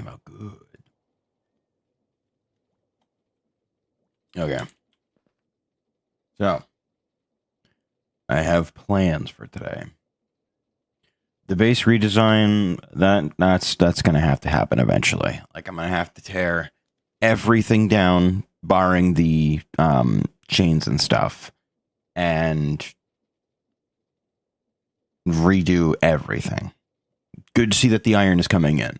about good. Okay. So, I have plans for today. The base redesign, that's going to have to happen eventually. Like, I'm going to have to tear everything down, barring the chains and stuff, and redo everything. Good to see that the iron is coming in.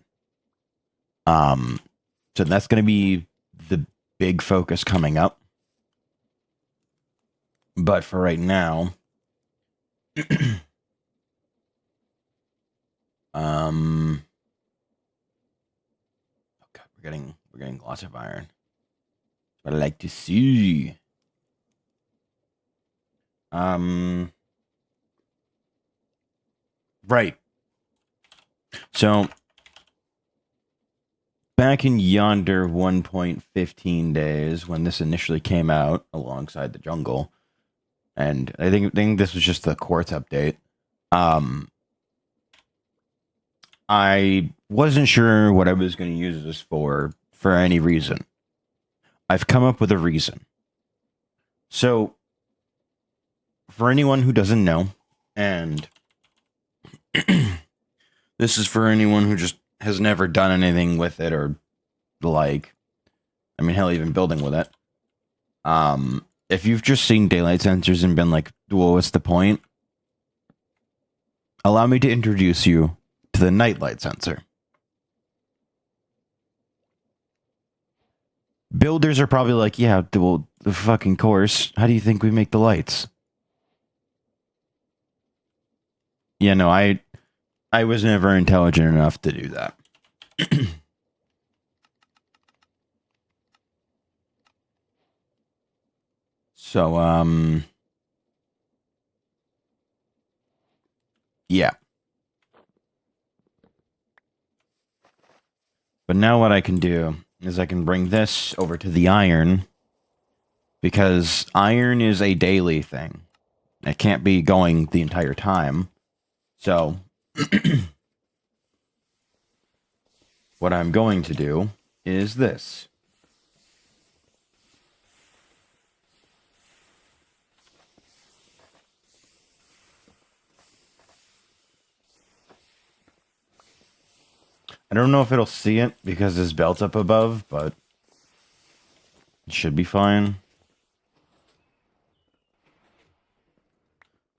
So that's going to be the big focus coming up. But for right now, oh God, we're getting lots of iron. What I like to see. Right. So back in yonder 1.15 days when this initially came out alongside the jungle, and I think this was just the quartz update. I wasn't sure what I was going to use this for any reason. I've come up with a reason. So, for anyone who doesn't know, and this is for anyone who just has never done anything with it or like, I mean, hell, even building with it. If you've just seen daylight sensors and been like, well, what's the point? Allow me to introduce you to the nightlight sensor. Builders are probably like, yeah, well, the fucking course. How do you think we make the lights? Yeah, no, I was never intelligent enough to do that. So, yeah. But now what I can do is I can bring this over to the iron, because iron is a daily thing. It can't be going the entire time. So, what I'm going to do is this. I don't know if it'll see it because there's belts up above, but it should be fine.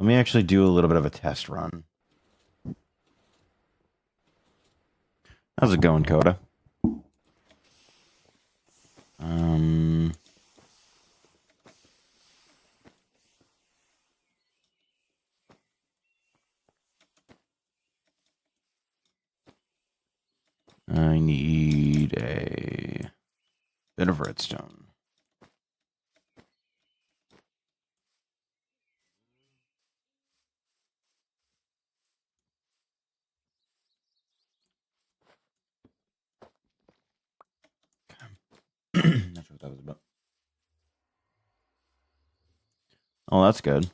Let me actually do a little bit of a test run. How's it going, Coda? I need a bit of redstone. Not sure what that was about. Oh, that's good.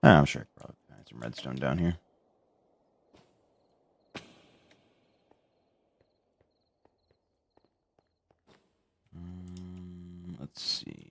I'm sure I could probably find some redstone down here. Let's see.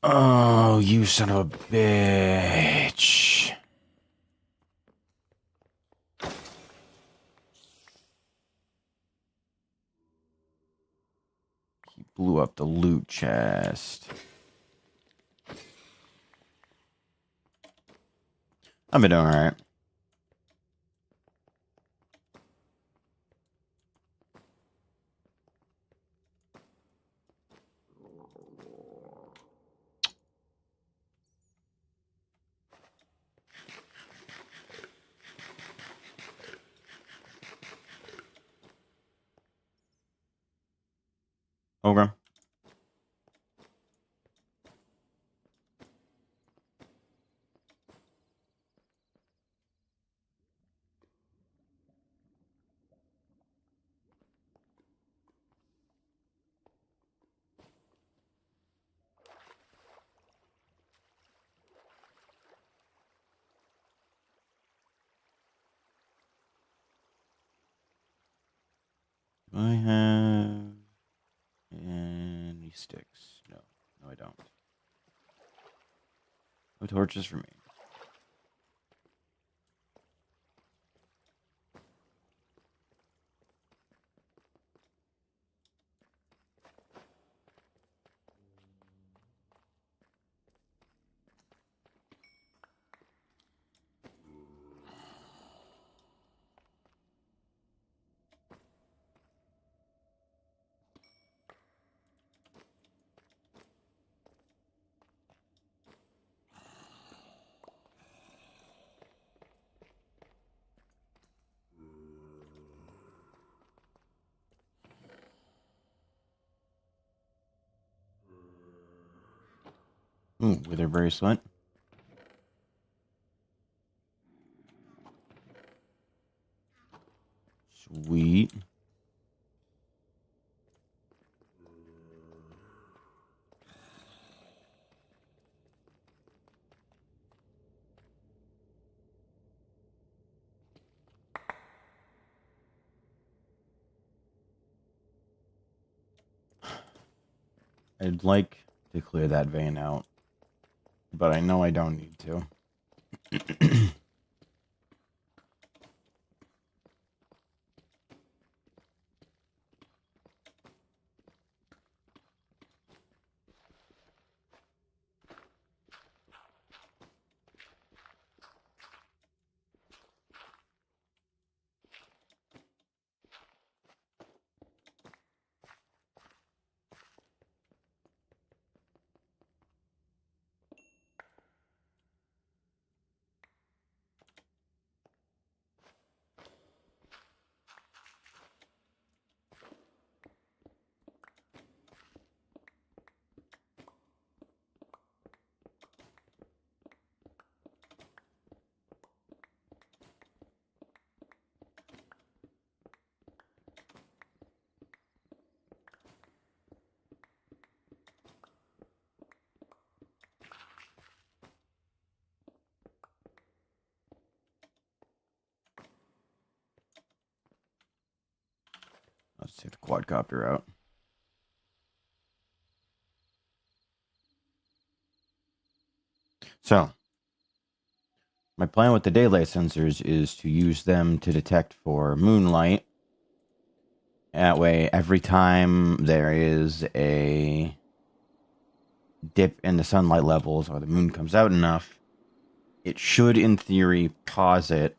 Oh, you son of a bitch. He blew up the loot chest. I've been doing alright. Okay. Do I have any sticks? No. No, I don't. No torches for me. Ooh, wither bracelet. Sweet. I'd like to clear that vein out, but I know I don't need to. Let's take the quadcopter out. So, my plan with the daylight sensors is to use them to detect for moonlight. That way, every time there is a dip in the sunlight levels or the moon comes out enough, it should, in theory, pause it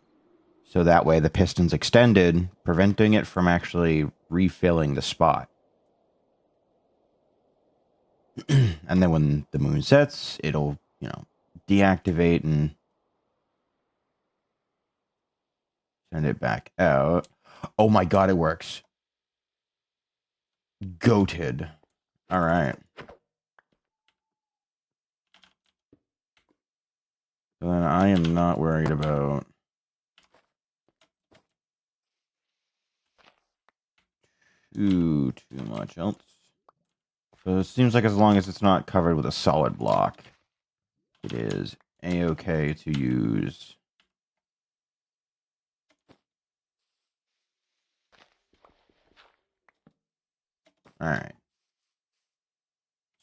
so that way the piston's extended, preventing it from actually refilling the spot. And then when the moon sets, it'll, deactivate and send it back out. Oh my god, it works. Goated. All right. So then I am not worried about too much else. So it seems like as long as it's not covered with a solid block, it is a-okay to use. All right.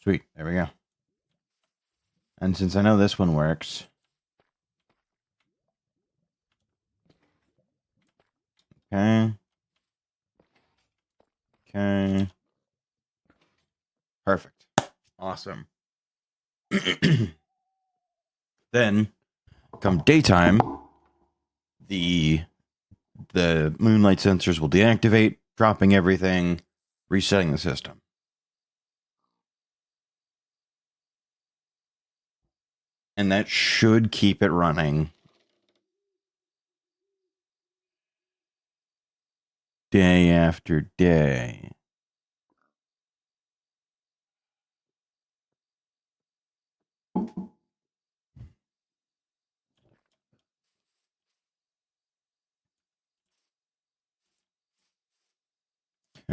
Sweet. There we go. And since I know this one works, okay. Okay. Perfect. Awesome. Then, come daytime, the moonlight sensors will deactivate, dropping everything, resetting the system. And that should keep it running day after day.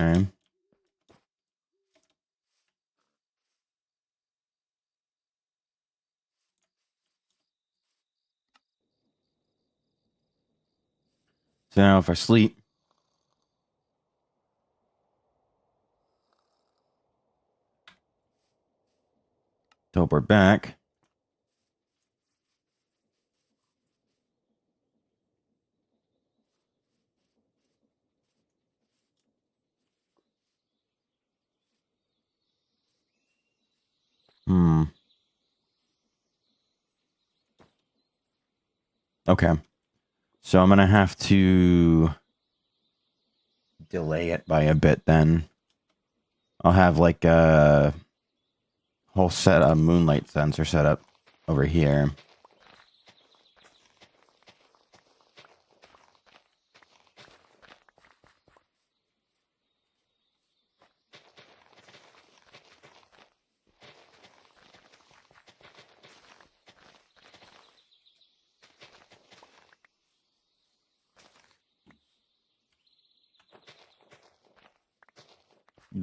Okay. So now if I sleep, Teleport back. Okay. So I'm going to have to delay it by a bit then. I'll have like a whole set of moonlight sensor set up over here.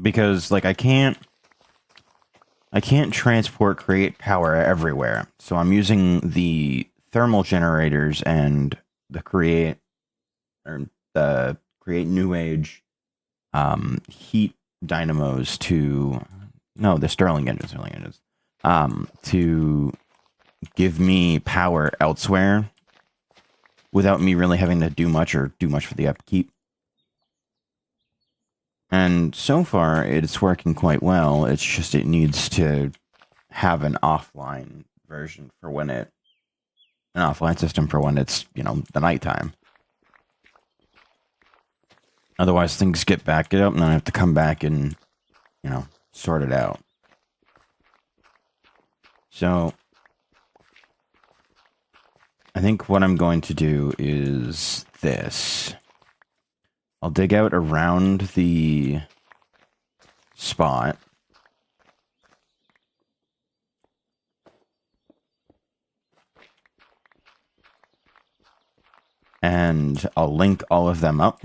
Because like I can't create power everywhere. So I'm using the thermal generators and the create new age heat dynamos the Stirling engines to give me power elsewhere without me really having to do much for the upkeep. And so far, it's working quite well. It's just it needs to have an offline version for an offline system for when it's, the nighttime. Otherwise, things get backed up, and then I have to come back and, sort it out. So, I think what I'm going to do is this. I'll dig out around the spot. And I'll link all of them up.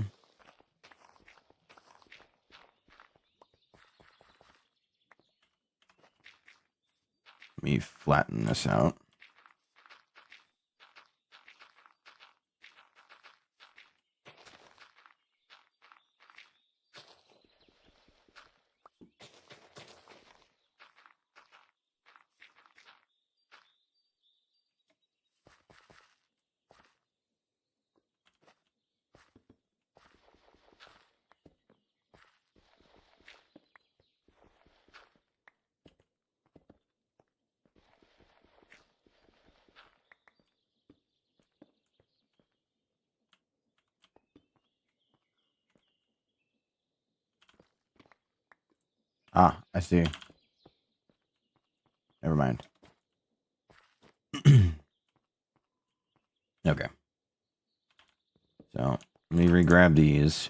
Let me flatten this out. Ah, I see. Never mind. Okay. So, let me re-grab these.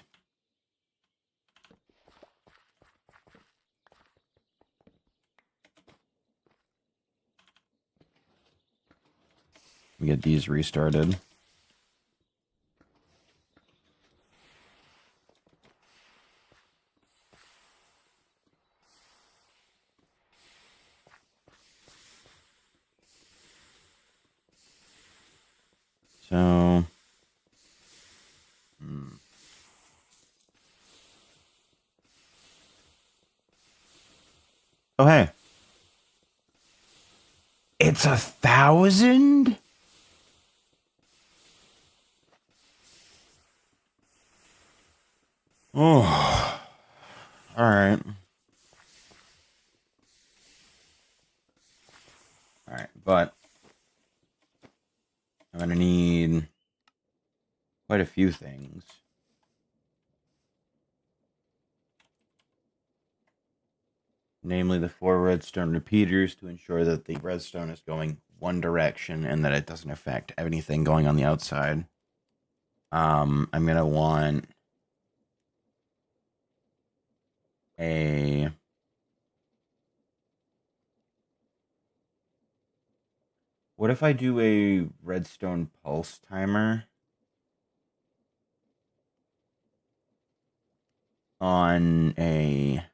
Get these restarted. So, oh hey, it's 1,000. Oh, all right. All right, but I'm gonna need quite a few things. Namely the 4 redstone repeaters to ensure that the redstone is going one direction and that it doesn't affect anything going on the outside. I'm gonna want a what if I do a redstone pulse timer on a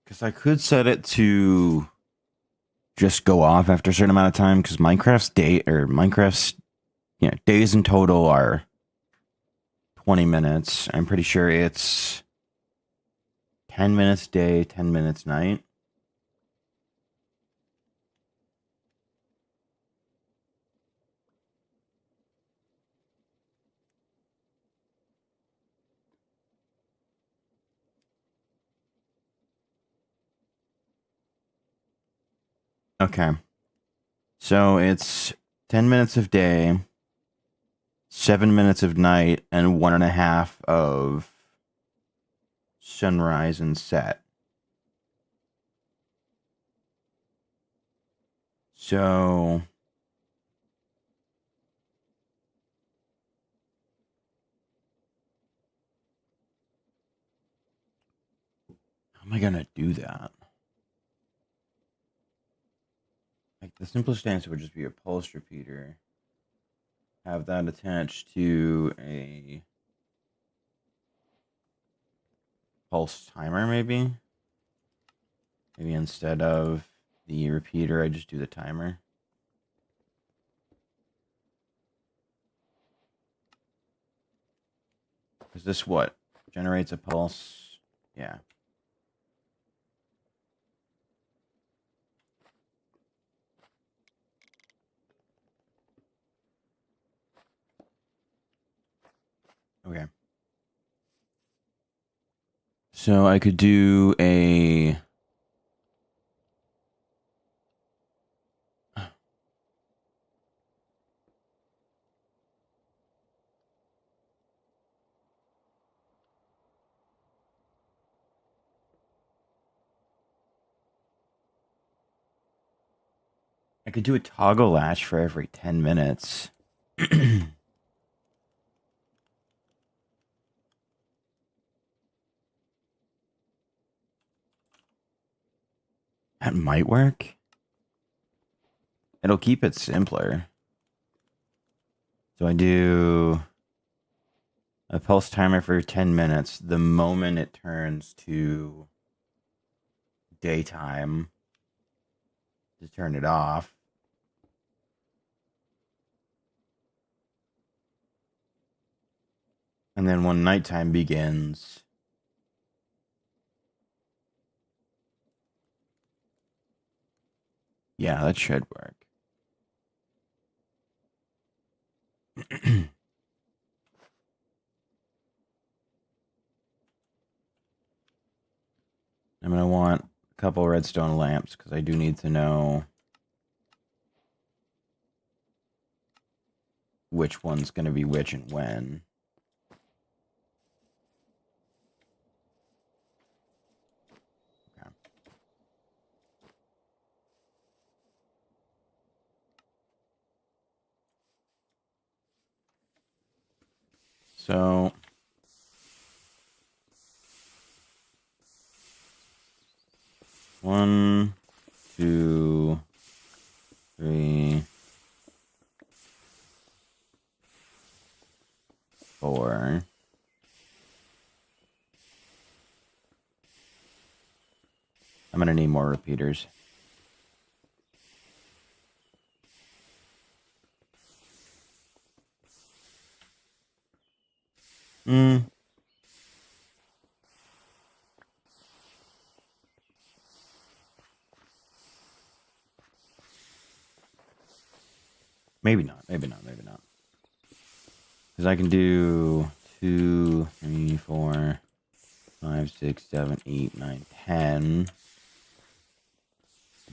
because I could set it to just go off after a certain amount of time because Minecraft's days in total are 20 minutes. I'm pretty sure it's 10 minutes day, 10 minutes night. Okay. So it's 10 minutes of day, 7 minutes of night, and 1.5 of sunrise and set. So how am I gonna do that? Like the simplest answer would just be a pulse repeater. Have that attached to a pulse timer, maybe? Maybe instead of the repeater, I just do the timer. Is this what? Generates a pulse? Yeah. Okay. So I could do a... I could do a toggle latch for every 10 minutes. That might work. It'll keep it simpler. So I do a pulse timer for 10 minutes. The moment it turns to daytime, to turn it off. And then when nighttime begins, yeah, that should work. I'm going to want a couple redstone lamps because I do need to know which one's going to be which and when. Okay. So 1, 2, 3, 4. I'm going to need more repeaters. Maybe not. Maybe not. Maybe not. Because I can do 2, 3, 4, 5, 6, 7, 8, 9, 10.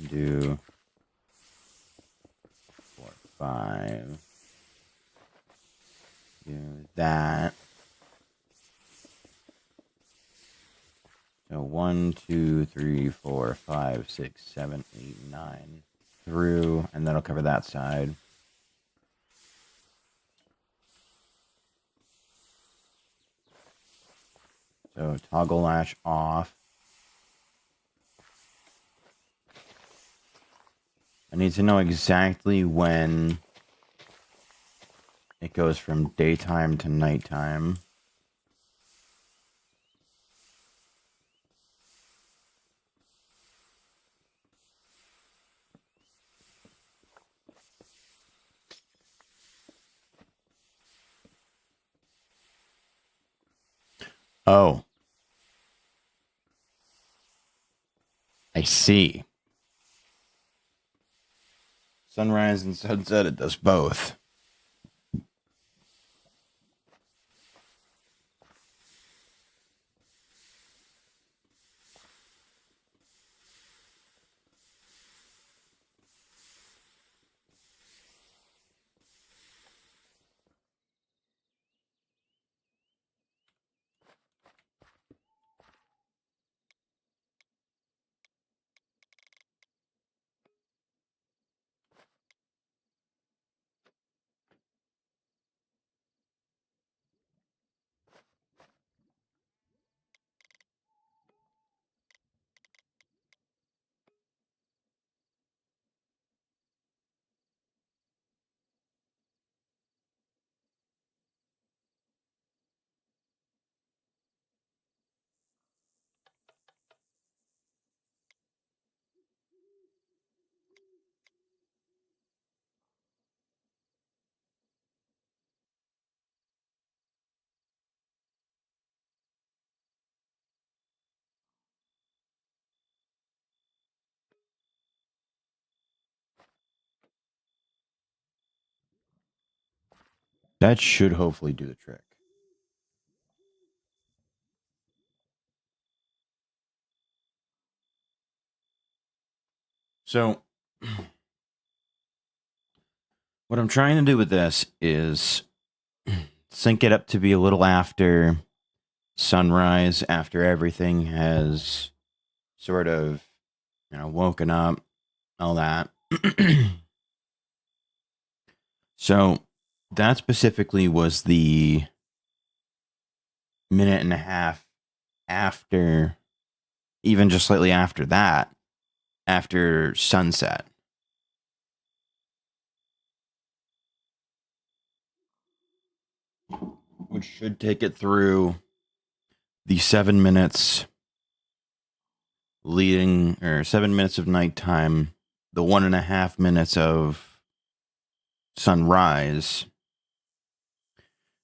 Do 4, 5. Do that. So 1, 2, 3, 4, 5, 6, 7, 8, 9 through, and that'll cover that side. So toggle latch off. I need to know exactly when it goes from daytime to nighttime. Oh, I see. Sunrise and sunset, it does both. That should hopefully do the trick. So, what I'm trying to do with this is sync it up to be a little after sunrise, after everything has sort of, woken up, all that. So, that specifically was the minute and a half after, even just slightly after that, after sunset. Which should take it through the 7 minutes leading, or 7 minutes of nighttime, the 1.5 minutes of sunrise,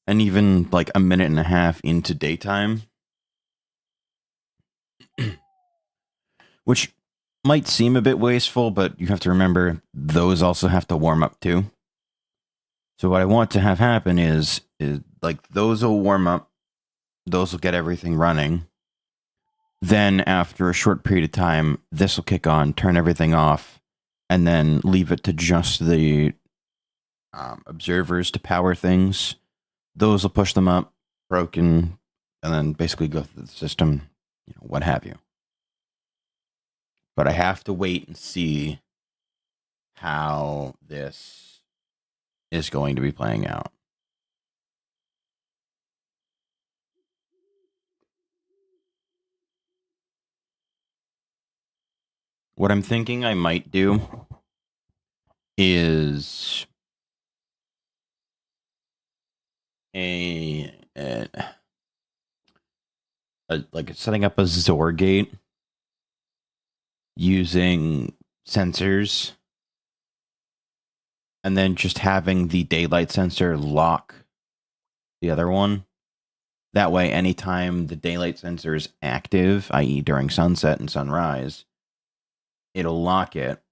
and even like a minute and a half into daytime. Which might seem a bit wasteful, but you have to remember those also have to warm up too. So what I want to have happen is like those will warm up, those will get everything running. Then after a short period of time, this will kick on, turn everything off, and then leave it to just the observers to power things. Those will push them up, broken, and then basically go through the system, what have you. But I have to wait and see how this is going to be playing out. What I'm thinking I might do is a, a, like setting up a Zor gate using sensors, and then just having the daylight sensor lock the other one. That way, anytime the daylight sensor is active, i.e., during sunset and sunrise, it'll lock it.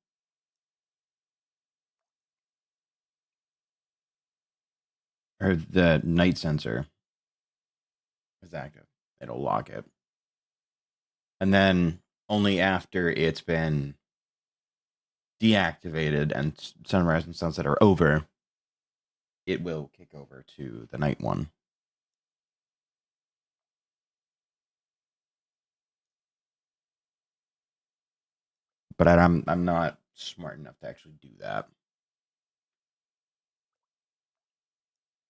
Or the night sensor is active. It'll lock it. And then only after it's been deactivated and sunrise and sunset are over, it will kick over to the night one. But I'm not smart enough to actually do that.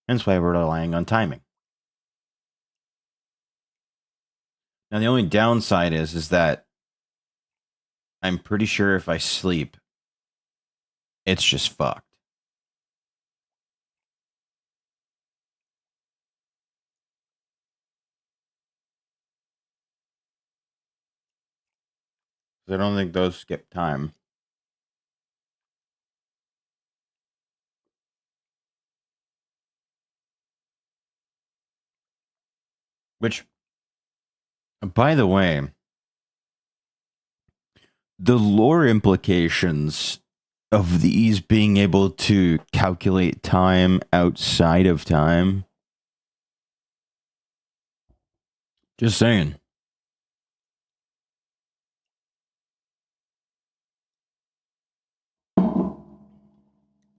Hence why we're relying on timing. Now the only downside is that I'm pretty sure if I sleep, it's just fucked. I don't think those skip time. Which By the way, the lore implications of these being able to calculate time outside of time. Just saying.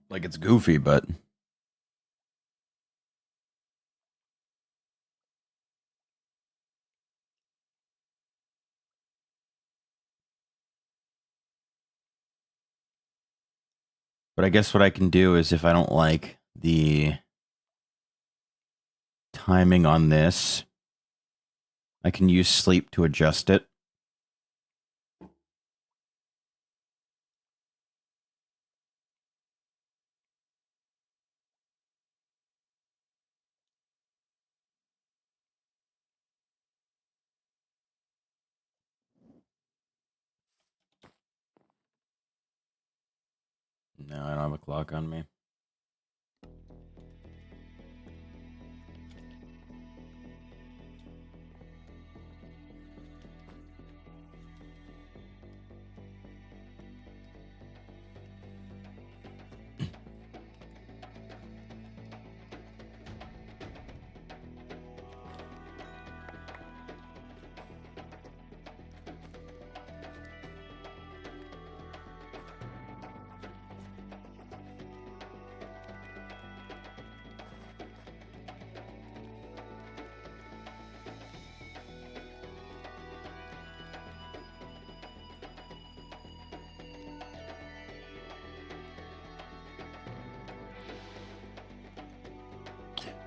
Like it's goofy, but I guess what I can do is if I don't like the timing on this, I can use sleep to adjust it. No, I don't have a clock on me.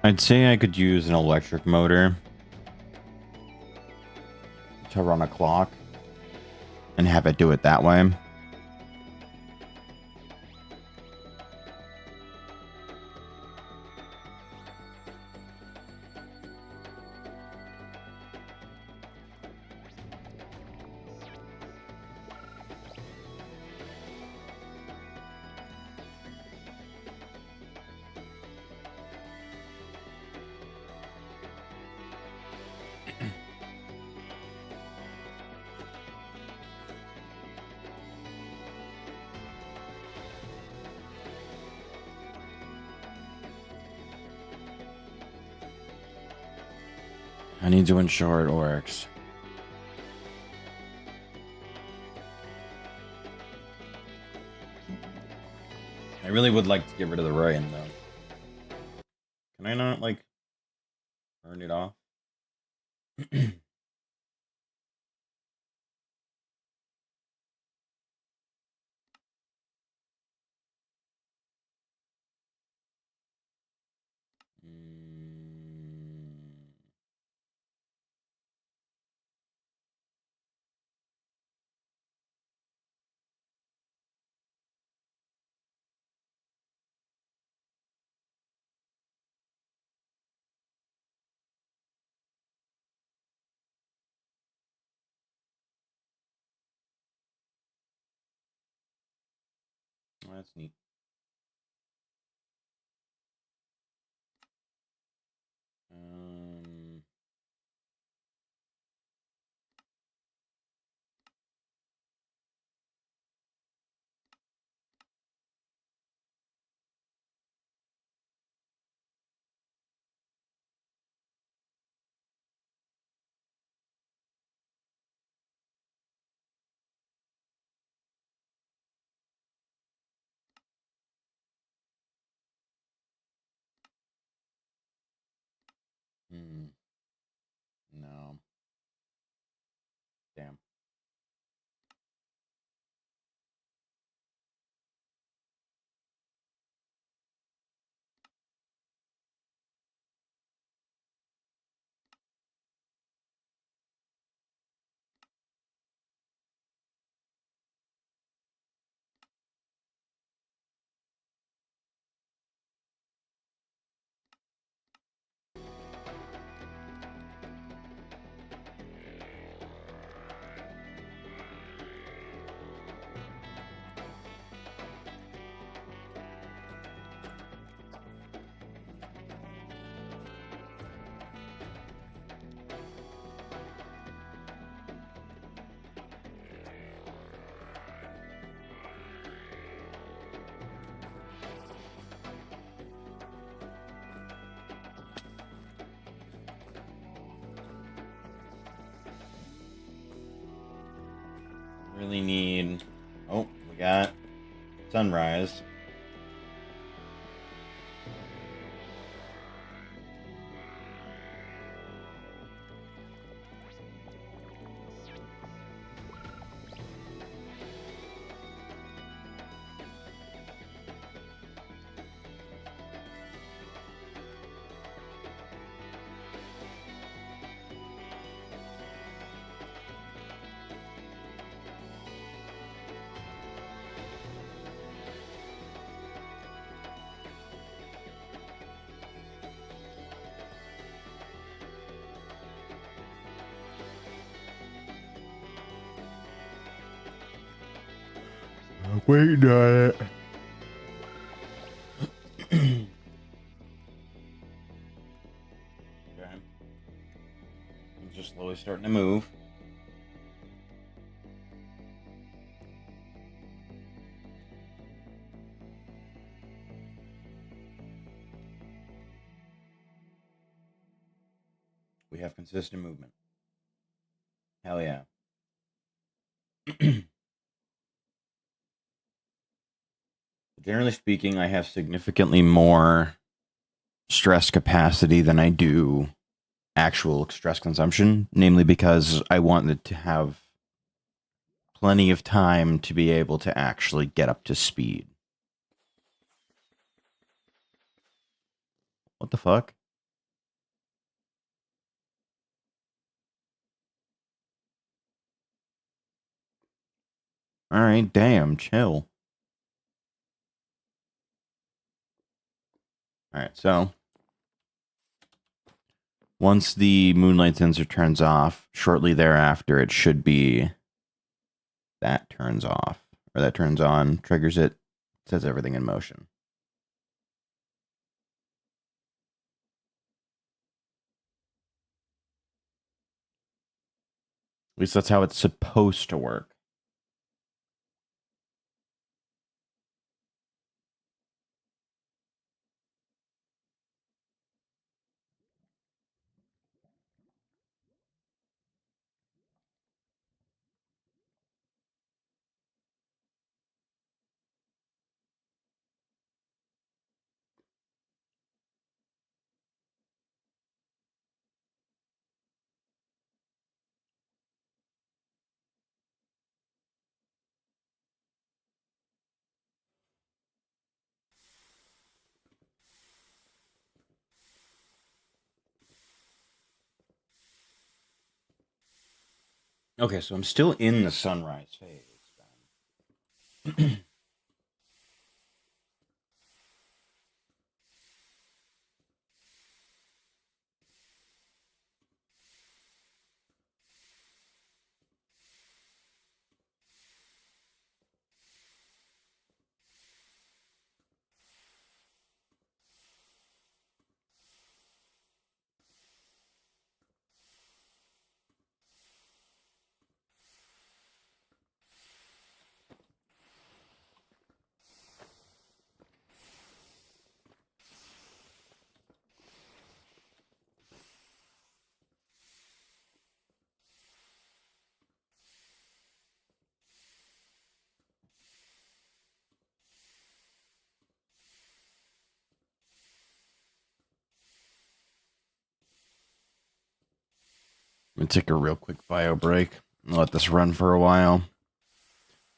I'd say I could use an electric motor to run a clock and have it do it that way. I need to ensure it works. I really would like to get rid of the rain, though. Can I not, like, turn it off? Mm. Oh, that's neat. Um, really need... Oh, we got sunrise. Waiting on it. Okay. I'm just slowly starting to move. We have consistent movement. Hell yeah. Generally speaking, I have significantly more stress capacity than I do actual stress consumption, namely because I wanted to have plenty of time to be able to actually get up to speed. What the fuck? All right, damn, chill. All right, so once the moonlight sensor turns off, shortly thereafter, it should be that turns off or that turns on, triggers it, sets everything in motion. At least that's how it's supposed to work. Okay, so I'm still in the sunrise phase. I'm gonna take a real quick bio break and let this run for a while.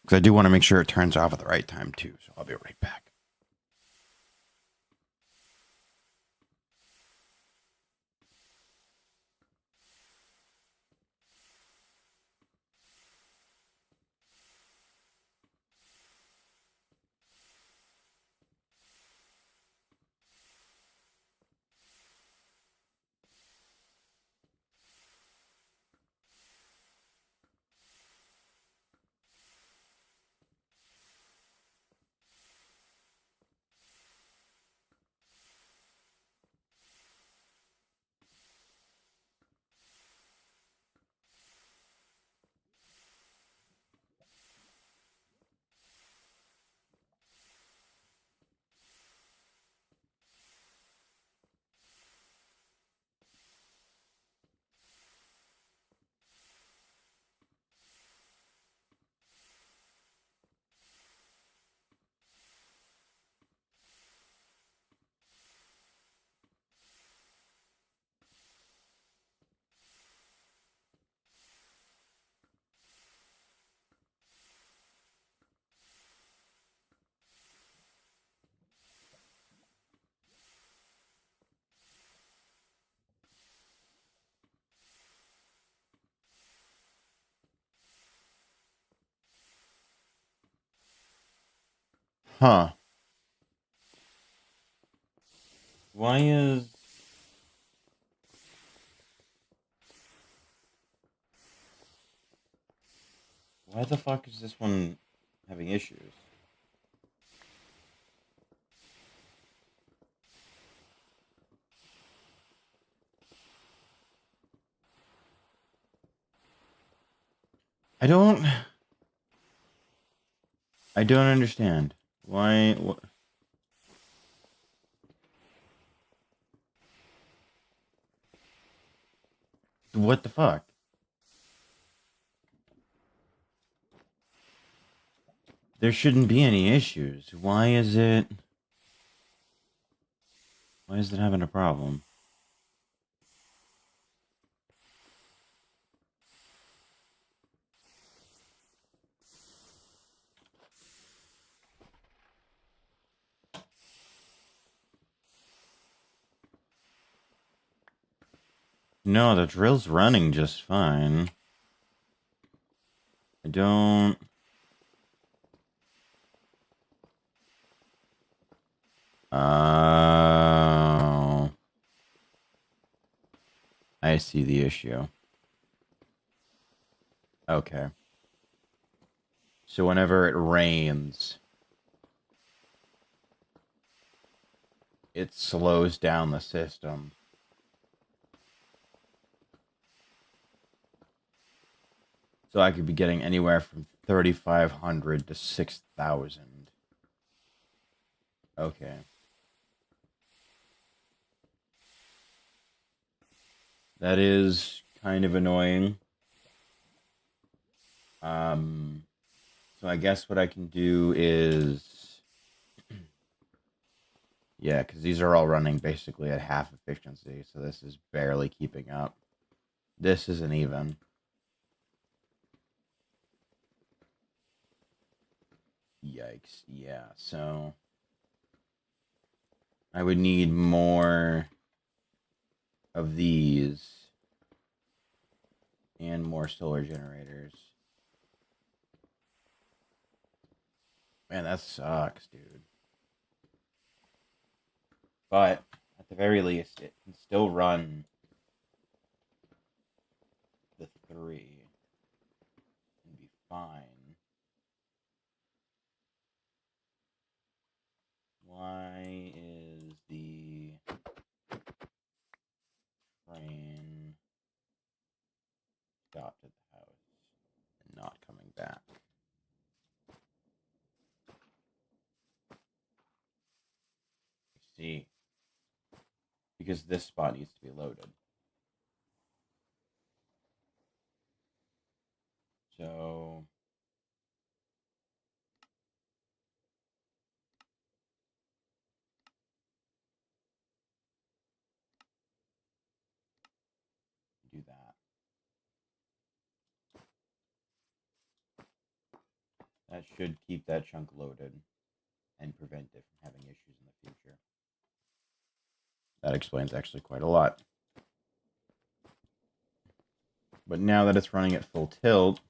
Because I do want to make sure it turns off at the right time too, so I'll be right back. Huh. Why is... Why the fuck is this one having issues? I don't understand. Why... What the fuck? There shouldn't be any issues. Why is it having a problem? No, the drill's running just fine. I don't... Oh... I see the issue. Okay. So whenever it rains, it slows down the system. So I could be getting anywhere from 3,500 to 6,000. Okay. That is kind of annoying. So I guess what I can do is... Yeah, because these are all running basically at half efficiency, so this is barely keeping up. This isn't even. Yikes. Yeah, so... I would need more of these and more solar generators. Man, that sucks, dude. But at the very least, it can still run the 3 and be fine. Why is the train stopped at the house and not coming back? I see. Because this spot needs to be loaded. So... do that. That should keep that chunk loaded and prevent it from having issues in the future. That explains actually quite a lot. But now that it's running at full tilt,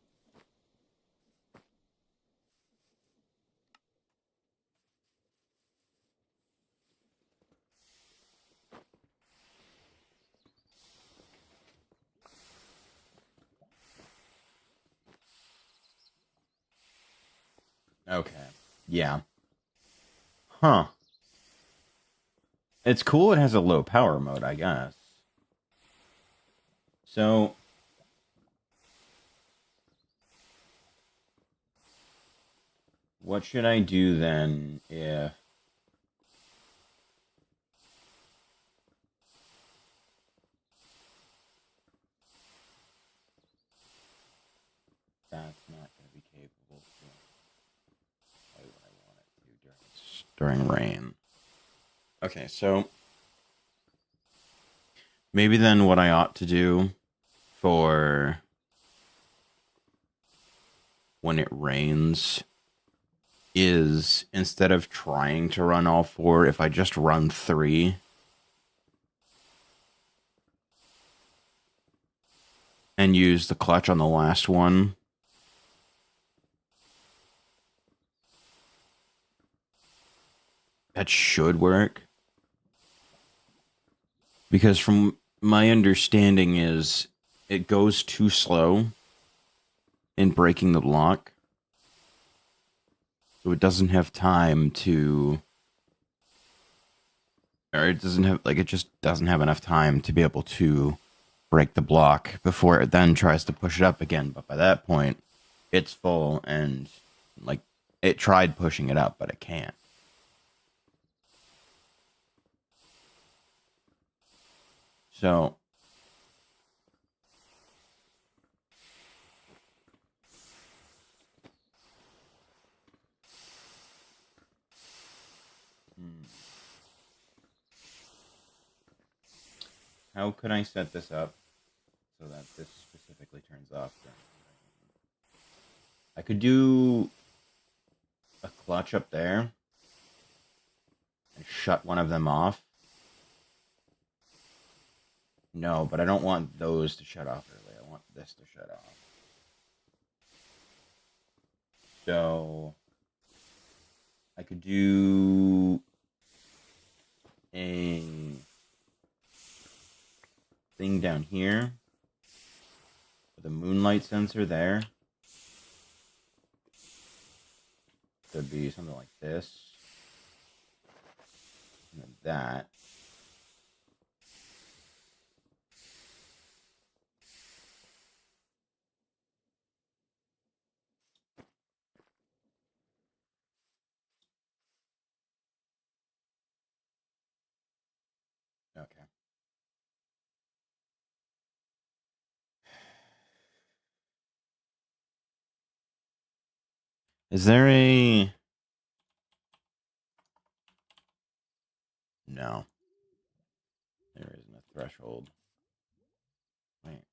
okay. Yeah. Huh. It's cool it has a low power mode, I guess. So... what should I do then if... that's not going to be capable of doing what I want it to during rain? Okay, so... maybe then what I ought to do for when it rains is, instead of trying to run all 4, if I just run 3 and use the clutch on the last one, that should work. Because from my understanding is it goes too slow in breaking the block. So it doesn't have time to, or it doesn't have, like, it just doesn't have enough time to be able to break the block before it then tries to push it up again. But by that point, it's full and, like, it tried pushing it up, but it can't. So, how could I set this up so that this specifically turns off? I could do a clutch up there and shut one of them off. No, but I don't want those to shut off early. I want this to shut off. So I could do a thing down here with a moonlight sensor there. Could be something like this. And then that. Okay. Is there a... No. There isn't a threshold. Wait.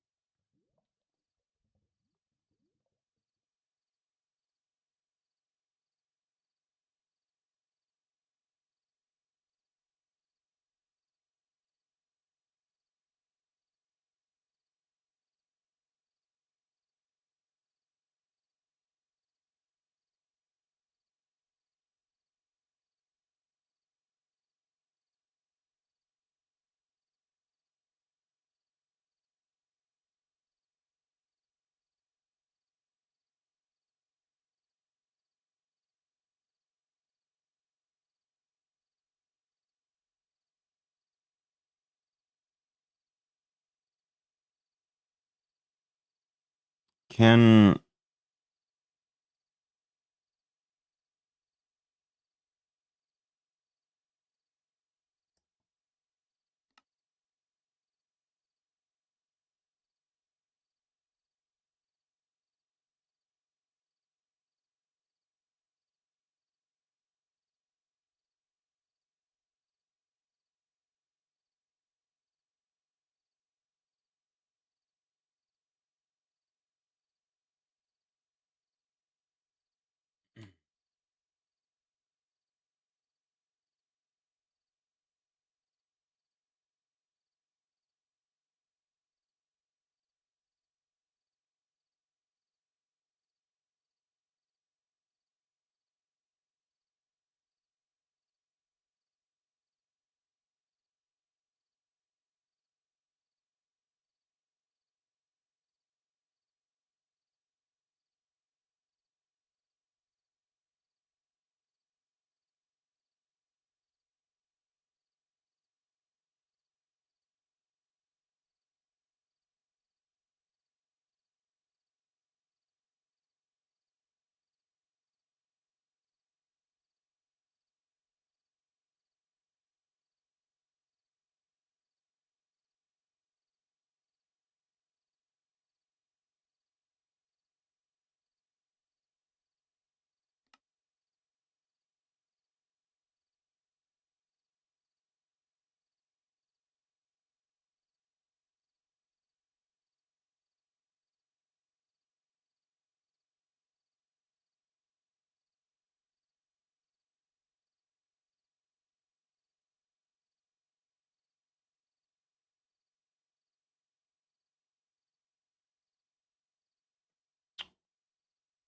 Can...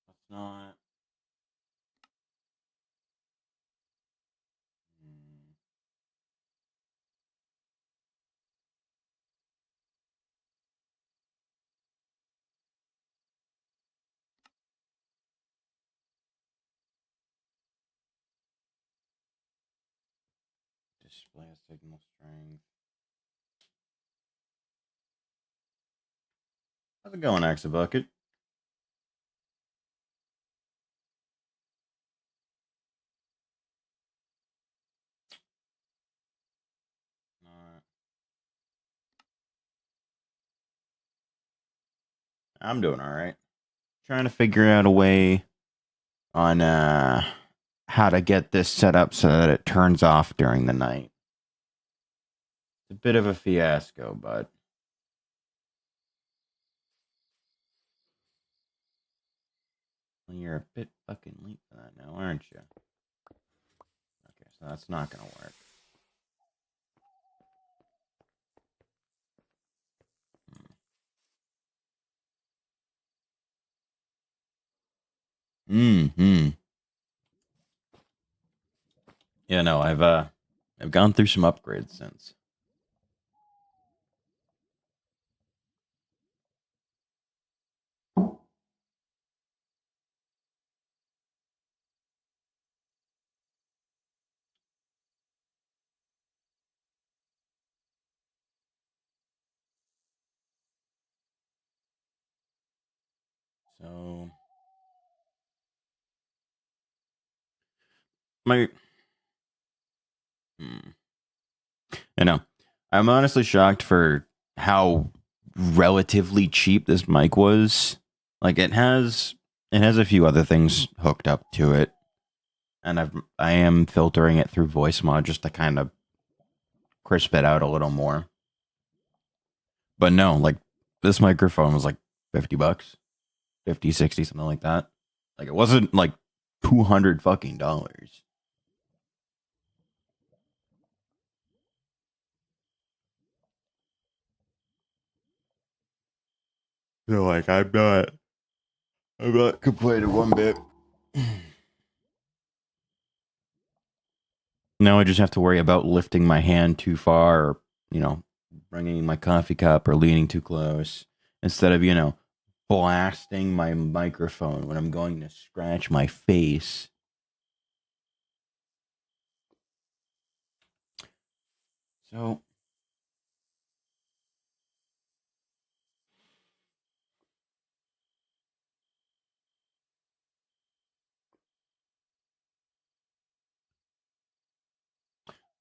That's not... display signal strength. How's it going, Axabucket? I'm doing all right. Trying to figure out a way on how to get this set up so that it turns off during the night. It's a bit of a fiasco, but you're a bit fucking late for that now, aren't you? Okay, so that's not gonna work. Hmm. Yeah, no, I've gone through some upgrades since. So my you know, I'm honestly shocked for how relatively cheap this mic was. Like it has a few other things hooked up to it, and I am filtering it through voice mod just to kind of crisp it out a little more. But no, like this microphone was like $50, 50, 60, something like that. Like it wasn't like $200 fucking dollars. So like I'm not complaining one bit. Now I just have to worry about lifting my hand too far, or bringing my coffee cup or leaning too close instead of blasting my microphone when I'm going to scratch my face. So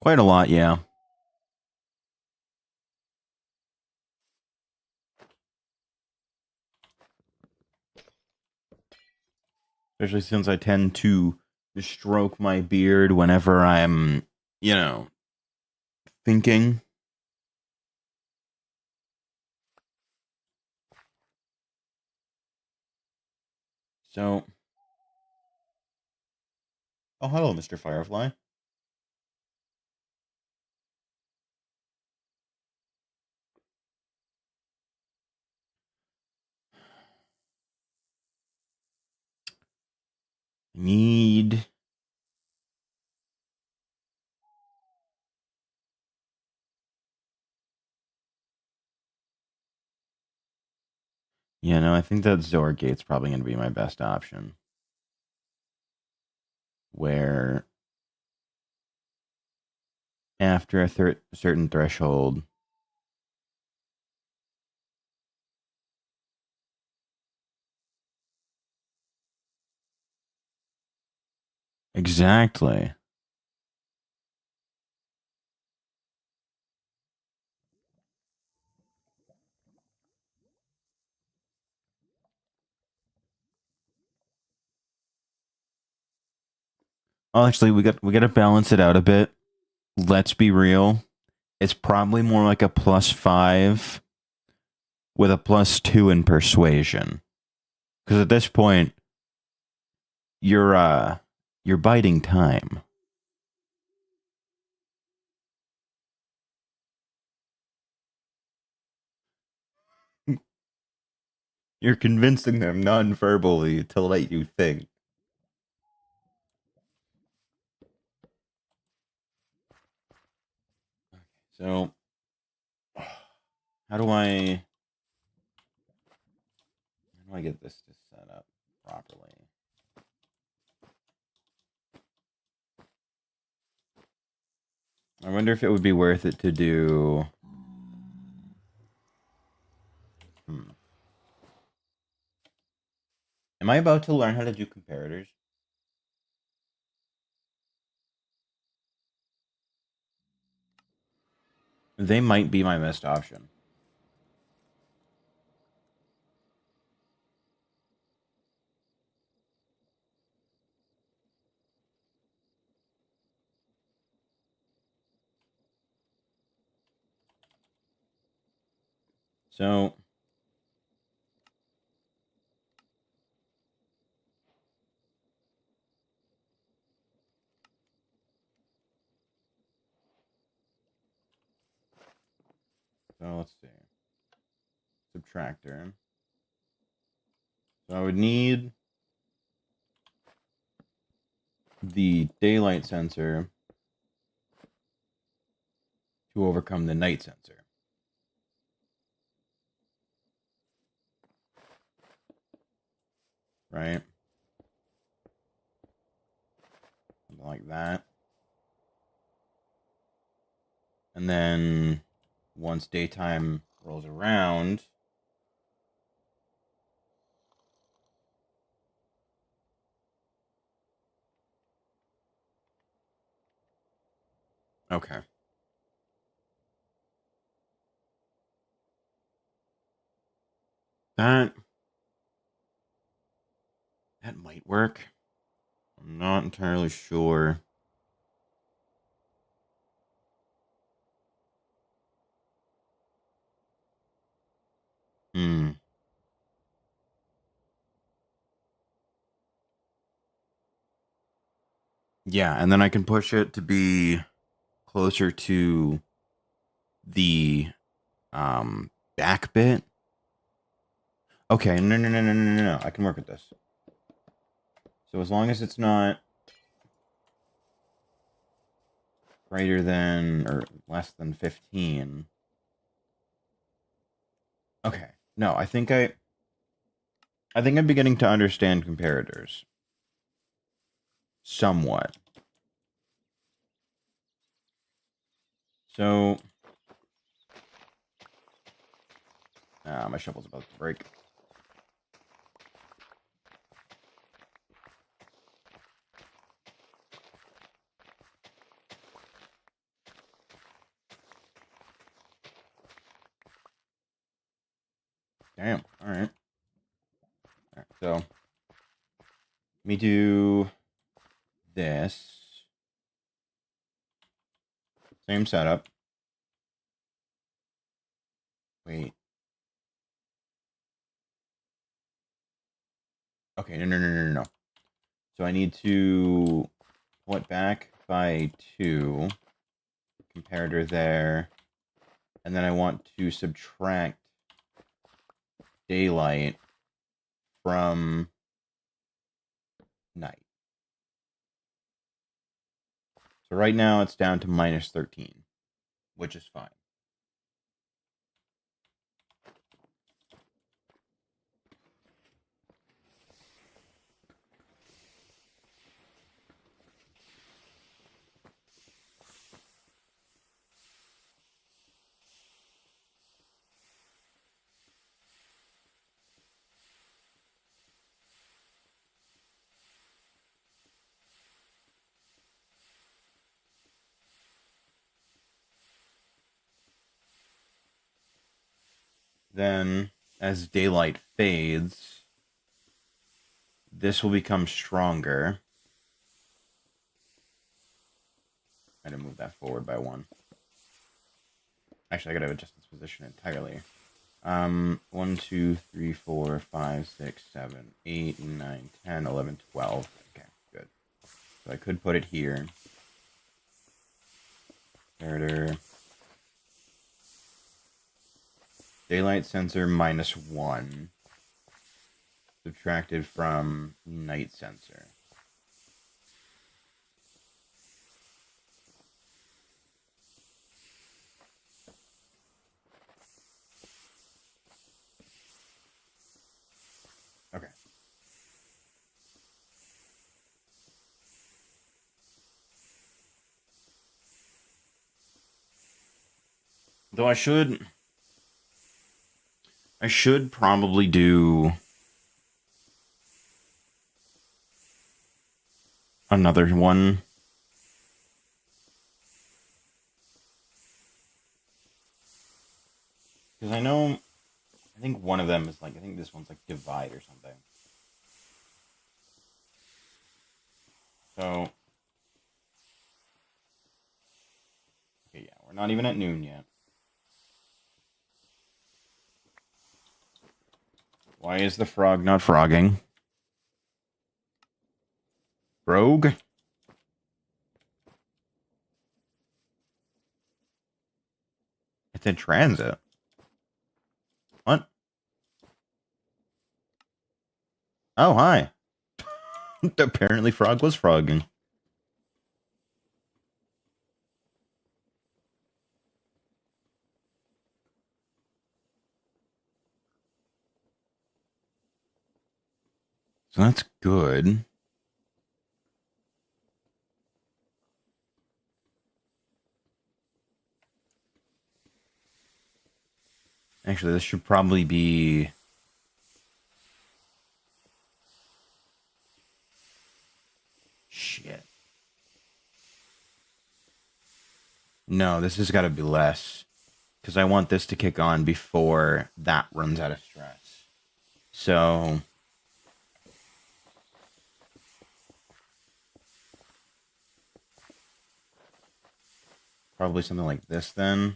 quite a lot, yeah. Especially since I tend to just stroke my beard whenever I'm, thinking. So, oh, hello, Mr. Firefly. Need I think that Zor Gate's probably going to be my best option. Where after a certain threshold, exactly. Well, actually, we got to balance it out a bit. Let's be real. It's probably more like a +5 with a +2 in persuasion. Because at this point, you're biding time. You're convincing them non-verbally to let you think. So, how do I get this to set up properly? I wonder if it would be worth it to do... Am I about to learn how to do comparators? They might be my best option. So... So let's see. Subtractor. So I would need the daylight sensor to overcome the night sensor. Right? Something like that. And then once daytime rolls around, okay. That might work. I'm not entirely sure. Hmm. Yeah, and then I can push it to be closer to the back bit. Okay, no. I can work with this. So as long as it's not greater than or less than 15. Okay. No, I think I'm beginning to understand comparators. Somewhat. So my shovel's about to break. Damn. All right. So let me do this. Same setup. Wait. Okay, no. So I need to pull it back by 2. Comparator there. And then I want to subtract daylight from night. So right now it's down to minus 13, which is fine. Then, as daylight fades, this will become stronger. I had to move that forward by 1. Actually, I gotta adjust its position entirely. 1, 2, 3, 4, 5, 6, 7, 8, 9, 10, 11, 12. Okay, good. So I could put it here. Comparator. Daylight sensor minus 1. Subtracted from night sensor. Okay. Though I should probably do another one. Because I think one of them is like, I think this one's like divide or something. So, okay, yeah, we're not even at noon yet. Why is the frog not frogging? Rogue? It's in transit. What? Oh, hi. Apparently frog was frogging. So that's good. Actually, this should probably be... Shit. No, this has got to be less. Because I want this to kick on before that runs out of stress. So... Probably something like this then.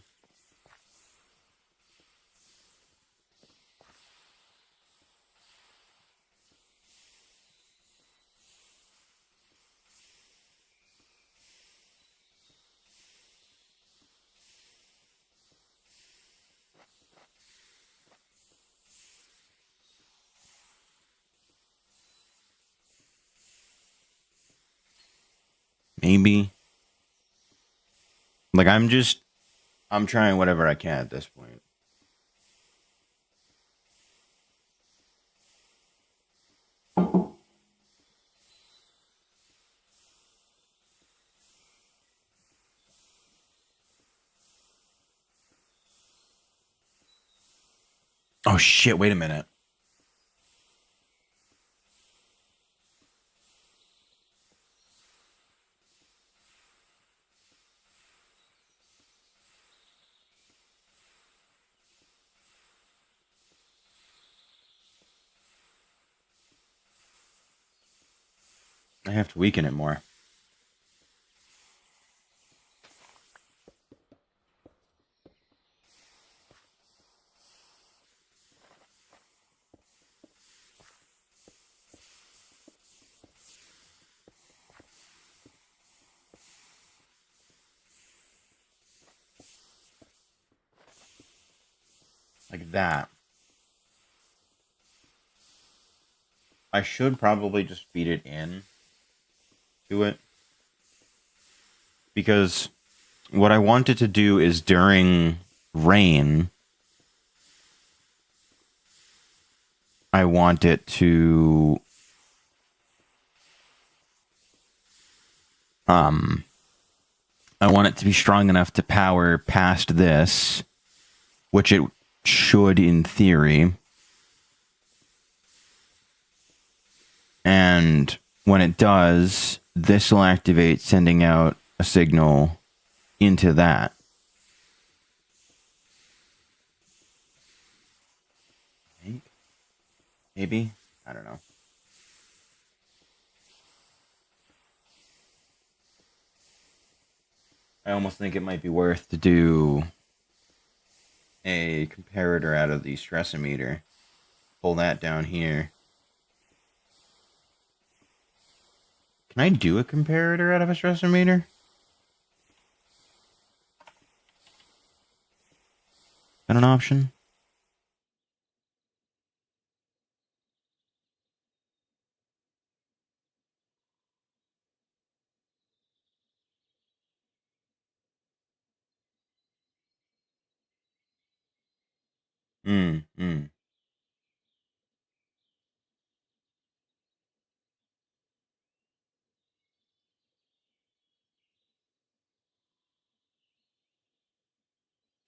Maybe. Like, I'm trying whatever I can at this point. Oh shit, wait a minute. I have to weaken it more. Like that. I should probably just feed it in to it. Because what I wanted to do is during rain, I want it to um I want it to be strong enough to power past this, which it should in theory. And when it does, this will activate sending out a signal into that. I think. Maybe? I don't know. I almost think it might be worth to do a comparator out of the stressimeter. Pull that down here. Can I do a comparator out of a stressimeter? Is that an option? Hmm.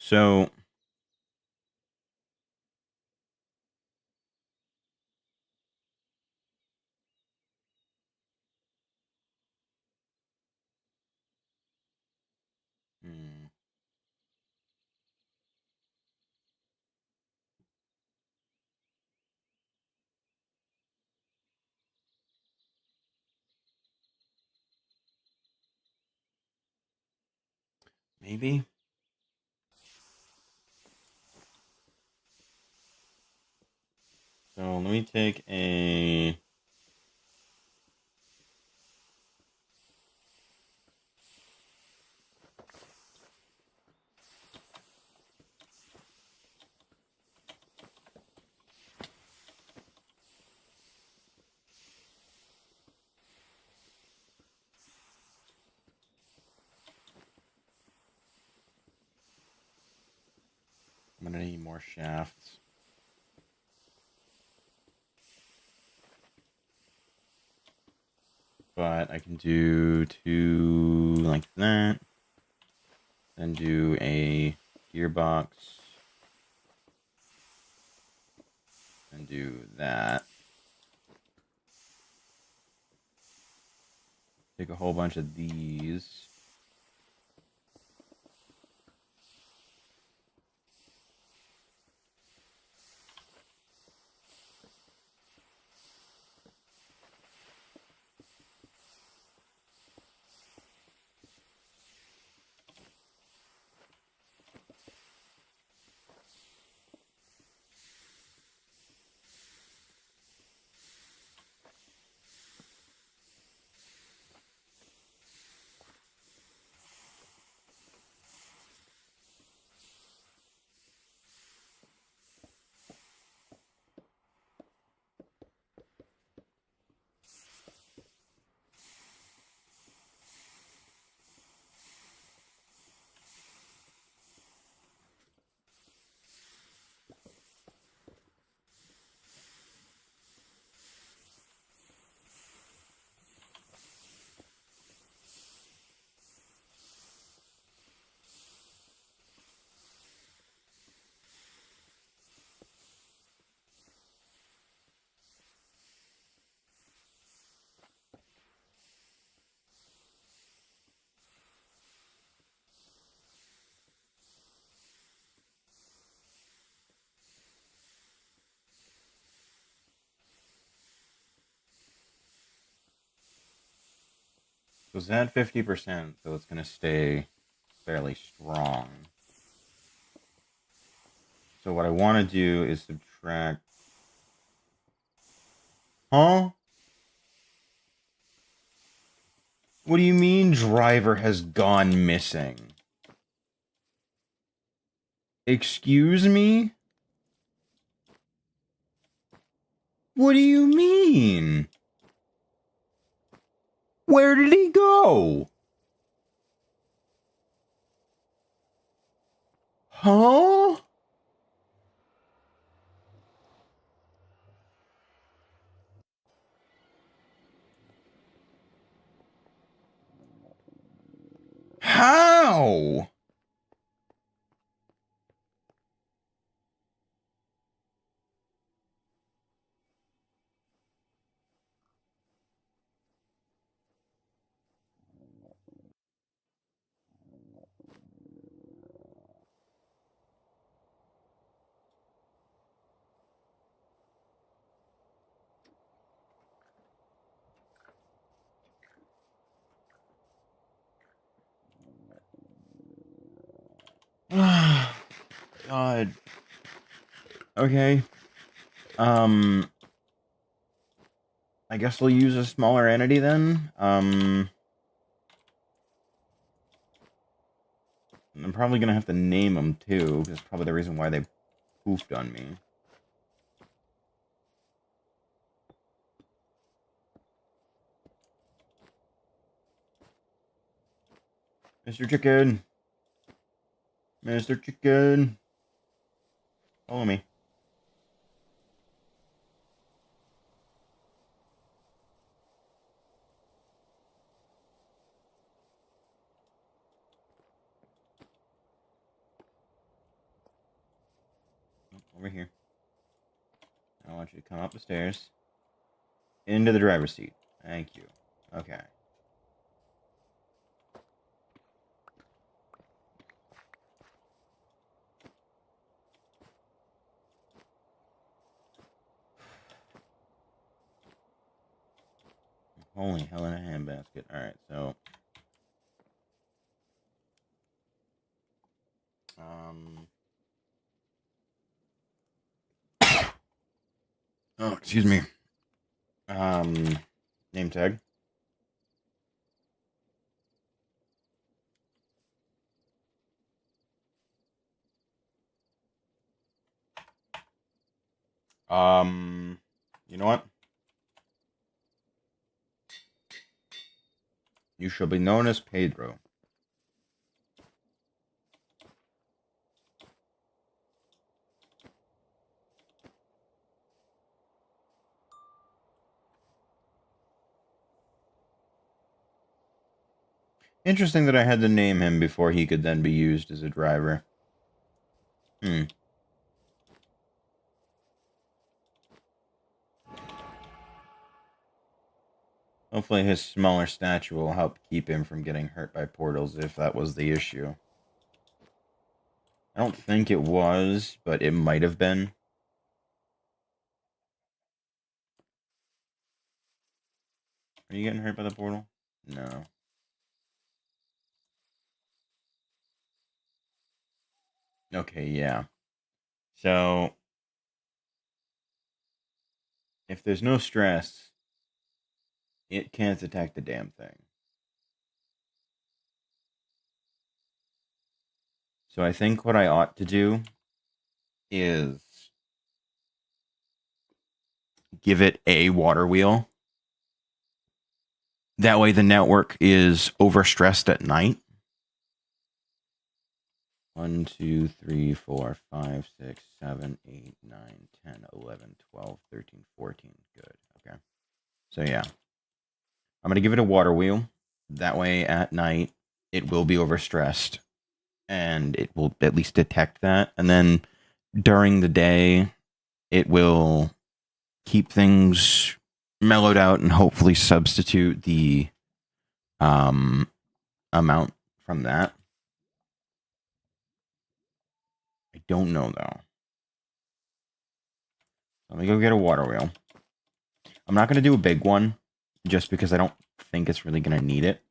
So hmm, maybe. So let me take a. I'm gonna need more shafts. But I can do two like that. Then do a gearbox. And do that. Take a whole bunch of these. So it's at 50%, so it's gonna stay fairly strong. So what I want to do is subtract. Huh? What do you mean driver has gone missing? Excuse me? What do you mean? Where did he go? Huh? How? God. Okay. I guess we'll use a smaller entity then. I'm probably gonna have to name them too, because that's probably the reason why they poofed on me. Mr. Chicken. Mr. Chicken. Follow me. over here. I want you to come up the stairs. Into the driver's seat. Thank you. Okay. Holy hell in a handbasket. Alright, so... Oh, excuse me. Name tag. You know what? You shall be known as Pedro. Interesting that I had to name him before he could then be used as a driver. Hopefully his smaller stature will help keep him from getting hurt by portals if that was the issue. I don't think it was, but it might have been. Are you getting hurt by the portal? No. Okay, yeah. So, if there's no stress, it can't attack the damn thing. So I think what I ought to do is give it a water wheel. That way the network is overstressed at night. 1, 2, 3, 4, 5, 6, 7, 8, 9, 10, 11, 12, 13, 14. Good. Okay. So yeah. I'm going to give it a water wheel. That way at night it will be overstressed and it will at least detect that. And then during the day it will keep things mellowed out and hopefully substitute the amount from that. I don't know though. Let me go get a water wheel. I'm not going to do a big one just because I don't think it's really going to need it.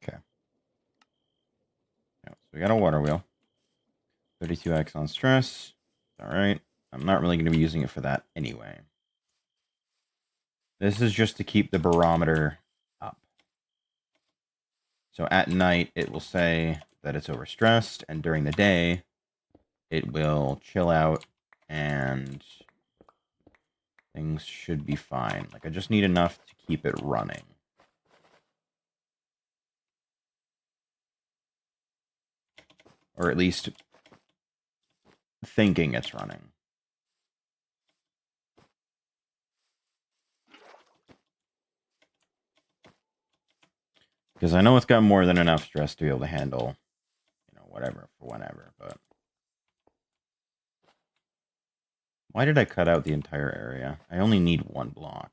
Okay. Yeah, so we got a water wheel. 32x on stress. All right. I'm not really going to be using it for that anyway. This is just to keep the barometer up. So at night, it will say that it's overstressed, and during the day, it will chill out, and things should be fine. Like, I just need enough to keep it running. Or at least thinking it's running. Because I know it's got more than enough stress to be able to handle, you know, whatever for whenever, but... Why did I cut out the entire area? I only need one block.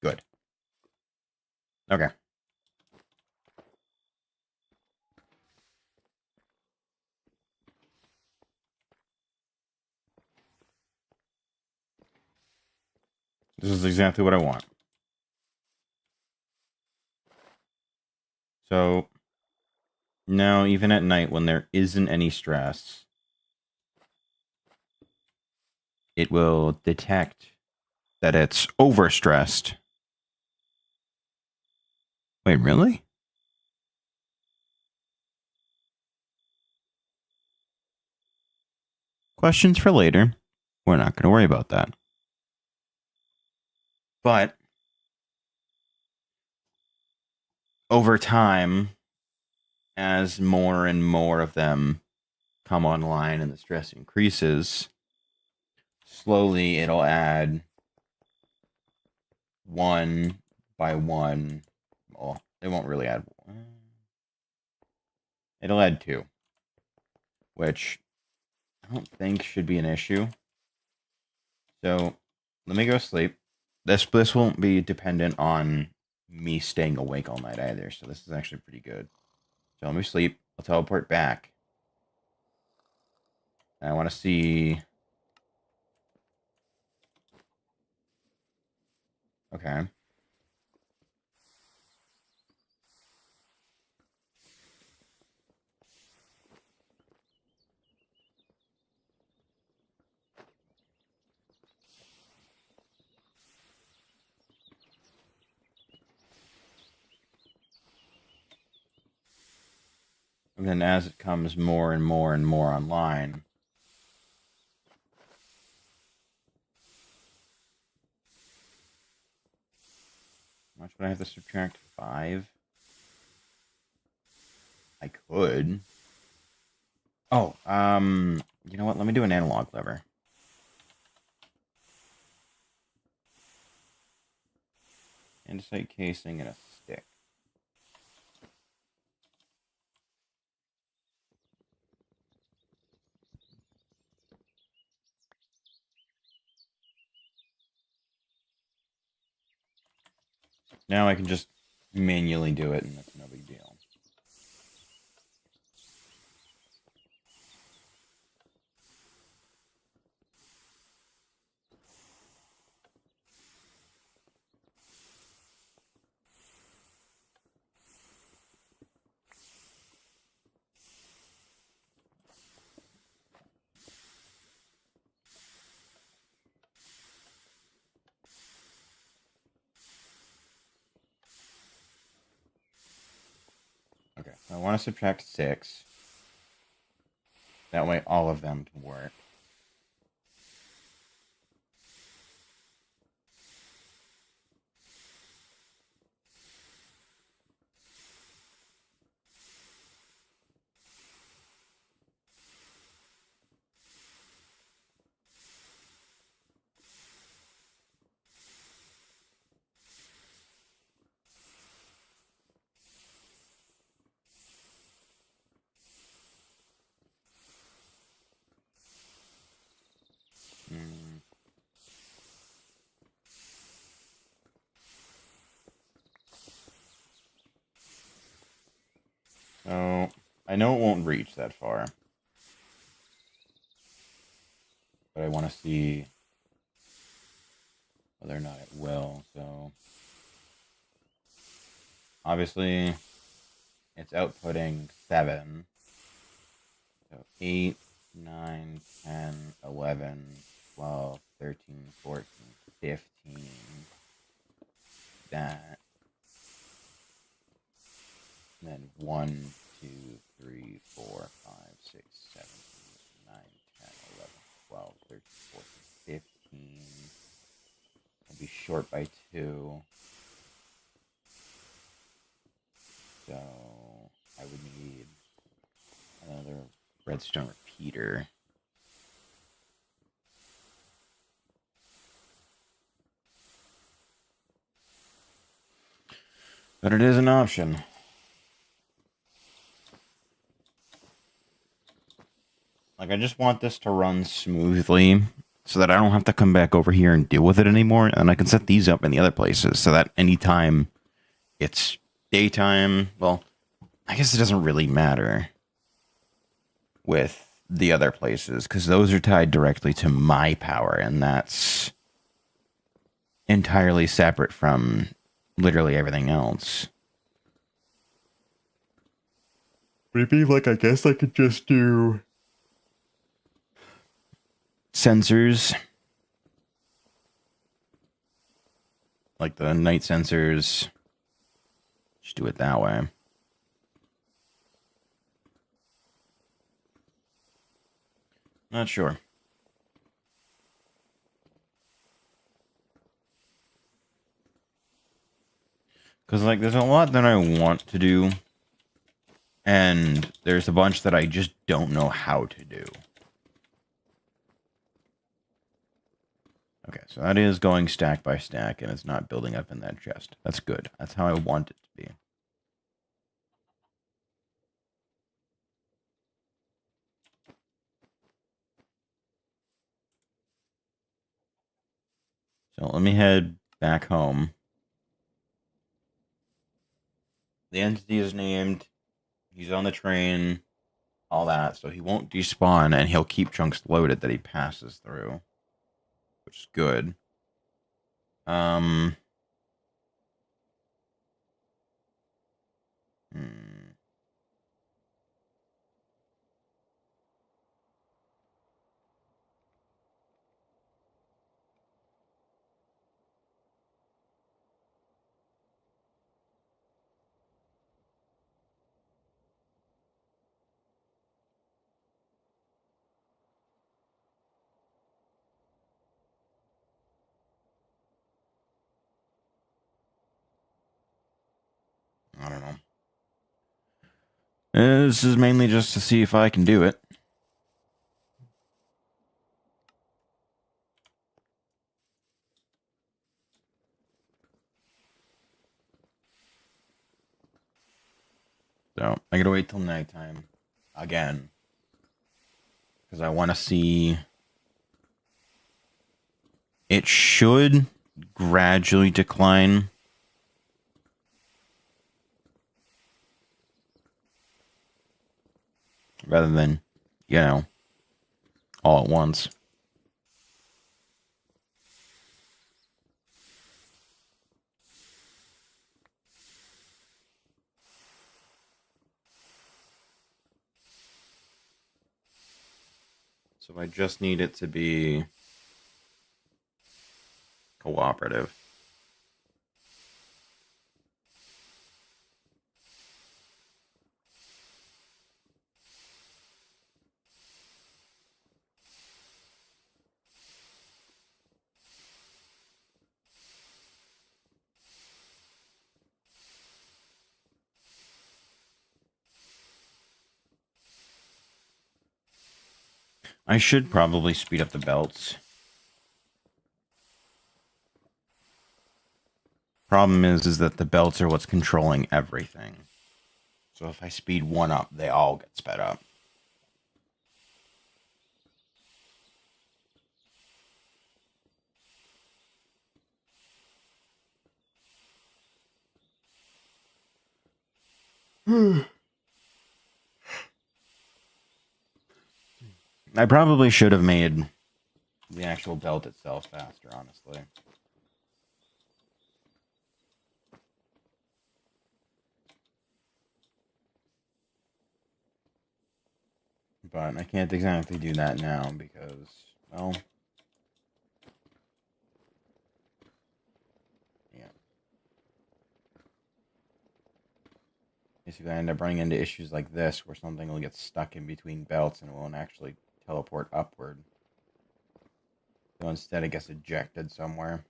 Good. Okay. This is exactly what I want. So, now, even at night, when there isn't any stress, it will detect that it's overstressed. Wait, really? Questions for later. We're not going to worry about that. But over time, as more and more of them come online and the stress increases, slowly it'll add one by one. Well, it won't really add one. It'll add two, which I don't think should be an issue. So let me go sleep. This won't be dependent on me staying awake all night either, so this is actually pretty good. So let me sleep. I'll teleport back. I want to see. Okay. And then as it comes more and more and more online, how much would I have to subtract? 5? I could. Oh, you know what? Let me do an analog lever. Andesite casing and a stick. Now I can just manually do it, and that's no big deal. Okay, so I want to subtract 6. That way all of them can work. Mm. So I know it won't reach that far, but I want to see whether or not it will. So obviously it's outputting 7. So 8, 9, 10, 11, 12, 13, 14, 15. That. And then 1, 2, 3, 4, 5, 6, 7, 8, 9, 10, 11, 12, 13, 14, 15. I'll be short by 2. So I would need another redstone repeater. But it is an option. Like, I just want this to run smoothly so that I don't have to come back over here and deal with it anymore. And I can set these up in the other places so that anytime it's daytime, well, I guess it doesn't really matter with the other places because those are tied directly to my power, and that's entirely separate from literally everything else. Maybe, like, I guess I could just do sensors, like the night sensors. Just do it that way. Not sure. like, there's a lot that I want to do, and there's a bunch that I just don't know how to do. Okay, so that is going stack by stack, and it's not building up in that chest. That's good. That's how I want it to be. So let me head back home. The entity is named. He's on the train. All that. So he won't despawn, and he'll keep chunks loaded that he passes through. Which is good. Hmm. I don't know. This is mainly just to see if I can do it. So I gotta wait till nighttime again, because I want to see. It should gradually decline. Rather than, all at once. So I just need it to be cooperative. I should probably speed up the belts. Problem is that the belts are what's controlling everything. So if I speed one up, they all get sped up. I probably should have made the actual belt itself faster, honestly. But I can't exactly do that now because, well, yeah. Basically, I end up running into issues like this where something will get stuck in between belts and it won't actually teleport upward. So instead, it gets ejected somewhere.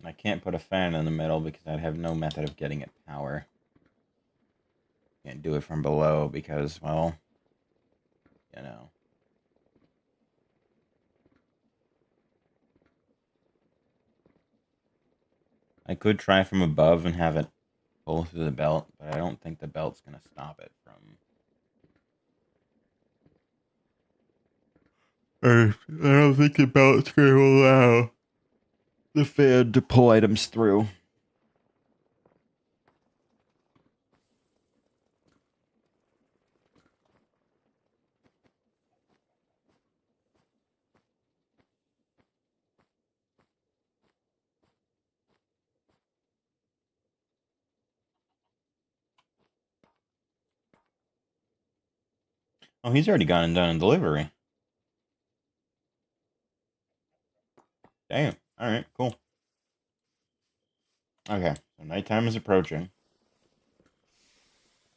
I can't put a fan in the middle because I'd have no method of getting it power. Can't do it from below because, well, you know. I could try from above and have it pull through the belt, but I don't think the belt's going to stop it from... I don't think the belt's going to allow the fan to pull items through. Oh, he's already gone and done a delivery. Damn. All right, cool. Okay, so nighttime is approaching.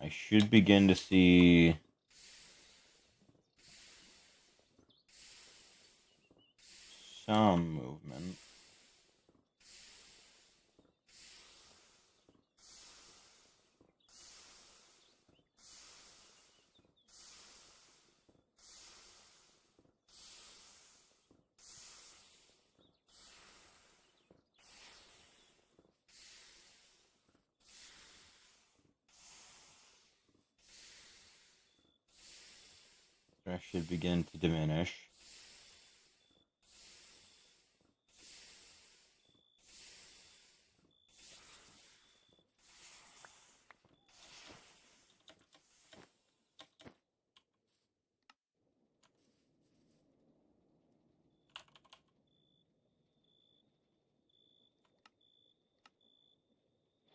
I should begin to see some movement. Stress should begin to diminish.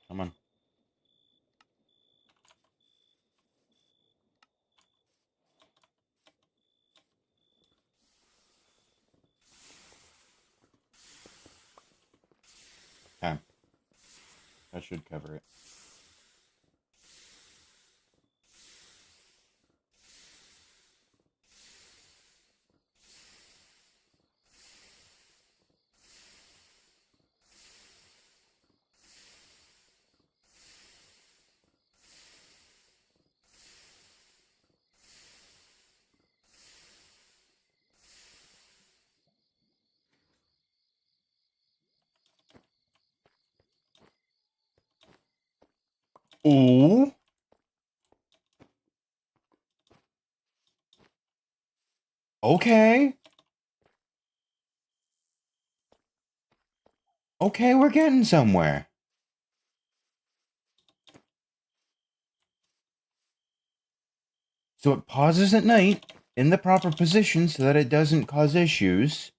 Come on. Okay. That should cover it. Ooh. Okay. Okay, we're getting somewhere. So it pauses at night in the proper position so that it doesn't cause issues.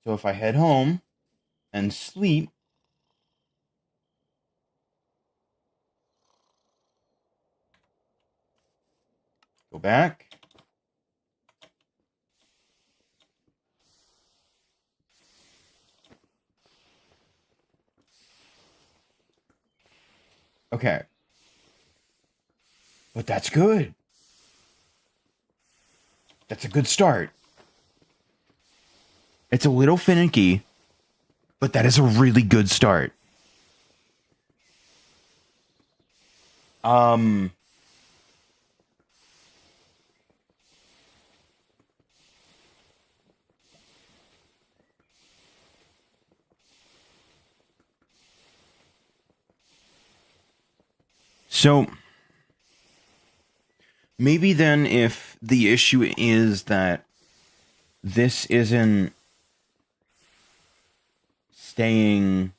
So if I head home and sleep, go back. Okay. But that's good. That's a good start. It's a little finicky, but that is a really good start. Um so maybe then if the issue is that this isn't staying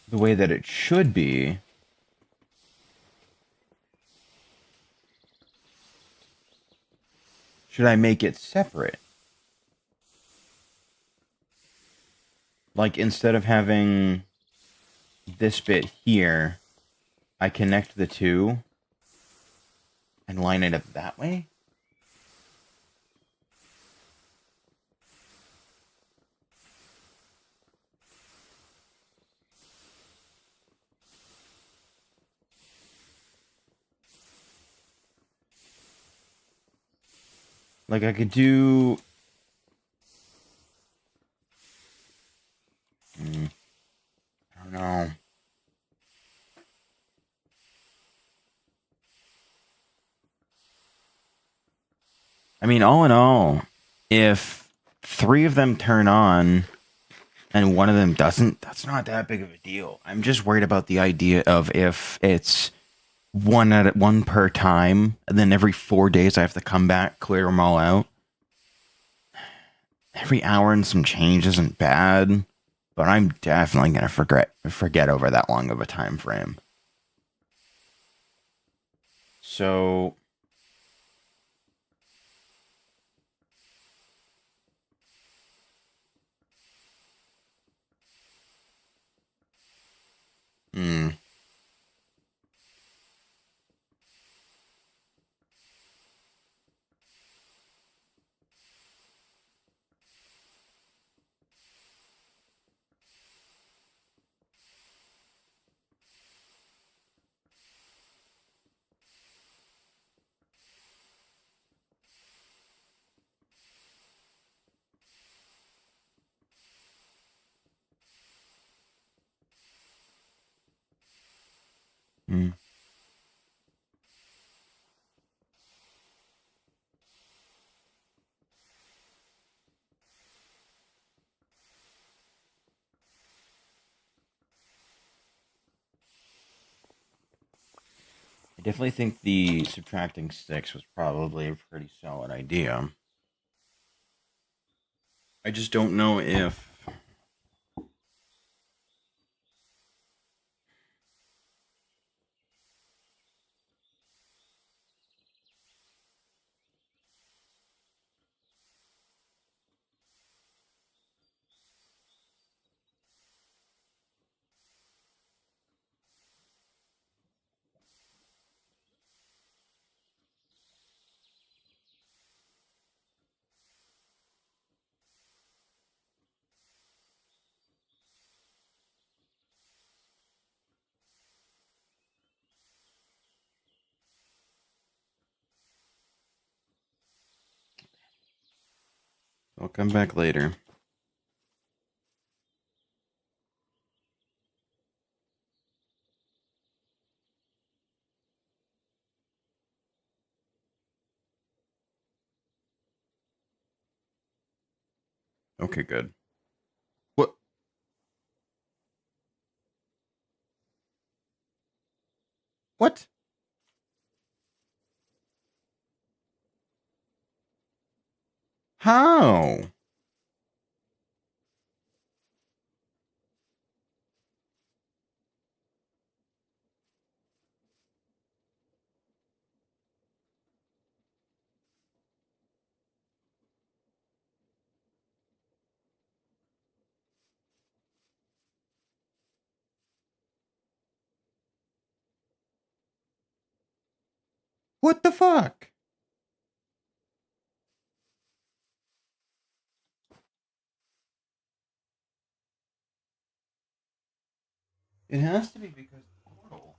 the way that it should be, should I make it separate? Like instead of having this bit here, I connect the two and line it up that way? Like I could do I don't know. I mean, all in all, if three of them turn on and one of them doesn't, that's not that big of a deal. I'm just worried about the idea of if it's one per time, and then every 4 days I have to come back, clear them all out. Every hour and some change isn't bad, but I'm definitely gonna forget over that long of a time frame. So Mm. I definitely think the subtracting 6 was probably a pretty solid idea. I just don't know if... I'll come back later. Okay, good. What? What? How? What the fuck? It has to be because portal.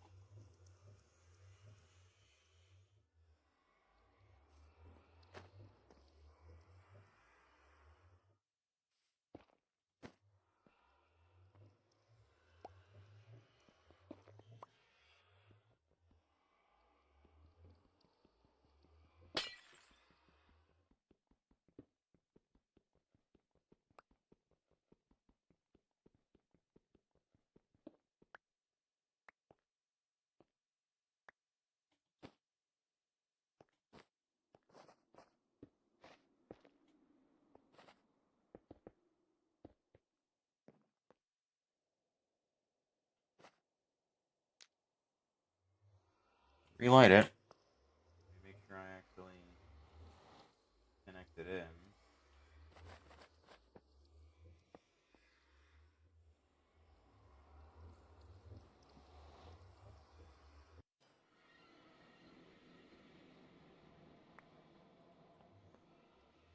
Relight it. Make sure I actually connect it in.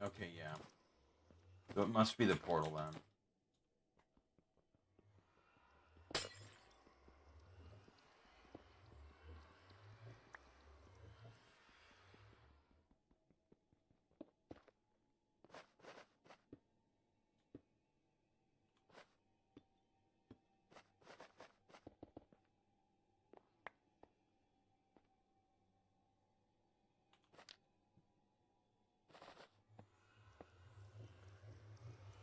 Okay, yeah. So it must be the portal then.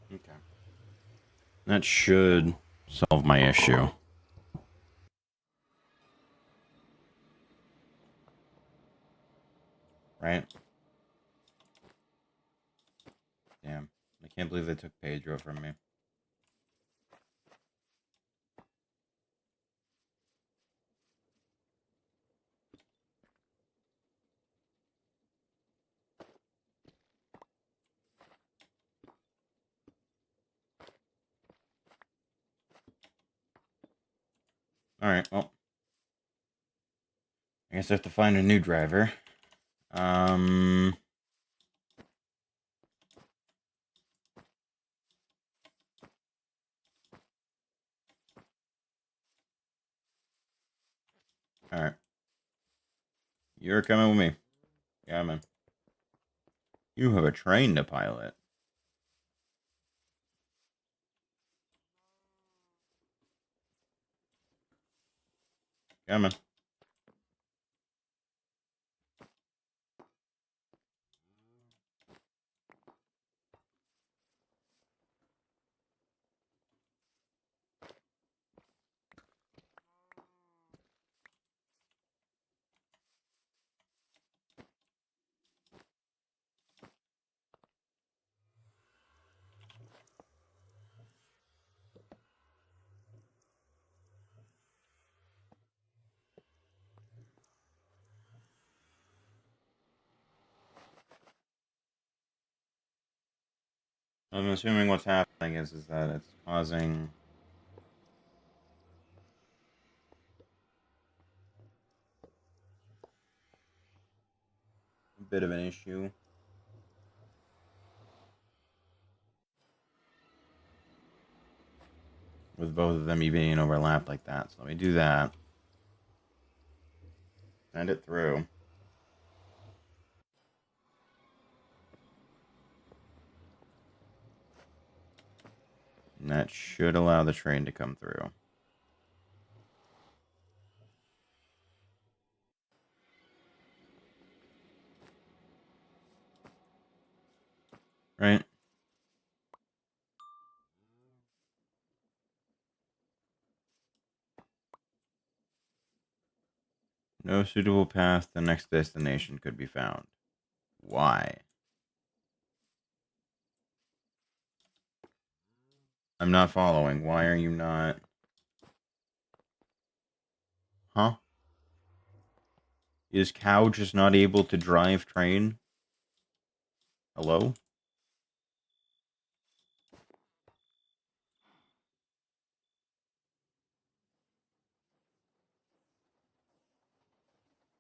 Okay. That should solve my issue. Right? Damn. I can't believe they took Pedro from me. Alright, well. I guess I have to find a new driver. Alright. You're coming with me. Yeah, man. You have a train to pilot. Coming. I'm assuming what's happening is that it's causing a bit of an issue. With both of them being overlapped like that. So let me do that. Send it through. And that should allow the train to come through. Right? No suitable path to the next destination could be found. Why? I'm not following. Why are you not? Huh? Is Cow just not able to drive train? Hello?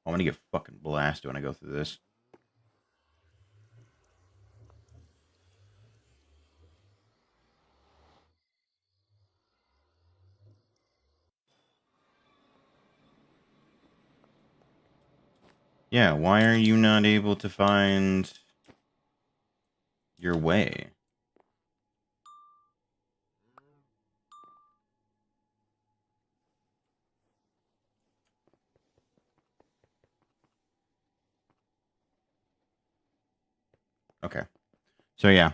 I'm gonna get fucking blasted when I go through this. Yeah, why are you not able to find your way? Okay. So yeah,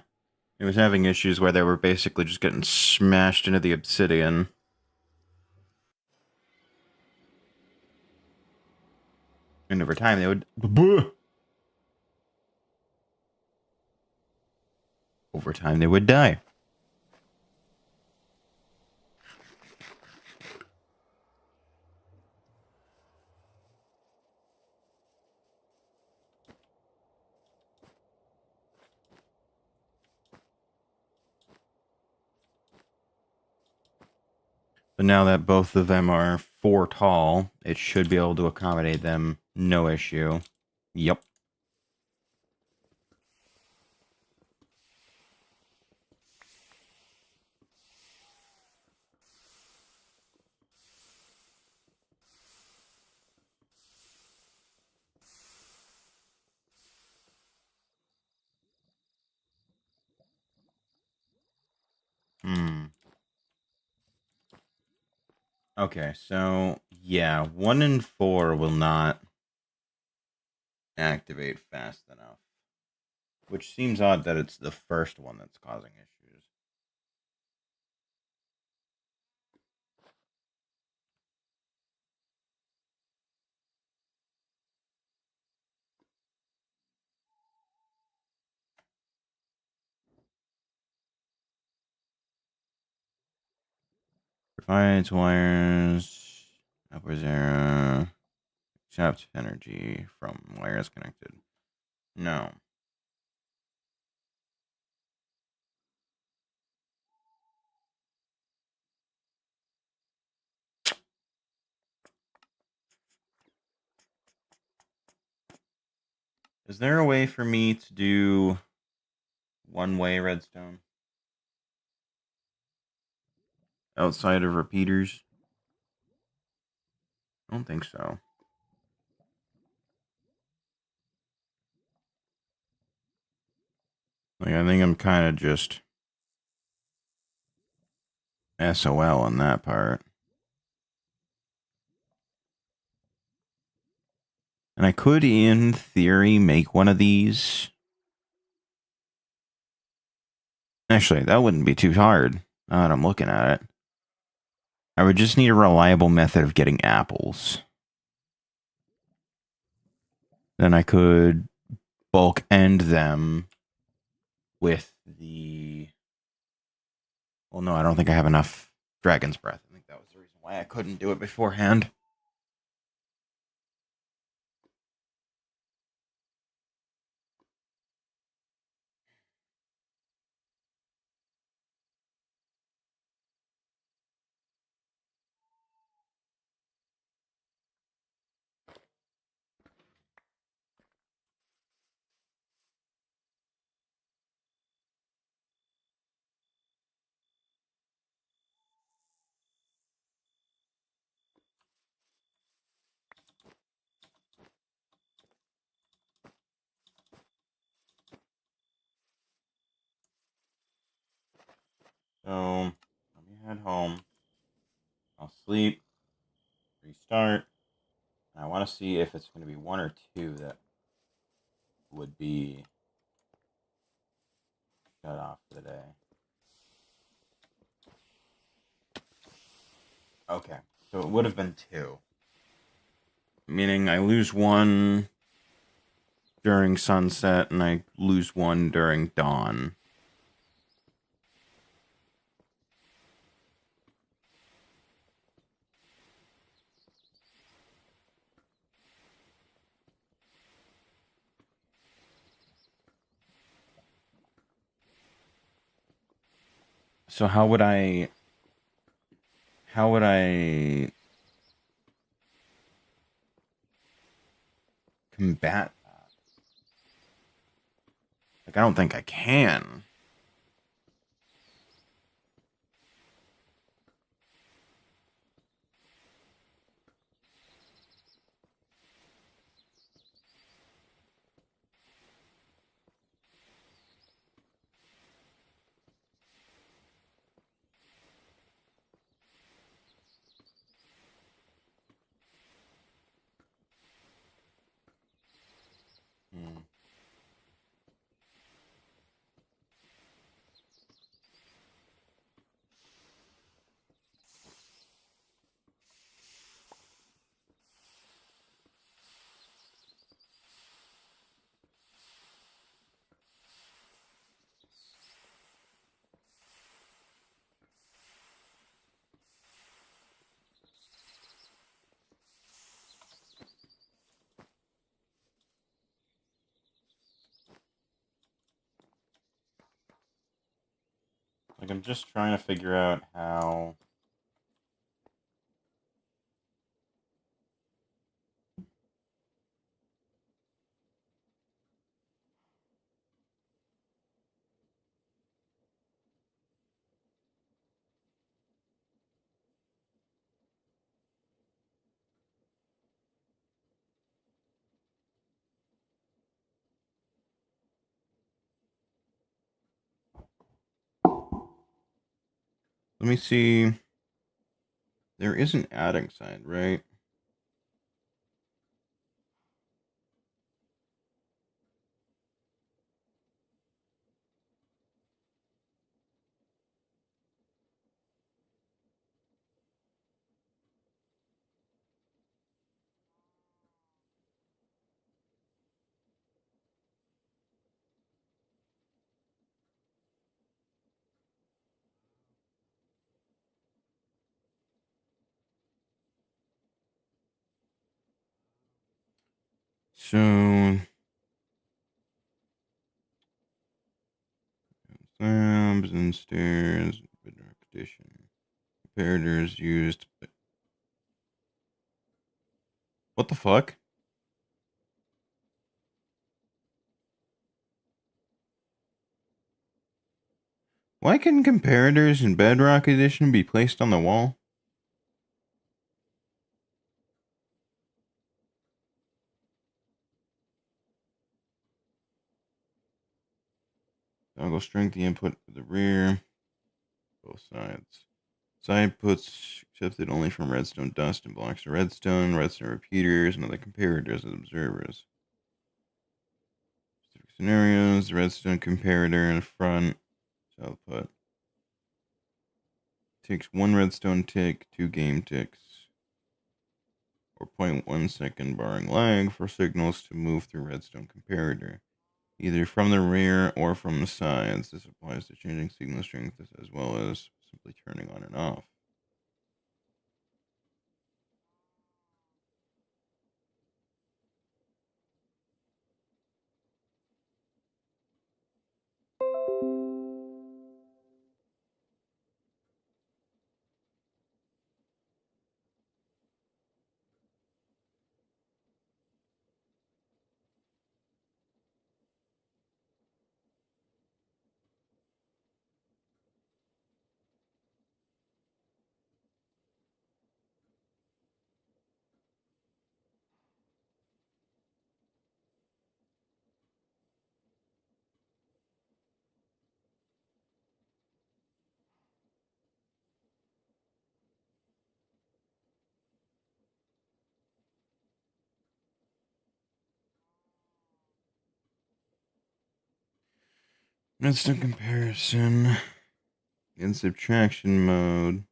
it was having issues where they were basically just getting smashed into the obsidian. And over time they would... Over time they would die. But now that both of them are 4 tall, it should be able to accommodate them. No issue. Yep. Hmm. Okay, so yeah, 1 and 4 will not activate fast enough. Which seems odd that it's the first one that's causing issues. Provides wires, upwards arrow, accepts energy from wires connected. No. Is there a way for me to do one-way redstone? Outside of repeaters? I don't think so. Like, I think I'm kind of just SOL on that part. And I could, in theory, make one of these. Actually, that wouldn't be too hard. Now that I'm looking at it. I would just need a reliable method of getting apples. Then I could bulk end them with the... Well, no, I don't think I have enough Dragon's Breath. I think that was the reason why I couldn't do it beforehand. head home. I'll sleep, restart. And I want to see if it's going to be one or two that would be shut off for the day. Okay, so it would have been two. Meaning I lose one during sunset and I lose one during dawn. So how would I combat that? Like I don't think I can. Hmm. Like I'm just trying to figure out how. Let me see. There is an adding side, right? So slabs and stairs, bedrock addition. Comparators used. What the fuck? Why can comparators in Bedrock Edition be placed on the wall? Toggle strength the input for the rear. Both sides. Side puts accepted only from redstone dust and blocks of redstone repeaters, and other comparators as observers. Specific scenarios, the redstone comparator in front. Output. Takes 1 redstone tick, 2 game ticks. Or 0.1 second barring lag for signals to move through redstone comparator, either from the rear or from the sides. This applies to changing signal strength as well as simply turning on and off. Instant comparison in subtraction mode.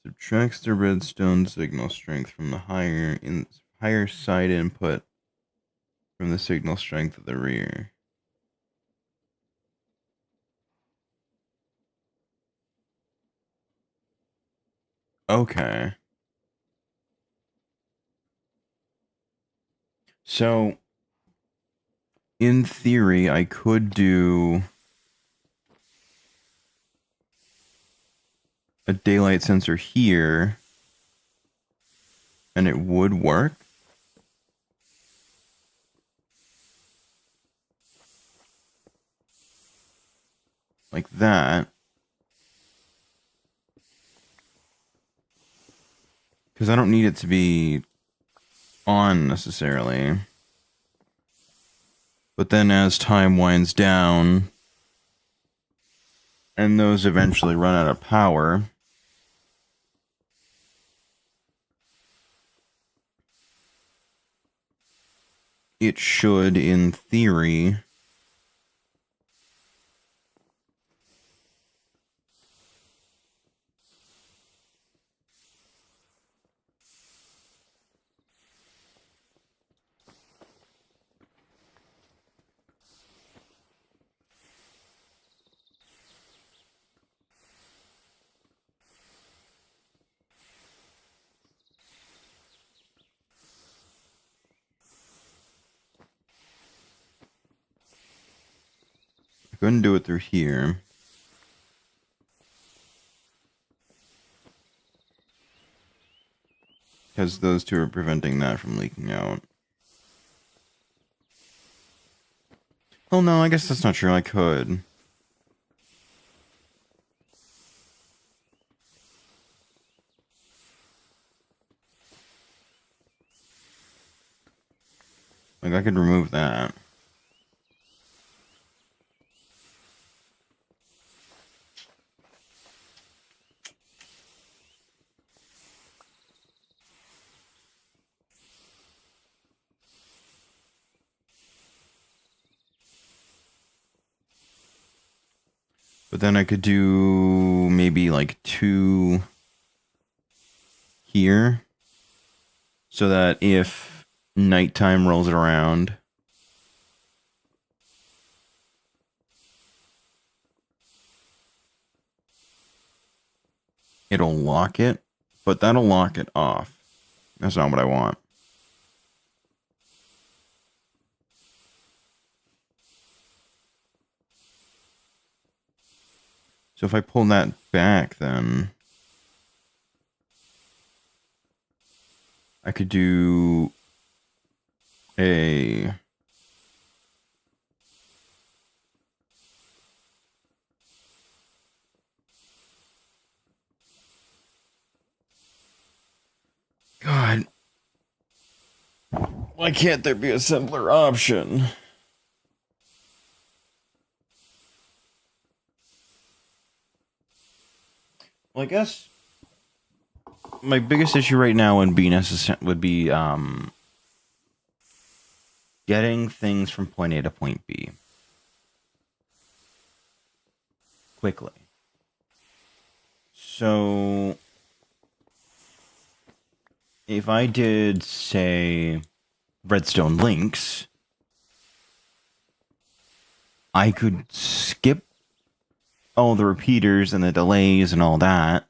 Subtracts the redstone signal strength from the higher side input from the signal strength of the rear. Okay. So, in theory, I could do a daylight sensor here, and it would work. Like that. Because I don't need it to be on necessarily. But then as time winds down, and those eventually run out of power, it should, in theory, I couldn't do it through here. Because those two are preventing that from leaking out. Oh no, I guess that's not true. I could. Like, I could remove that. But then I could do maybe like 2 here. So that if nighttime rolls around, it'll lock it. But that'll lock it off. That's not what I want. So if I pull that back, then I could do a... God. Why can't there be a simpler option? Well, I guess my biggest issue right now would be getting things from point A to point B quickly. So if I did, say, redstone links, I could skip all the repeaters and the delays and all that,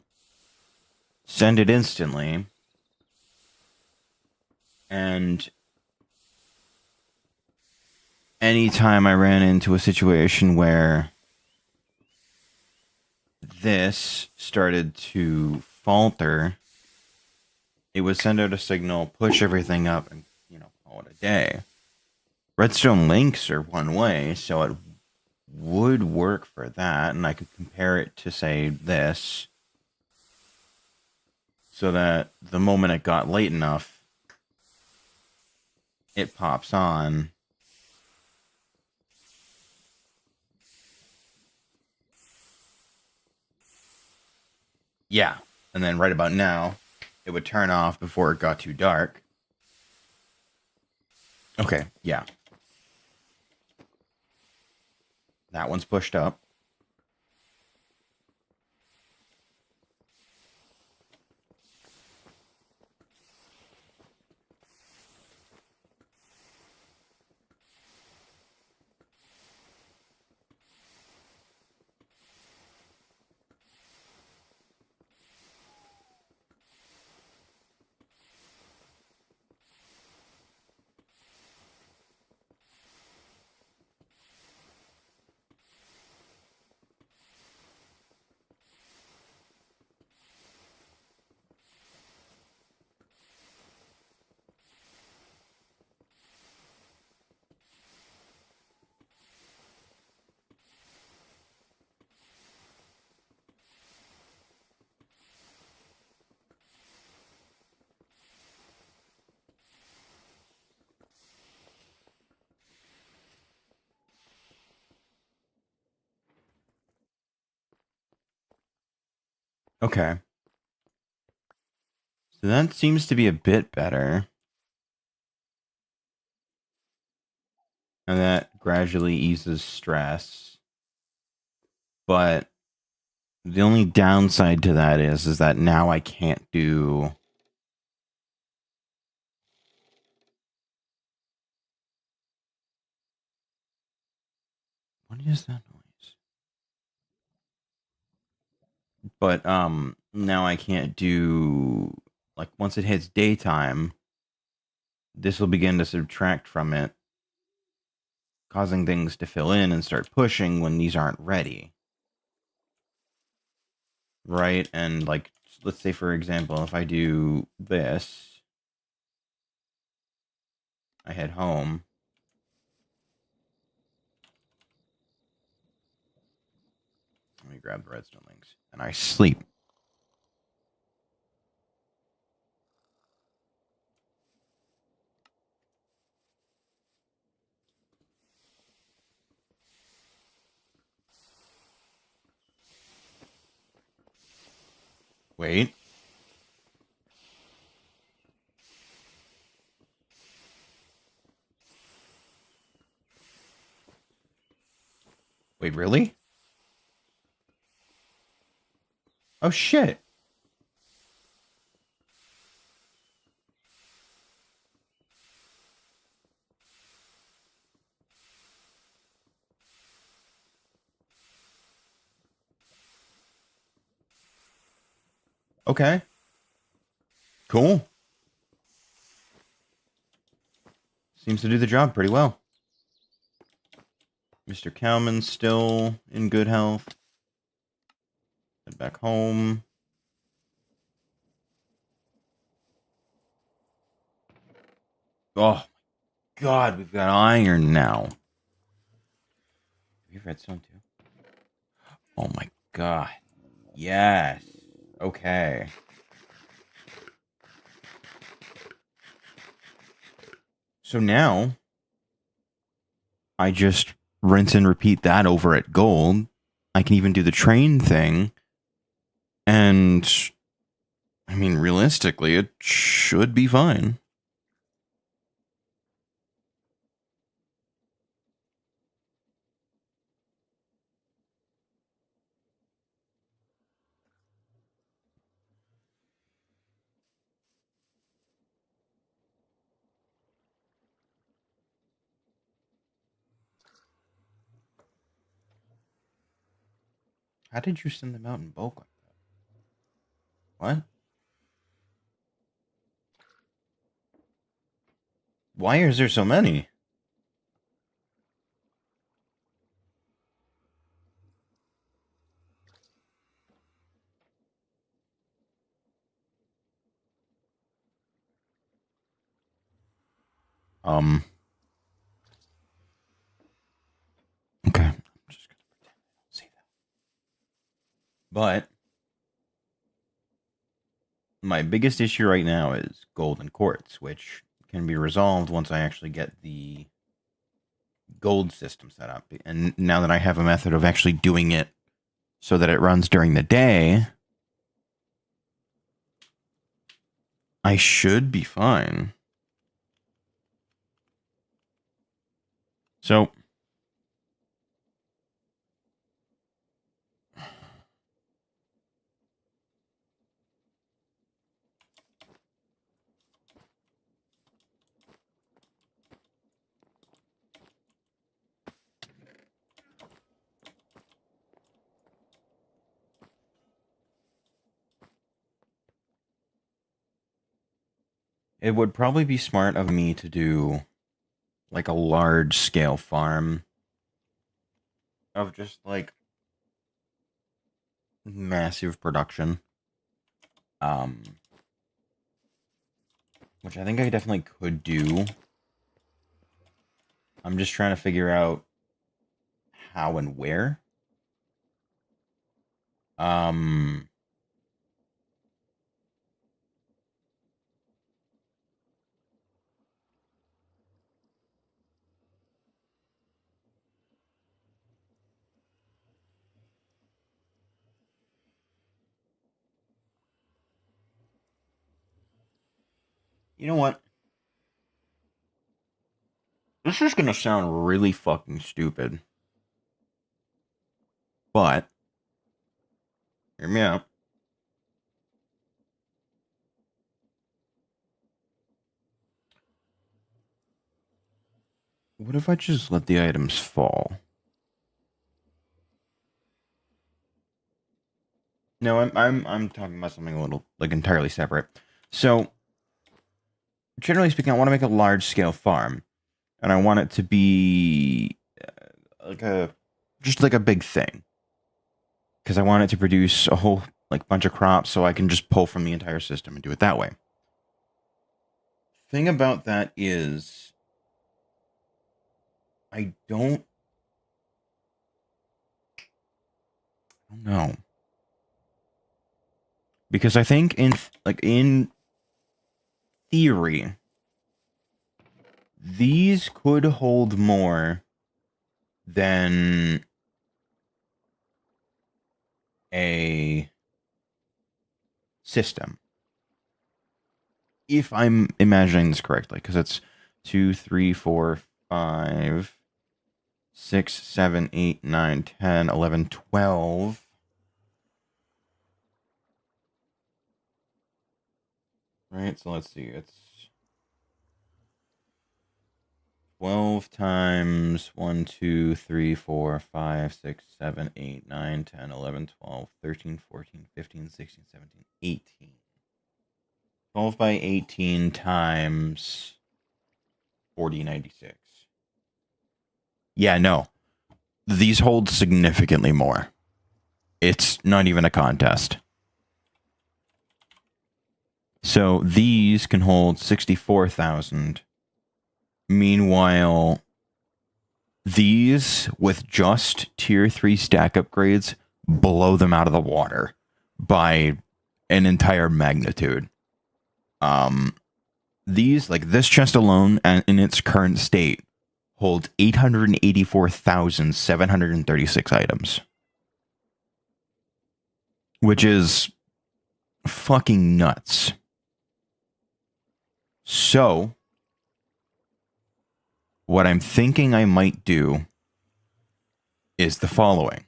send it instantly, and anytime I ran into a situation where this started to falter, it would send out a signal, push everything up, and, call it a day. Redstone links are one way, so it would work for that, and I could compare it to, say, this, so that the moment it got late enough, it pops on. Yeah. And then right about now, it would turn off before it got too dark. Okay, yeah. That one's pushed up. Okay. So that seems to be a bit better. And that gradually eases stress. But the only downside to that is that now I can't do... What is that noise? But now I can't do... Like, once it hits daytime, this will begin to subtract from it, causing things to fill in and start pushing when these aren't ready. Right? And, like, let's say, for example, if I do this, I head home. Let me grab the redstone links. And I sleep. Wait. Wait, really? Oh, shit. Okay. Cool. Seems to do the job pretty well. Mr. Cowman's still in good health. Head back home. Oh, God, we've got iron now. Have you redstone too? Oh, my God. Yes. Okay. So now, I just rinse and repeat that over at gold. I can even do the train thing. And, I mean, realistically, it should be fine. How did you send them out in bulk like that? What? Why is there so many? Okay. I'm just gonna pretend I don't see that. But my biggest issue right now is gold and quartz, which can be resolved once I actually get the gold system set up. And now that I have a method of actually doing it so that it runs during the day, I should be fine. So, it would probably be smart of me to do like a large scale farm of just like massive production. Which I think I definitely could do. I'm just trying to figure out how and where. You know what? This is gonna sound really fucking stupid. But, hear me out. What if I just let the items fall? No, I'm talking about something a little like entirely separate. So, generally speaking, I want to make a large scale farm, and I want it to be like a just like a big thing, because I want it to produce a whole like bunch of crops, so I can just pull from the entire system and do it that way. Thing about that is, I don't know, because I think in theory, these could hold more than a system. If I'm imagining this correctly, because it's 2, 3, 4, 5, 6, 7, 8, 9, 10, 11, 12. Right, so let's see. It's 12 times 1, 2, 3, 4, 5, 6, 7, 8, 9, 10, 11, 12, 13, 14, 15, 16, 17, 18. 12 by 18 times 4096. Yeah, no. These hold significantly more. It's not even a contest. So these can hold 64,000. Meanwhile, these with just tier 3 stack upgrades blow them out of the water by an entire magnitude. These, like this chest alone, and in its current state, hold 884,736 items, which is fucking nuts. So, what I'm thinking I might do is the following.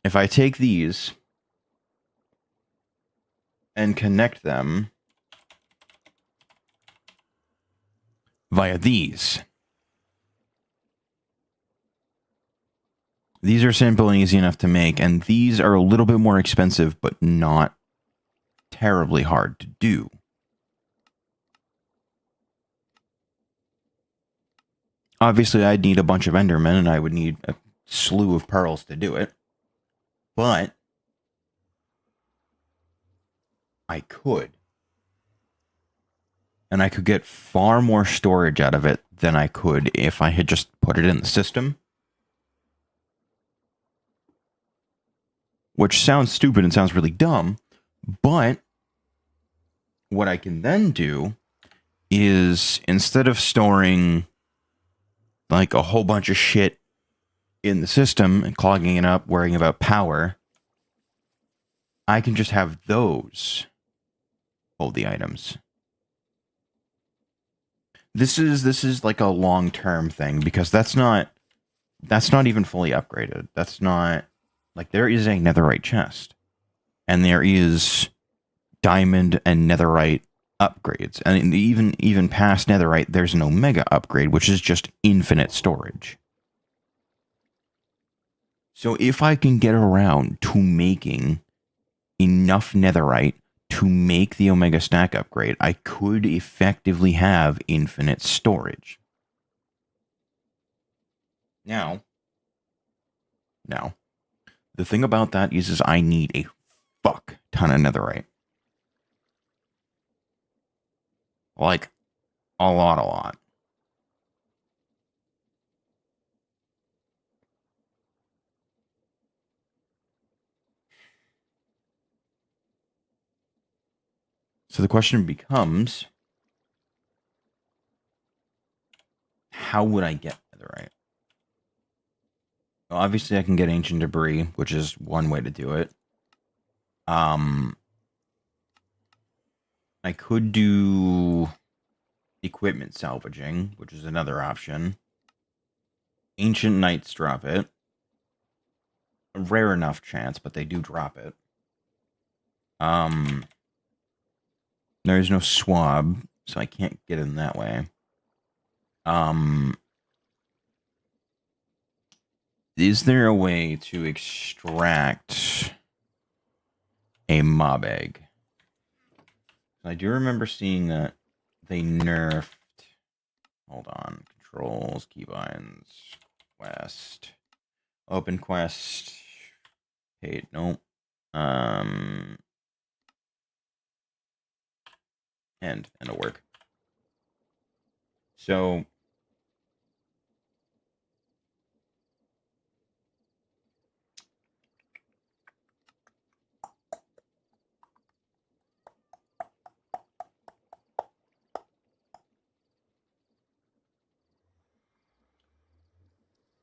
If I take these and connect them via these are simple and easy enough to make, and these are a little bit more expensive, but not terribly hard to do. Obviously, I'd need a bunch of Endermen, and I would need a slew of pearls to do it. But I could. And I could get far more storage out of it than I could if I had just put it in the system. Which sounds stupid and sounds really dumb, but what I can then do is, instead of storing like a whole bunch of shit in the system and clogging it up, worrying about power, I can just have those hold the items. This is like a long-term thing because that's not even fully upgraded. That's not like there is a netherite chest and there is diamond and netherite upgrades. And even past netherite there's an omega upgrade which is just infinite storage. So if I can get around to making enough netherite to make the omega stack upgrade, I could effectively have infinite storage. Now, the thing about that is I need a fuck ton of netherite. Like, a lot. So the question becomes, how would I get netherite? Well, obviously I can get ancient debris, which is one way to do it. I could do equipment salvaging, which is another option. Ancient knights drop it. A rare enough chance, but they do drop it. There's no swab, so I can't get in that way. Is there a way to extract a mob egg? I do remember seeing that they nerfed. Hold on. Controls, keybinds, quest, open quest, paid. Nope. And it'll work. So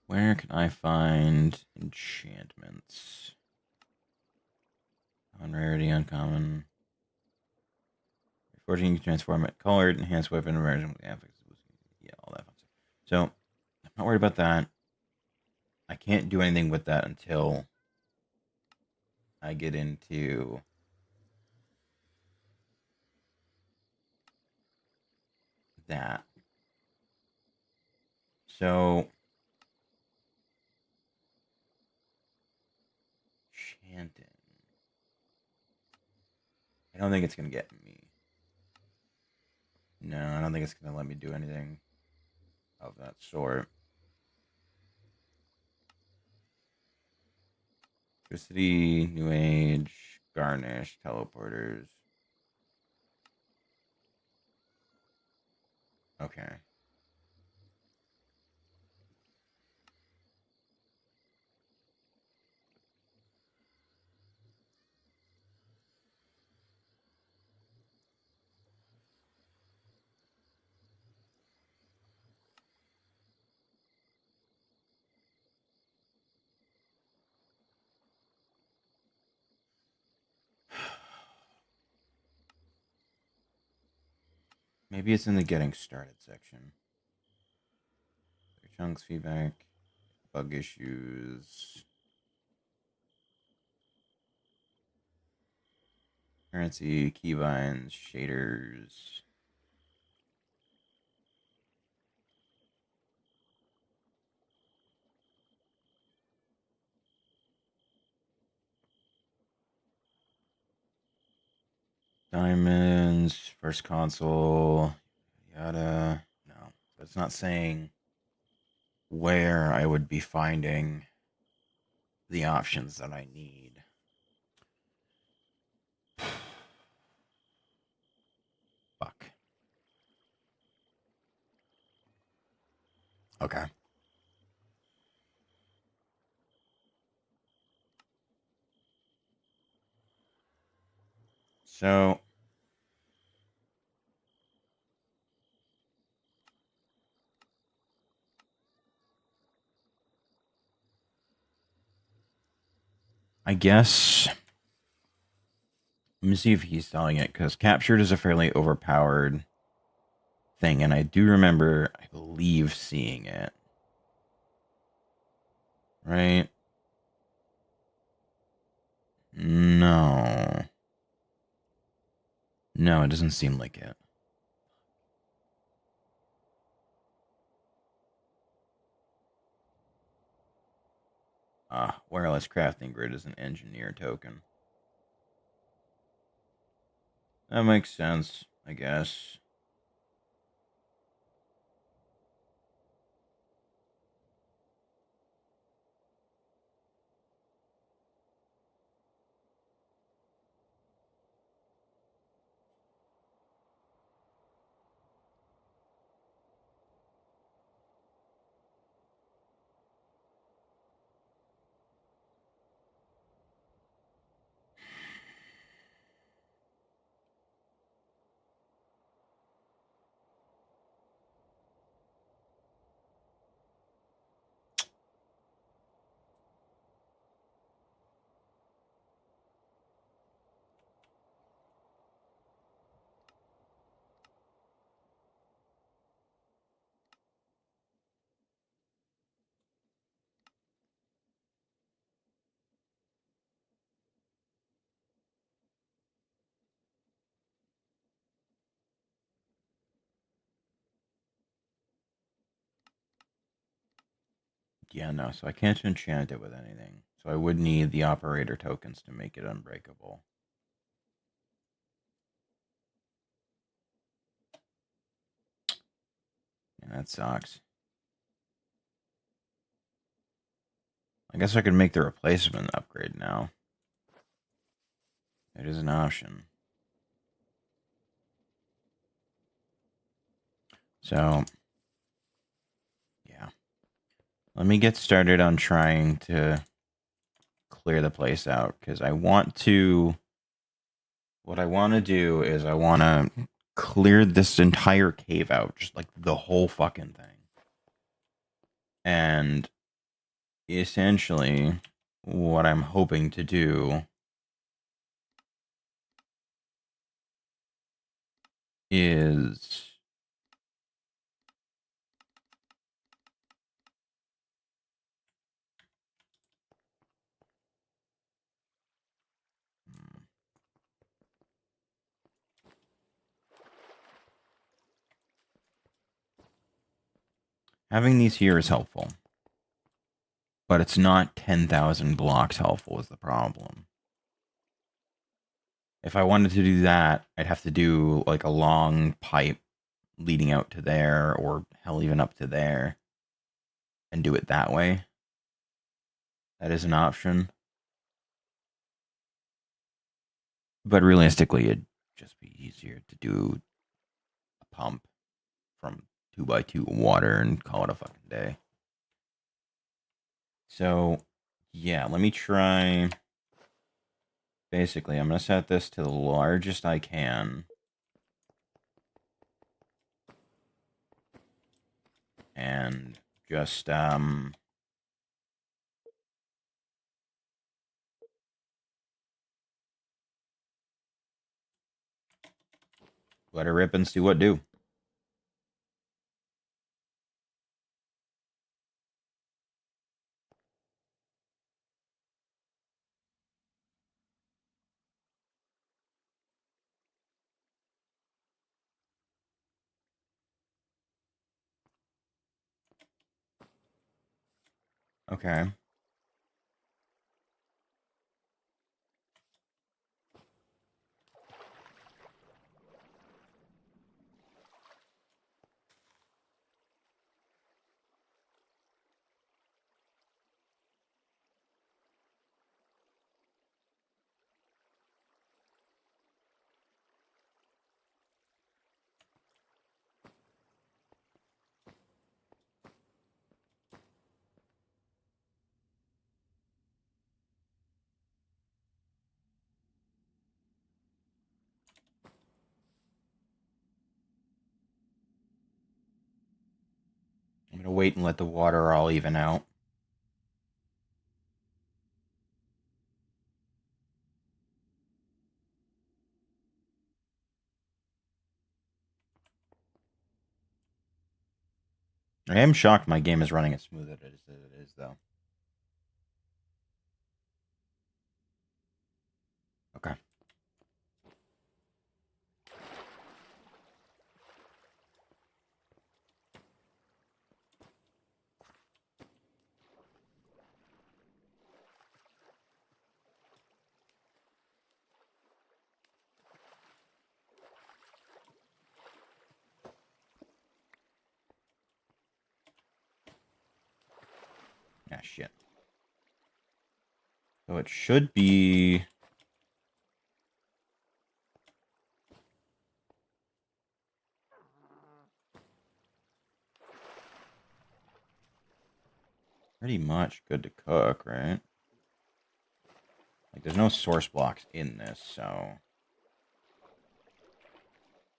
where can I find enchantments? On rarity, uncommon. 14 can transform it. Colored, enhanced weapon, immersion. Yeah, all that fun stuff. So, I'm not worried about that. I can't do anything with that until I get into that. So, chanting. I don't think it's going to get me. No, I don't think it's going to let me do anything of that sort. Electricity, New Age, Garnish, Teleporters. Okay. Maybe it's in the getting started section. Chunks, feedback, bug issues, currency, keybinds, shaders. Diamonds, first console, yada. No, it's not saying where I would be finding the options that I need. Fuck. Okay. So I guess Let me see if he's selling it, because captured is a fairly overpowered thing, and I do remember, I believe, seeing it. Right? No. No, it doesn't seem like it. Wireless crafting grid is an engineer token. That makes sense, I guess. Yeah, no, so I can't enchant it with anything. So I would need the operator tokens to make it unbreakable. Yeah, that sucks. I guess I could make the replacement upgrade now. It is an option. So, yeah. Let me get started on trying to clear the place out, because I want to... What I want to do is I want to clear this entire cave out, just like the whole fucking thing. And essentially, what I'm hoping to do is... Having these here is helpful, but it's not 10,000 blocks helpful is the problem. If I wanted to do that, I'd have to do like a long pipe leading out to there, or hell, even up to there, and do it that way. That is an option. But realistically, it'd just be easier to do a pump from 2x2 water and call it a fucking day. So, yeah, let me try. Basically, I'm going to set this to the largest I can. And just, let her rip and see what do. Okay. I'm going to wait and let the water all even out. I am shocked my game is running as smooth as it is, though. Okay. Ah, shit. So it should be... pretty much good to cook, right? Like, there's no source blocks in this, so...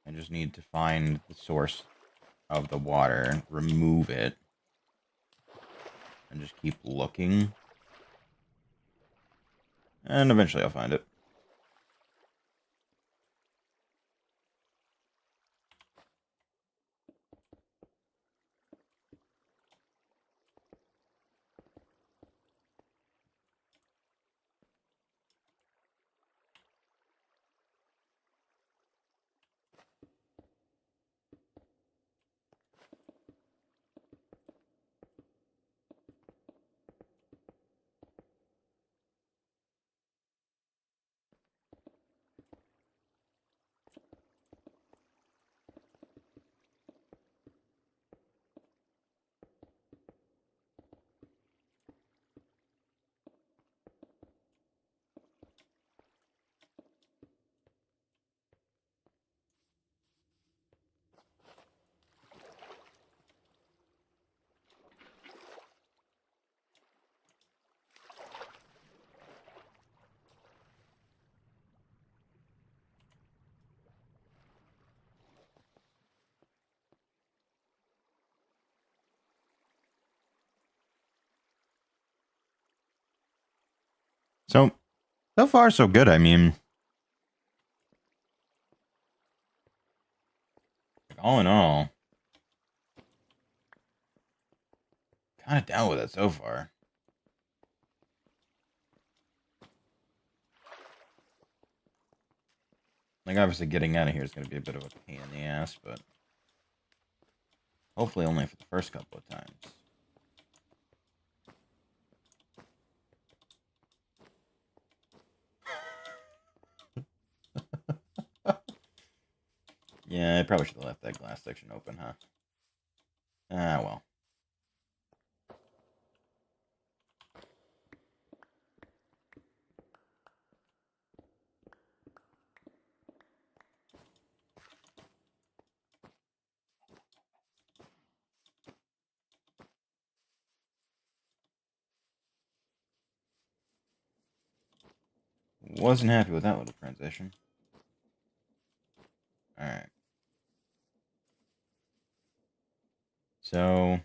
I just need to find the source of the water, remove it, and just keep looking. And eventually I'll find it. So far, so good. I mean, all in all, kind of down with it so far. Like, obviously, getting out of here is going to be a bit of a pain in the ass, but hopefully only for the first couple of times. Yeah, I probably should have left that glass section open, huh? Ah, well. Wasn't happy with that little transition. Alright. So...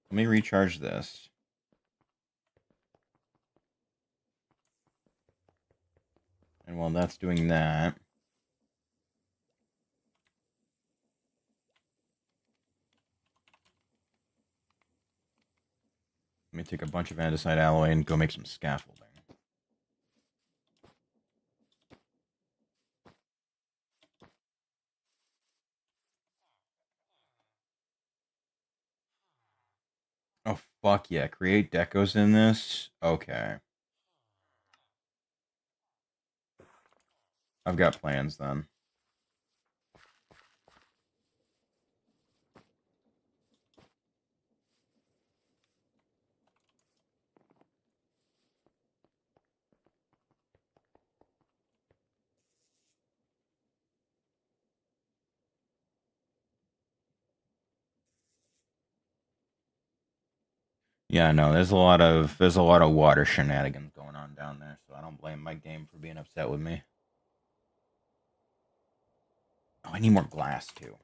let me recharge this. And while that's doing that... let me take a bunch of andesite alloy and go make some scaffolding. Oh, fuck yeah. Create decos in this? Okay. I've got plans then. Yeah, no, there's a lot of water shenanigans going on down there, so I don't blame my game for being upset with me. Oh, I need more glass too.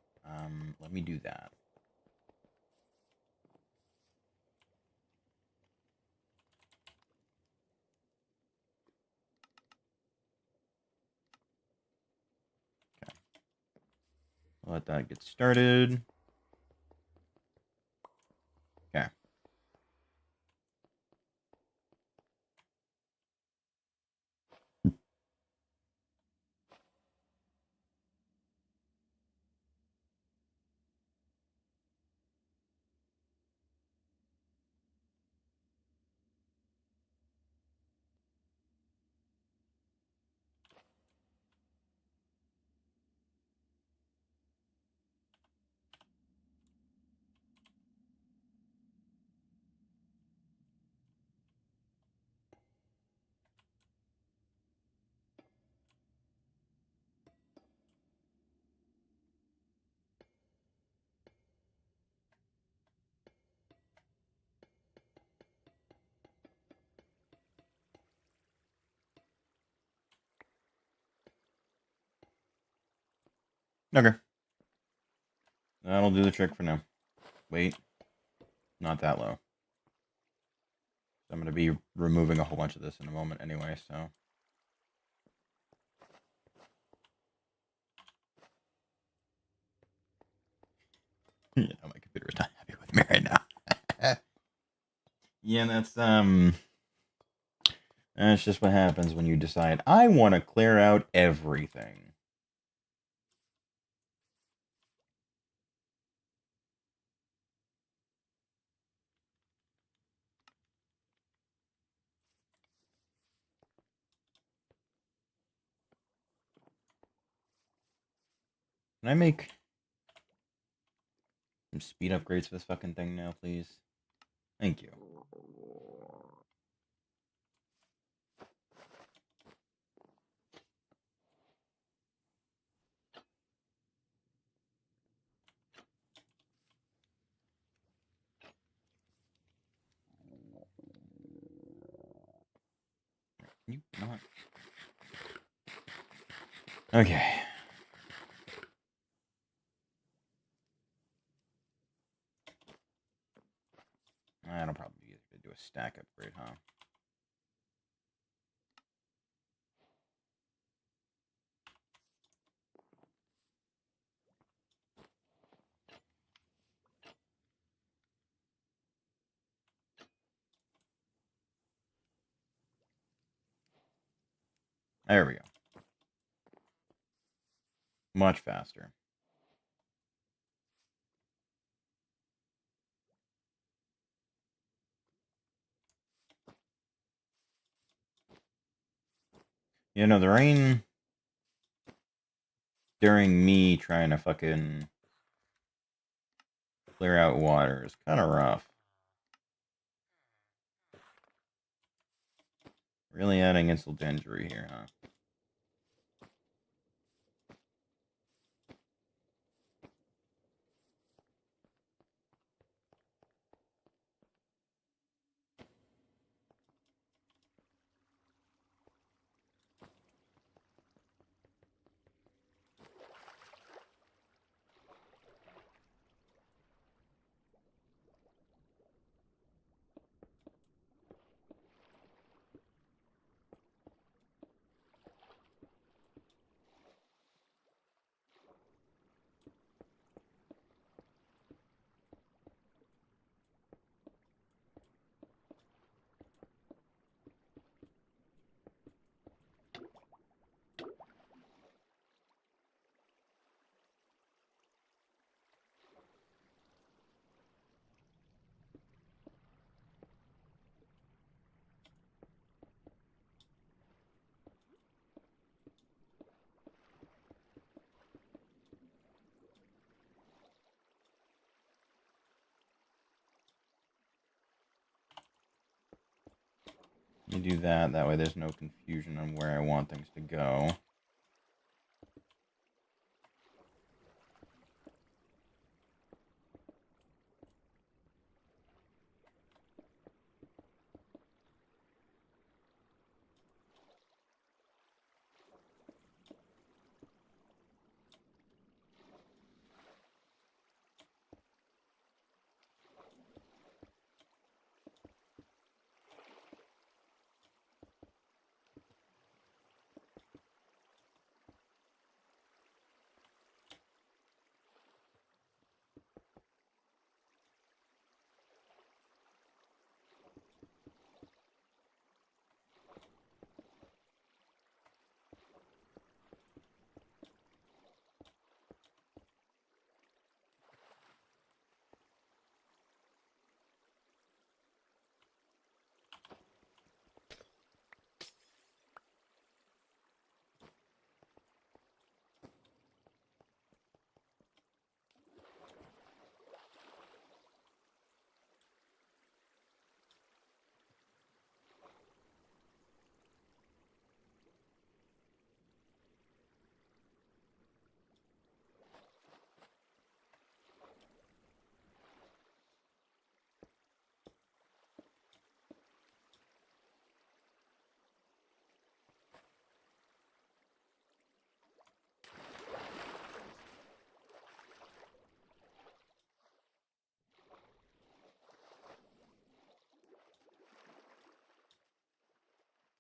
Let me do that. Let that get started. Okay. Okay. That'll do the trick for now. Wait. Not that low. I'm going to be removing a whole bunch of this in a moment anyway, so... You know, my computer is not happy with me right now. Yeah, that's just what happens when you decide, I want to clear out everything. Can I make some speed upgrades for this fucking thing now, please? Thank you. Can you not? Okay. That'll probably be easier to do a stack upgrade, huh? There we go. Much faster. You know, the rain during me trying to fucking clear out water is kind of rough. Really adding insult to injury here, huh? You do that, that way there's no confusion on where I want things to go.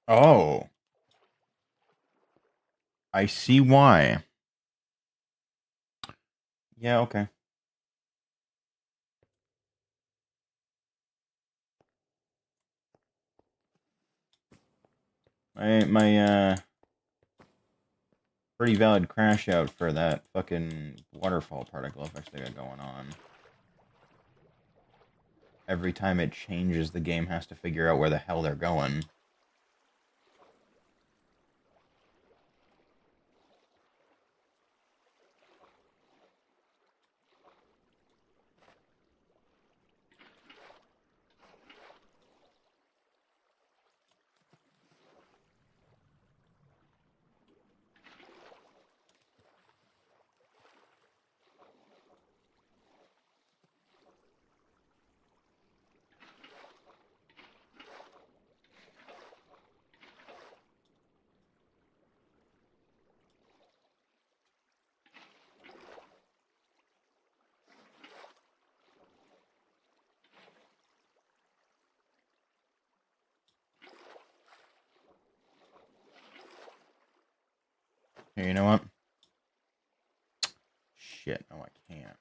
Oh. I see why. Yeah, okay. My pretty valid crash out for that fucking waterfall particle effects they got going on. Every time it changes, the game has to figure out where the hell they're going. Here, you know what? Shit, no I can't.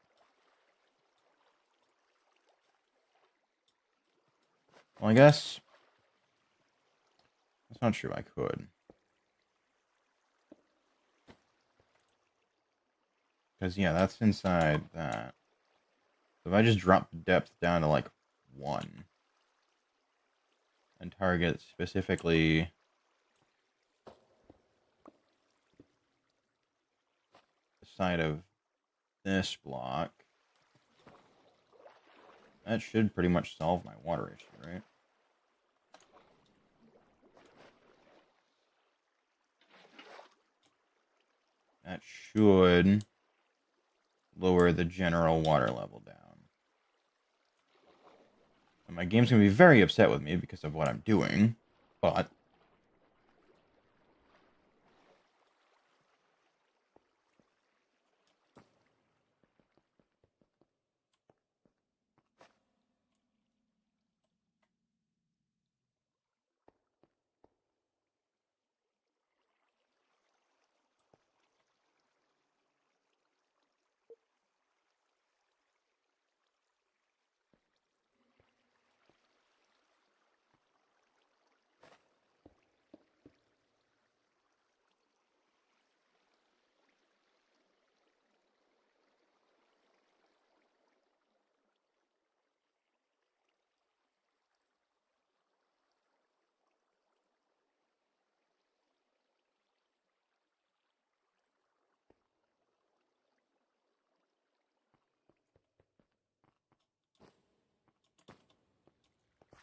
Well, I guess... That's not true, I could. Because, yeah, that's inside that. So if I just drop the depth down to, like, 1... and target specifically... the side of this block... that should pretty much solve my water issue, right? That should lower the general water level down. And my game's going to be very upset with me because of what I'm doing, but...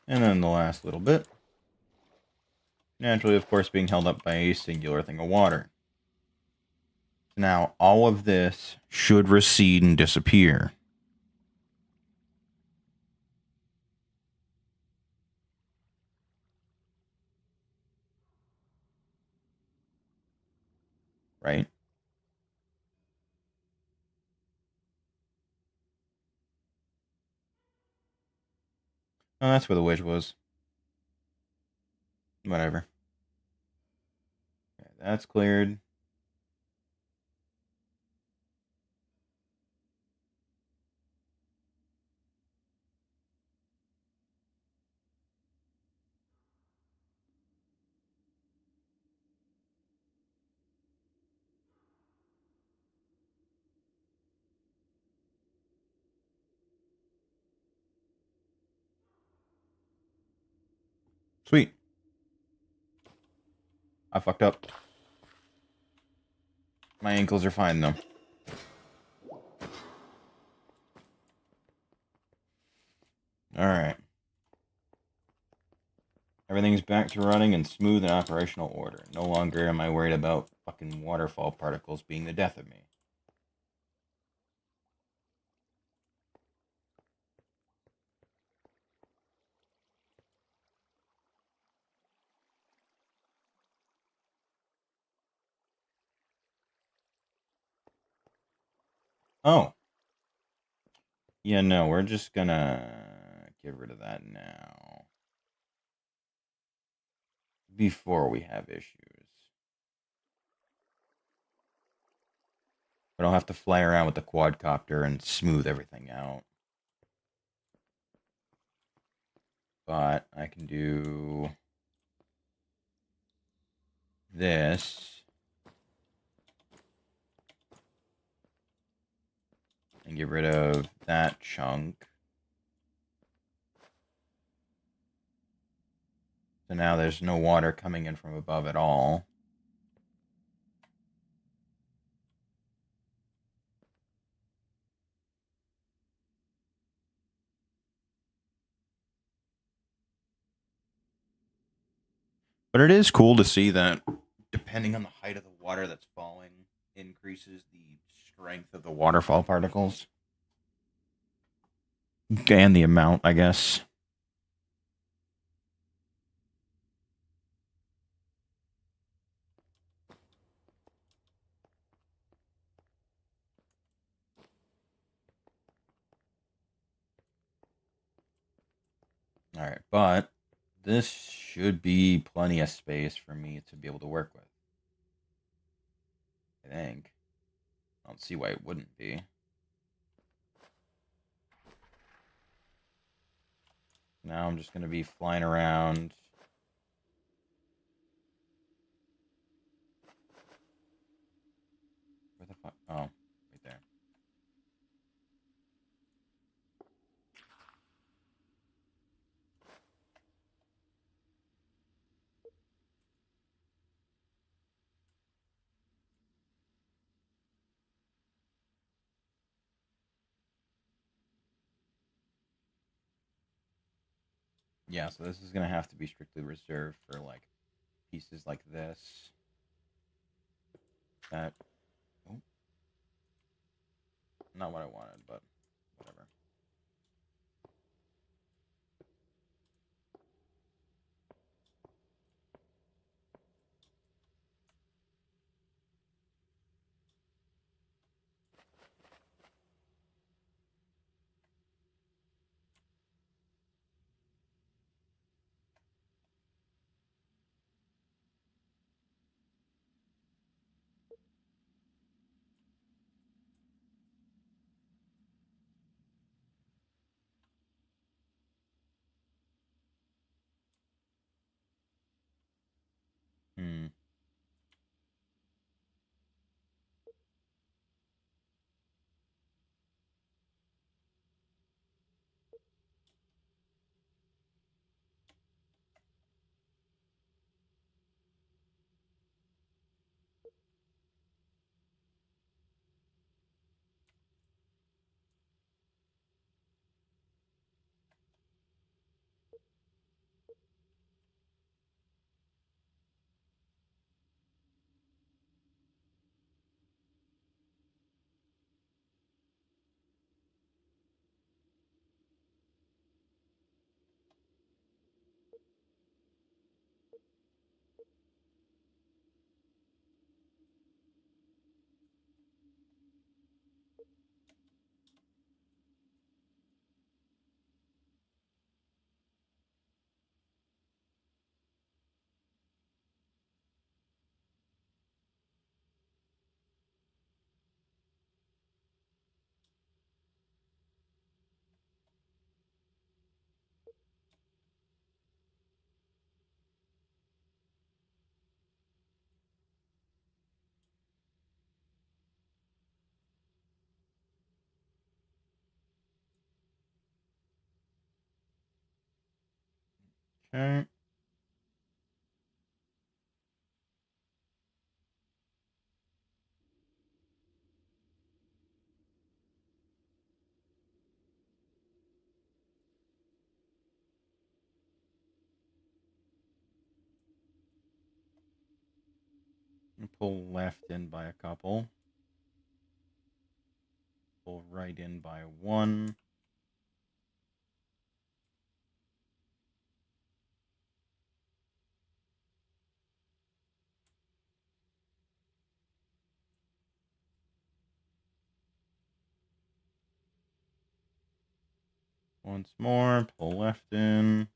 And then the last little bit. Naturally, of course, being held up by a singular thing of water. Now, all of this should recede and disappear. Right? Oh, that's where the wedge was. Whatever. Okay, that's cleared. Sweet. I fucked up. My ankles are fine, though. Alright. Everything's back to running in smooth and operational order. No longer am I worried about fucking waterfall particles being the death of me. Oh. Yeah, no, we're just gonna get rid of that now. before we have issues. I don't have to fly around with the quadcopter and smooth everything out. But I can do this and get rid of that chunk. So now there's no water coming in from above at all. But it is cool to see that depending on the height of the water that's falling, increases the strength of the waterfall particles. And the amount, I guess. Alright, but this should be plenty of space for me to be able to work with. I think. I don't see why it wouldn't be. Now I'm just going to be flying around. Where the fuck? Oh, right there. Yeah, so this is going to have to be strictly reserved for, like, pieces like this. That... Oh. Not what I wanted, but whatever. Hmm. Okay. Pull left in by a couple. Pull right in by one. Once more, pull left in.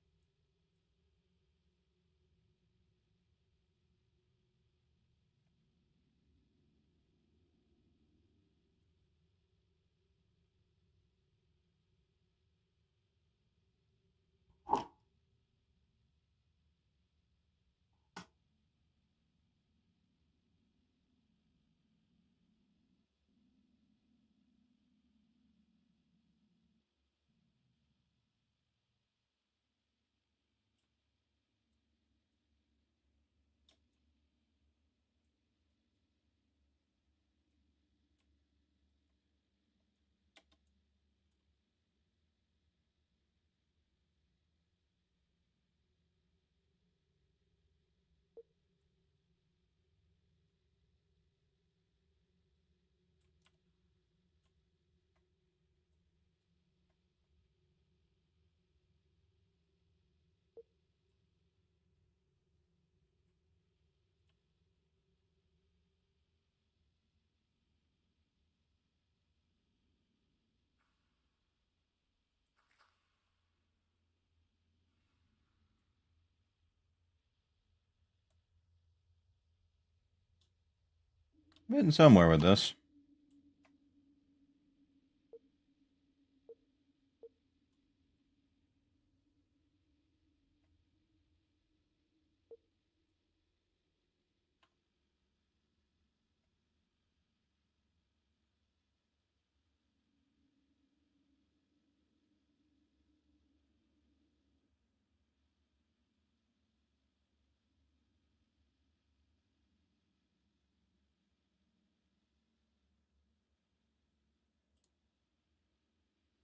Getting somewhere with this.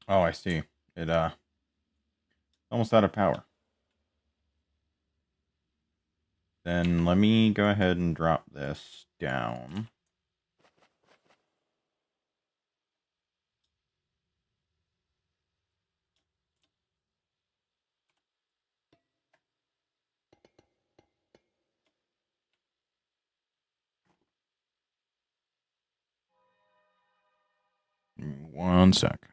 Oh, I see. It almost out of power. Then let me go ahead and drop this down. One sec.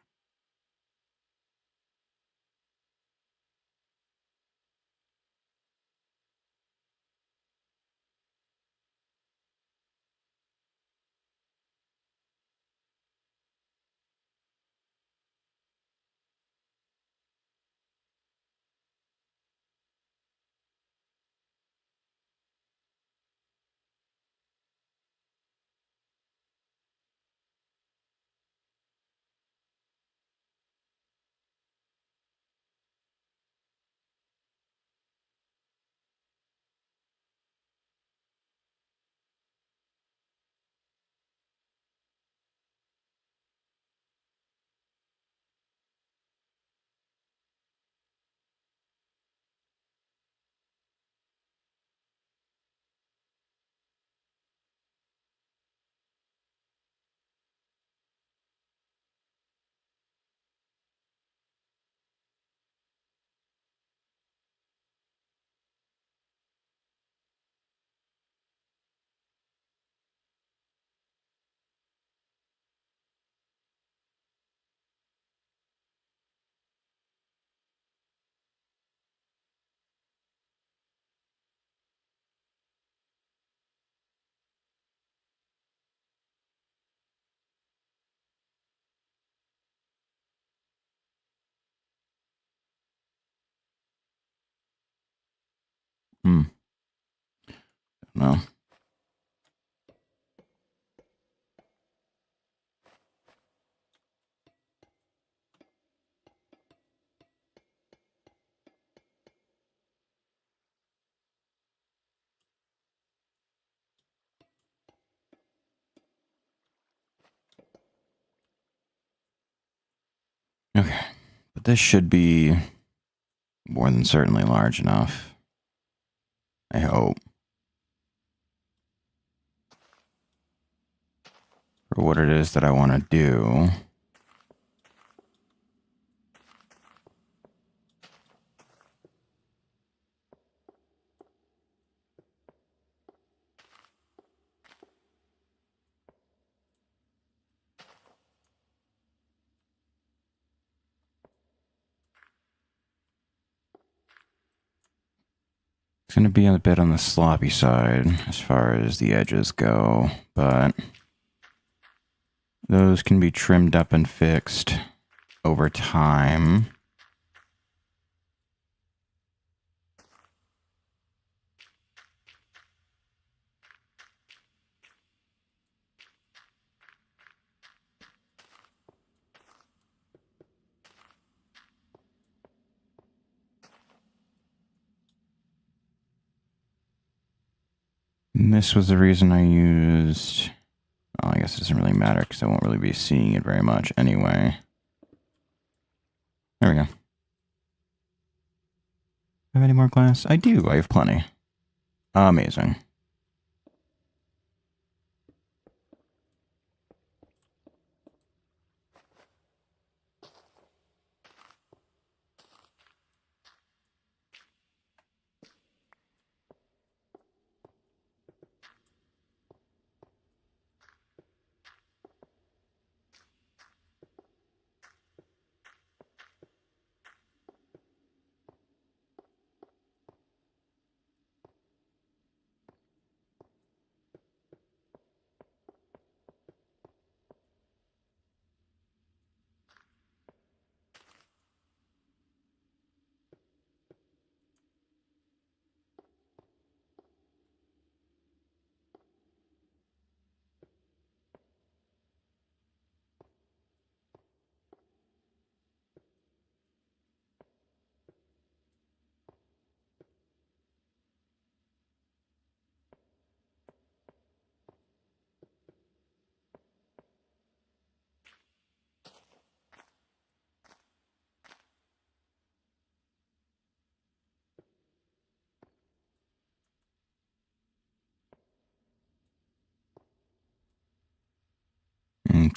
No. Okay. But this should be more than certainly large enough. I hope. For what it is that I want to do. It's going to be a bit on the sloppy side as far as the edges go, but those can be trimmed up and fixed over time. And this was the reason I used... Well, I guess it doesn't really matter because I won't really be seeing it very much anyway. There we go. Have any more glass? I do. I have plenty. Amazing.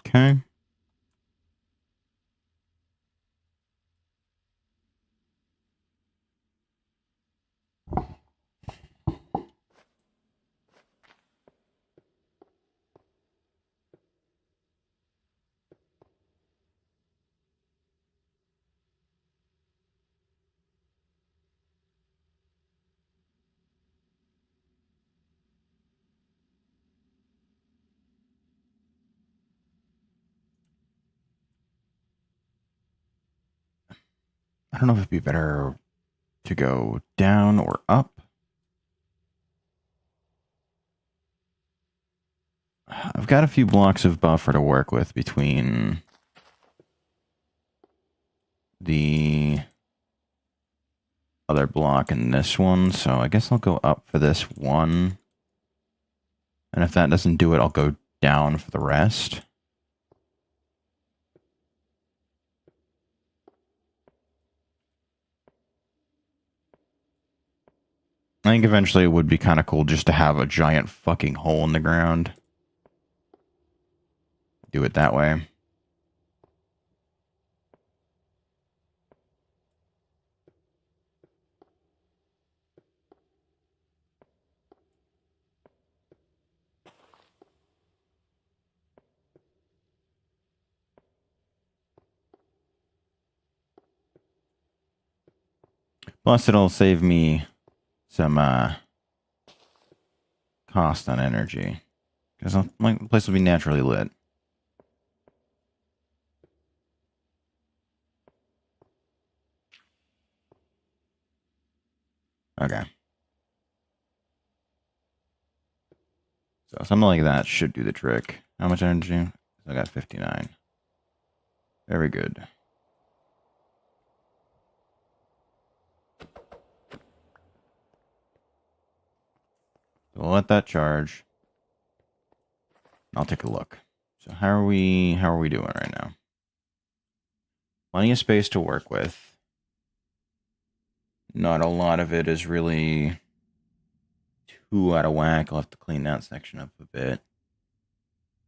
Okay. I don't know if it'd be better to go down or up. I've got a few blocks of buffer to work with between the other block and this one, so I guess I'll go up for this one. And if that doesn't do it, I'll go down for the rest. I think eventually it would be kind of cool just to have a giant fucking hole in the ground. Do it that way. Plus, it'll save me some cost on energy. Because my place will be naturally lit. Okay. So something like that should do the trick. How much energy? I got 59. Very good. So we'll let that charge. I'll take a look. So how are we doing right now? Plenty of space to work with. Not a lot of it is really too out of whack. I'll have to clean that section up a bit.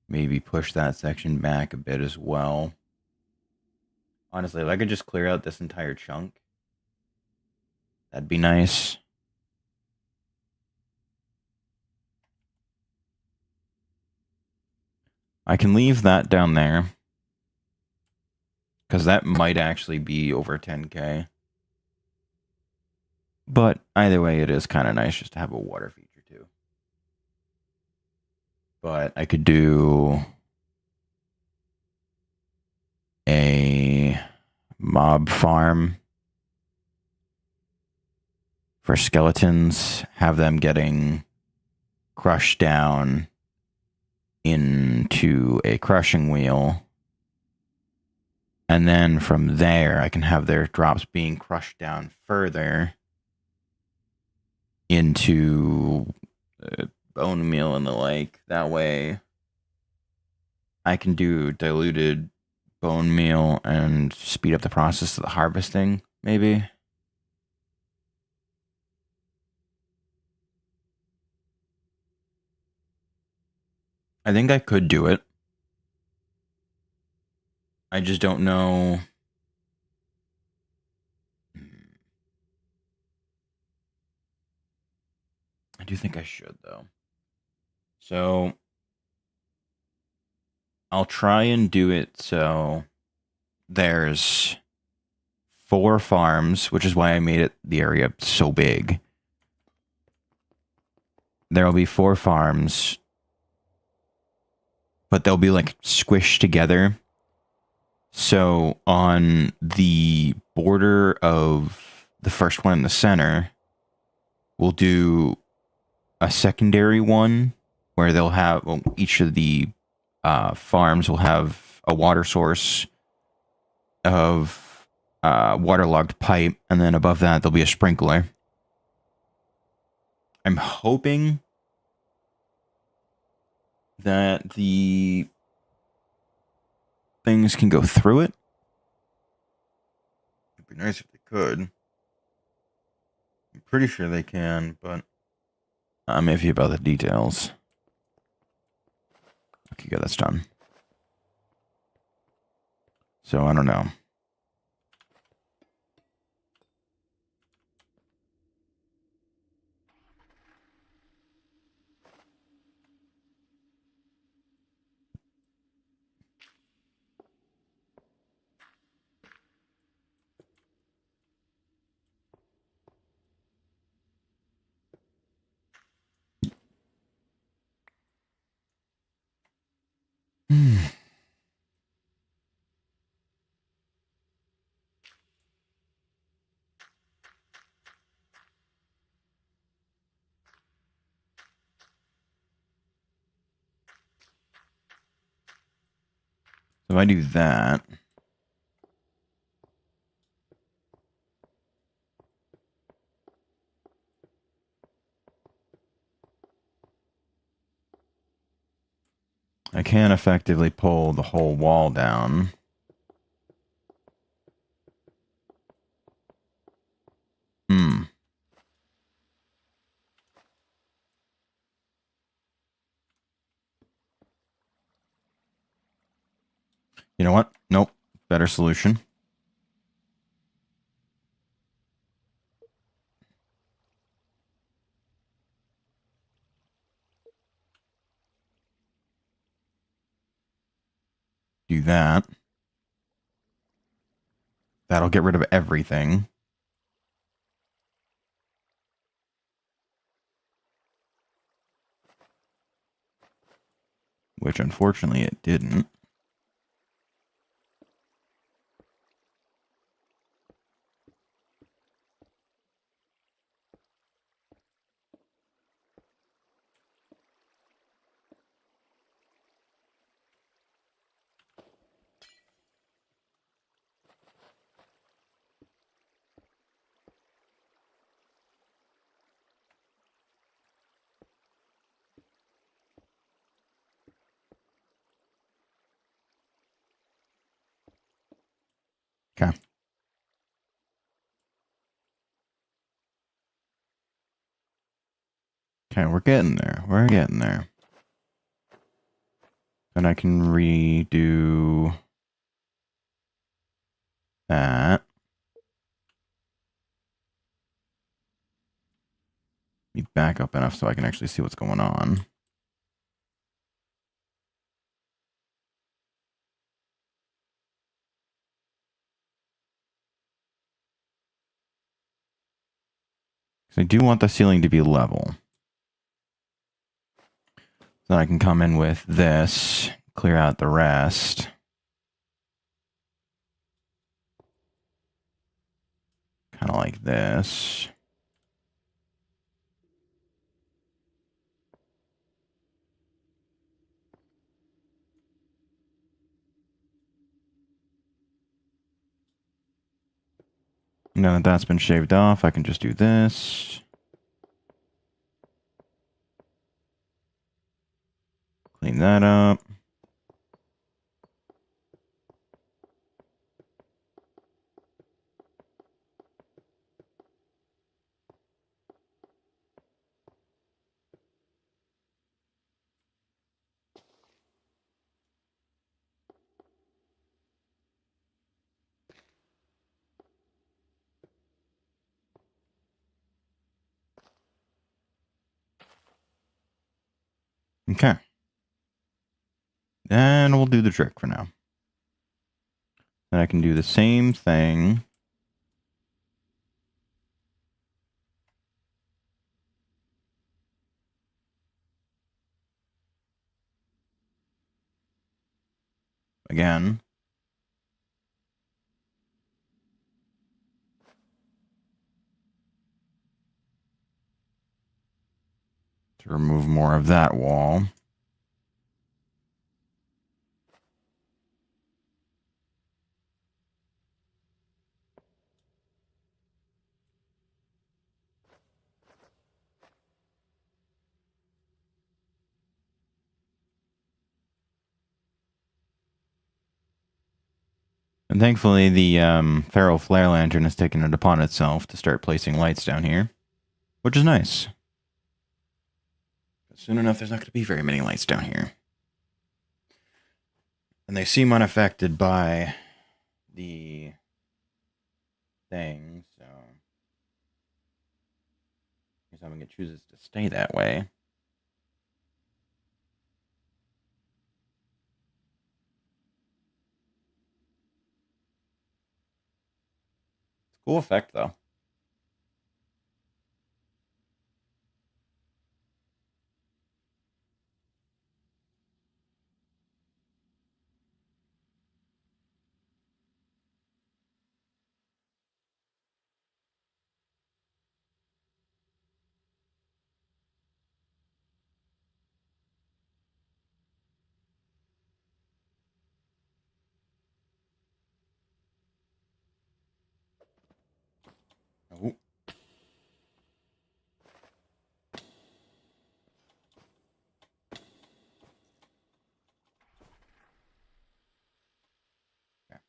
Maybe push that section back a bit as well. Honestly, if I could just clear out this entire chunk, that'd be nice. I can leave that down there. Because that might actually be over 10k. But either way, it is kind of nice just to have a water feature too. But I could do a mob farm for skeletons, have them getting crushed down into a crushing wheel. And then from there, I can have their drops being crushed down further into bone meal and the like. That way, I can do diluted bone meal and speed up the process of the harvesting, maybe. I think I could do it. I just don't know. I do think I should, though. So I'll try and do it so there's 4 farms, which is why I made it the area so big. There'll be 4 farms, but they'll be like squished together. So on the border of the first one in the center, we'll do a secondary one where they'll have, well, each of the farms will have a water source of waterlogged pipe, and then above that there'll be a sprinkler. I'm hoping that the things can go through it. It'd be nice if they could. I'm pretty sure they can, but I'm iffy about the details. Okay, good, that's done. So I don't know. So if I do that, I can effectively pull the whole wall down. You know what? Nope. Better solution. Do that. That'll get rid of everything. Which, unfortunately, it didn't. Okay. Okay, we're getting there. We're getting there. Then I can redo that. Be back up enough so I can actually see what's going on. Because I do want the ceiling to be level. Then I can come in with this, clear out the rest. Kind of like this. Now that that's been shaved off, I can just do this. Clean that up. Okay. And we'll do the trick for now. Then I can do the same thing. Again. To remove more of that wall. And thankfully, the Feral Flare Lantern has taken it upon itself to start placing lights down here, which is nice. But soon enough, there's not going to be very many lights down here. And they seem unaffected by the thing, so I guess I'm gonna choose to stay that way. It's a cool effect though. Oh, okay.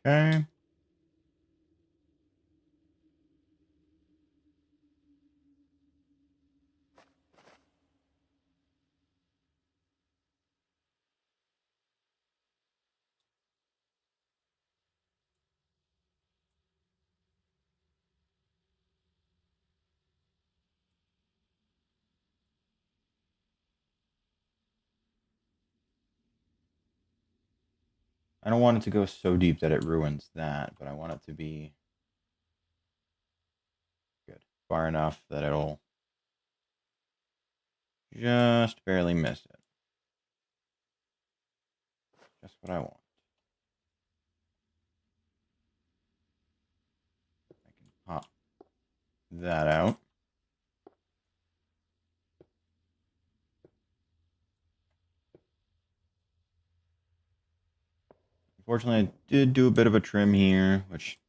Okay. I don't want it to go so deep that it ruins that, but I want it to be good. Far enough that it'll just barely miss it. Just what I want. I can pop that out. Unfortunately, I did do a bit of a trim here, which,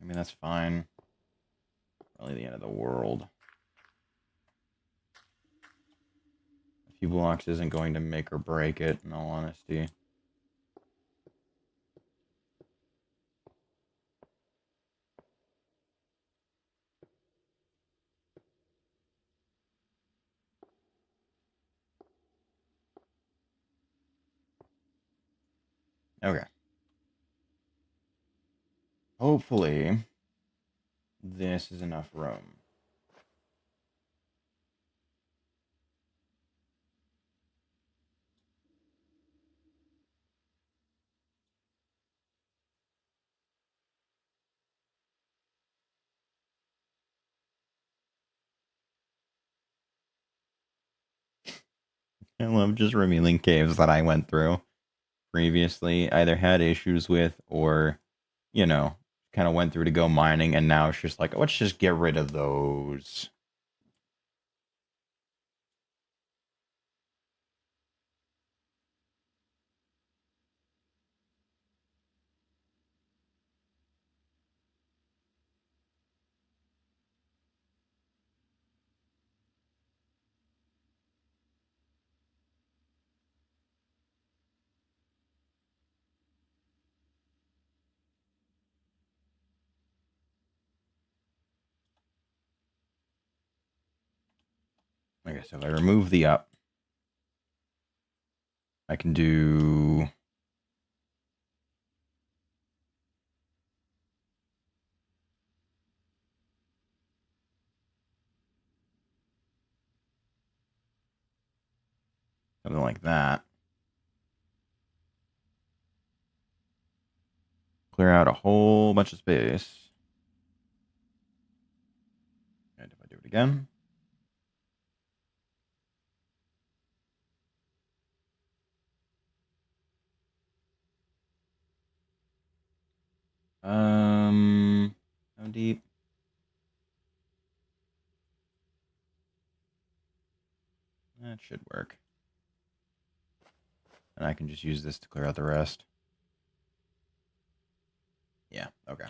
I mean, that's fine. Probably the end of the world. A few blocks isn't going to make or break it, in all honesty. Okay. Hopefully, this is enough room. I love just revealing caves that I went through previously, either had issues with or, you know, kind of went through to go mining, and now it's just like, let's just get rid of those. Okay, so if I remove the up, I can do something like that. clear out a whole bunch of space. And if I do it again, how deep? That should work. And I can just use this to clear out the rest. Yeah, okay.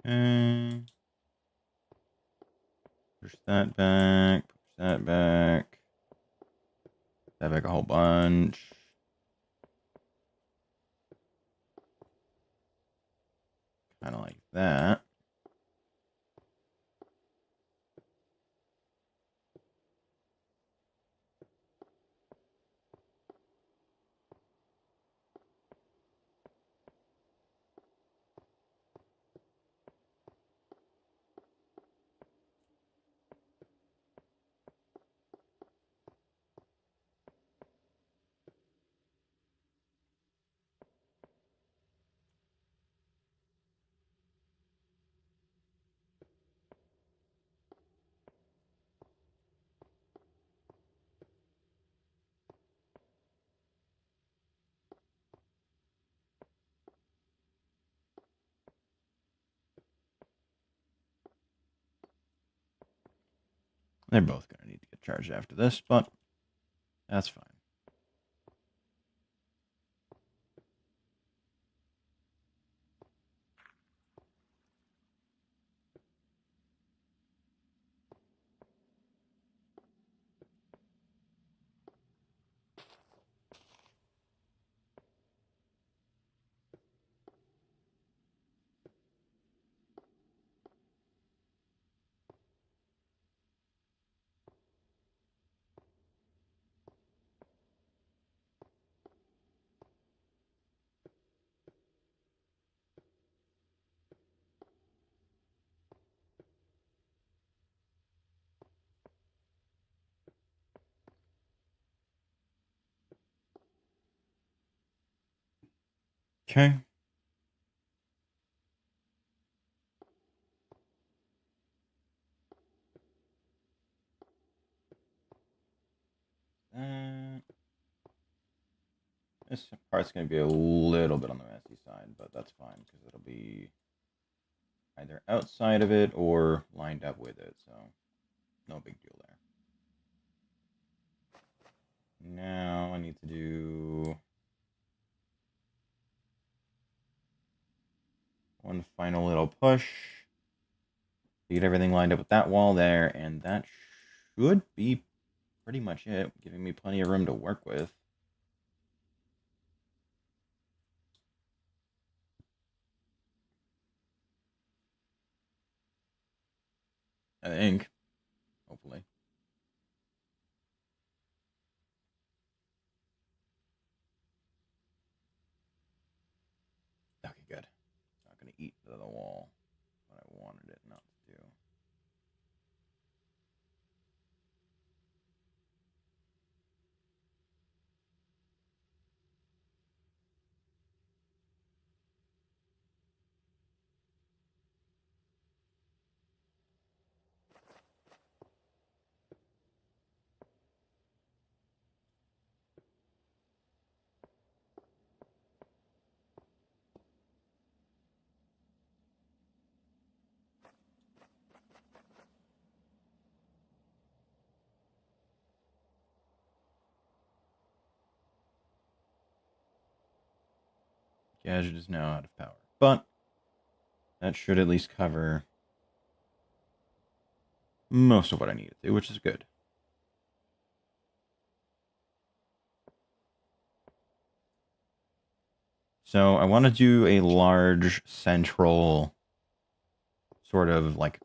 Okay. Push that back. Push that back. That back a whole bunch. Kind of like that. They're both going to need to get charged after this, but that's fine. Okay. This part's going to be a little bit on the messy side, but that's fine because it'll be either outside of it or lined up with it, so no big deal there. Now I need to do one final little push to get everything lined up with that wall there, and that should be pretty much it, giving me plenty of room to work with. I think, hopefully. Okay, good. It's not going to eat the wall, what I wanted it not to do. gadget is now out of power. But that should at least cover most of what I need it to, which is good. So I want to do a large central sort of like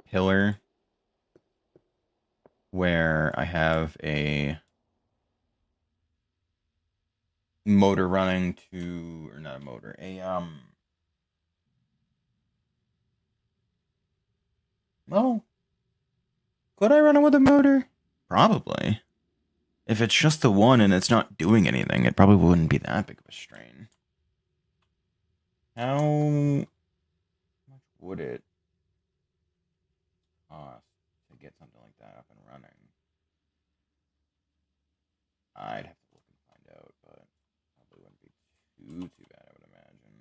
pillar where I have a motor running to, or not a motor, well, could I run it with a motor? Probably. If it's just the one and it's not doing anything, it probably wouldn't be that big of a strain. How much would it cost to get something like that up and running? I'd have to look and find out, but probably wouldn't be too bad, I would imagine.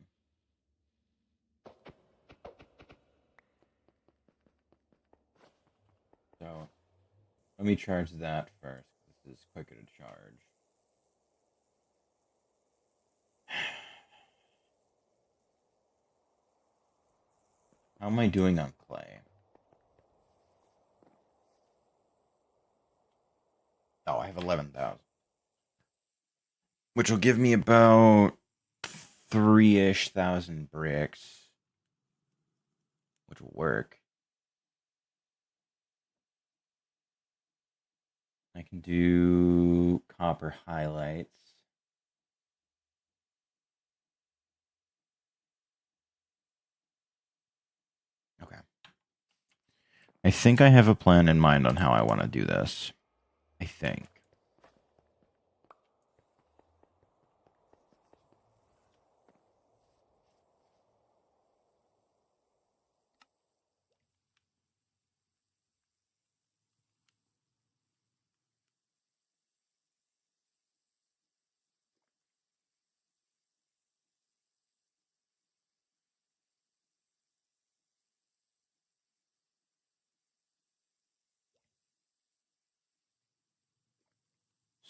So let me charge that first. This is quicker to charge. How am I doing on clay? Oh, I have 11,000. Which will give me about 3-ish thousand bricks. Which will work. I can do copper highlights. Okay. I think I have a plan in mind on how I want to do this. I think.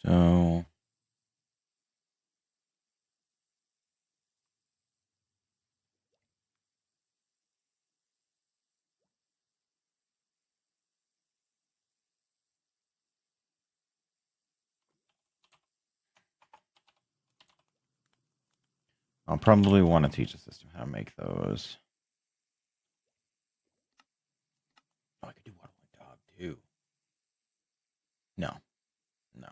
So I'll probably want to teach the system how to make those. Oh, I could do one with my dog too. No. No.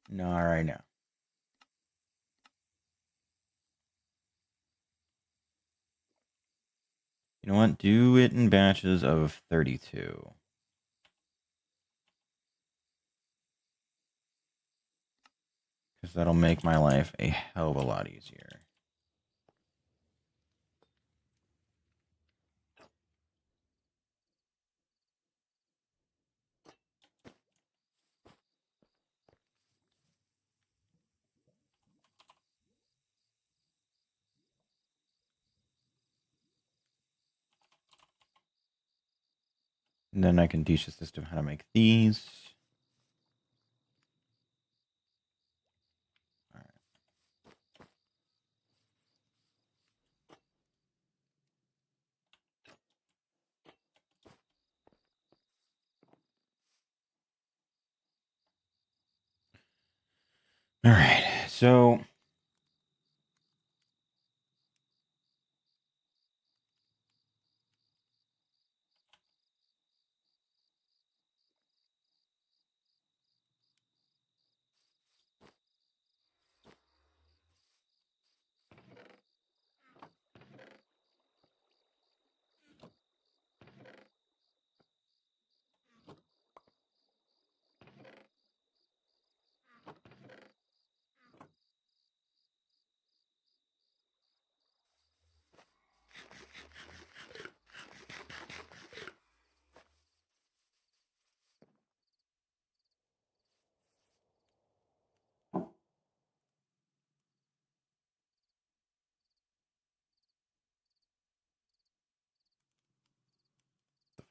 Not right now. You know what? Do it in batches of 32. Because that'll make my life a hell of a lot easier. And then I can teach the system how to make these. All right. So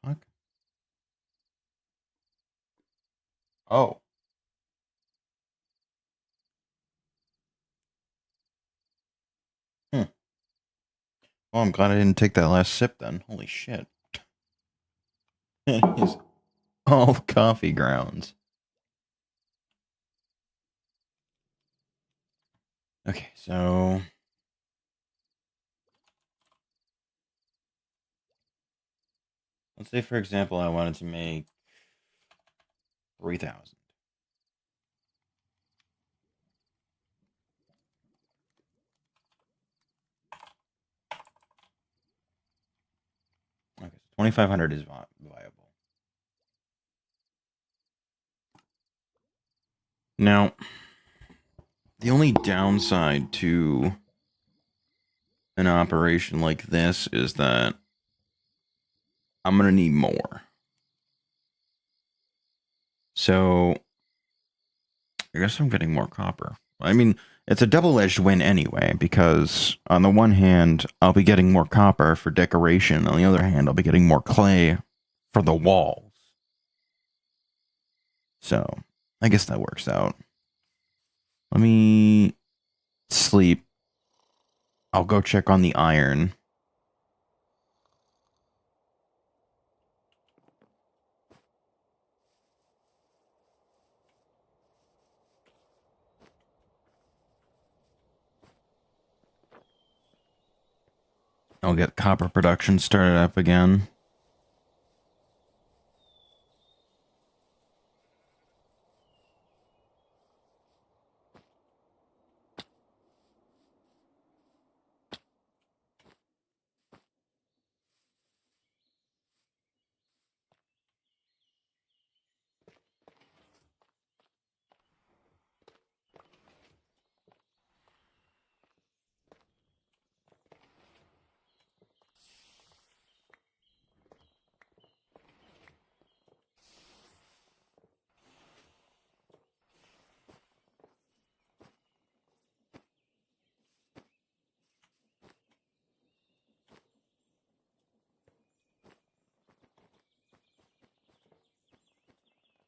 the fuck? Oh. Oh, I'm glad I didn't take that last sip then. Holy shit. It is all coffee grounds. Okay, so let's say, for example, I wanted to make 3,000. Okay, so 2,500 is viable. Now, the only downside to an operation like this is that I'm going to need more. So, I guess I'm getting more copper. I mean, it's a double-edged win anyway, because on the one hand, I'll be getting more copper for decoration. On the other hand, I'll be getting more clay for the walls. So, I guess that works out. Let me sleep. I'll go check on the iron. I'll get copper production started up again.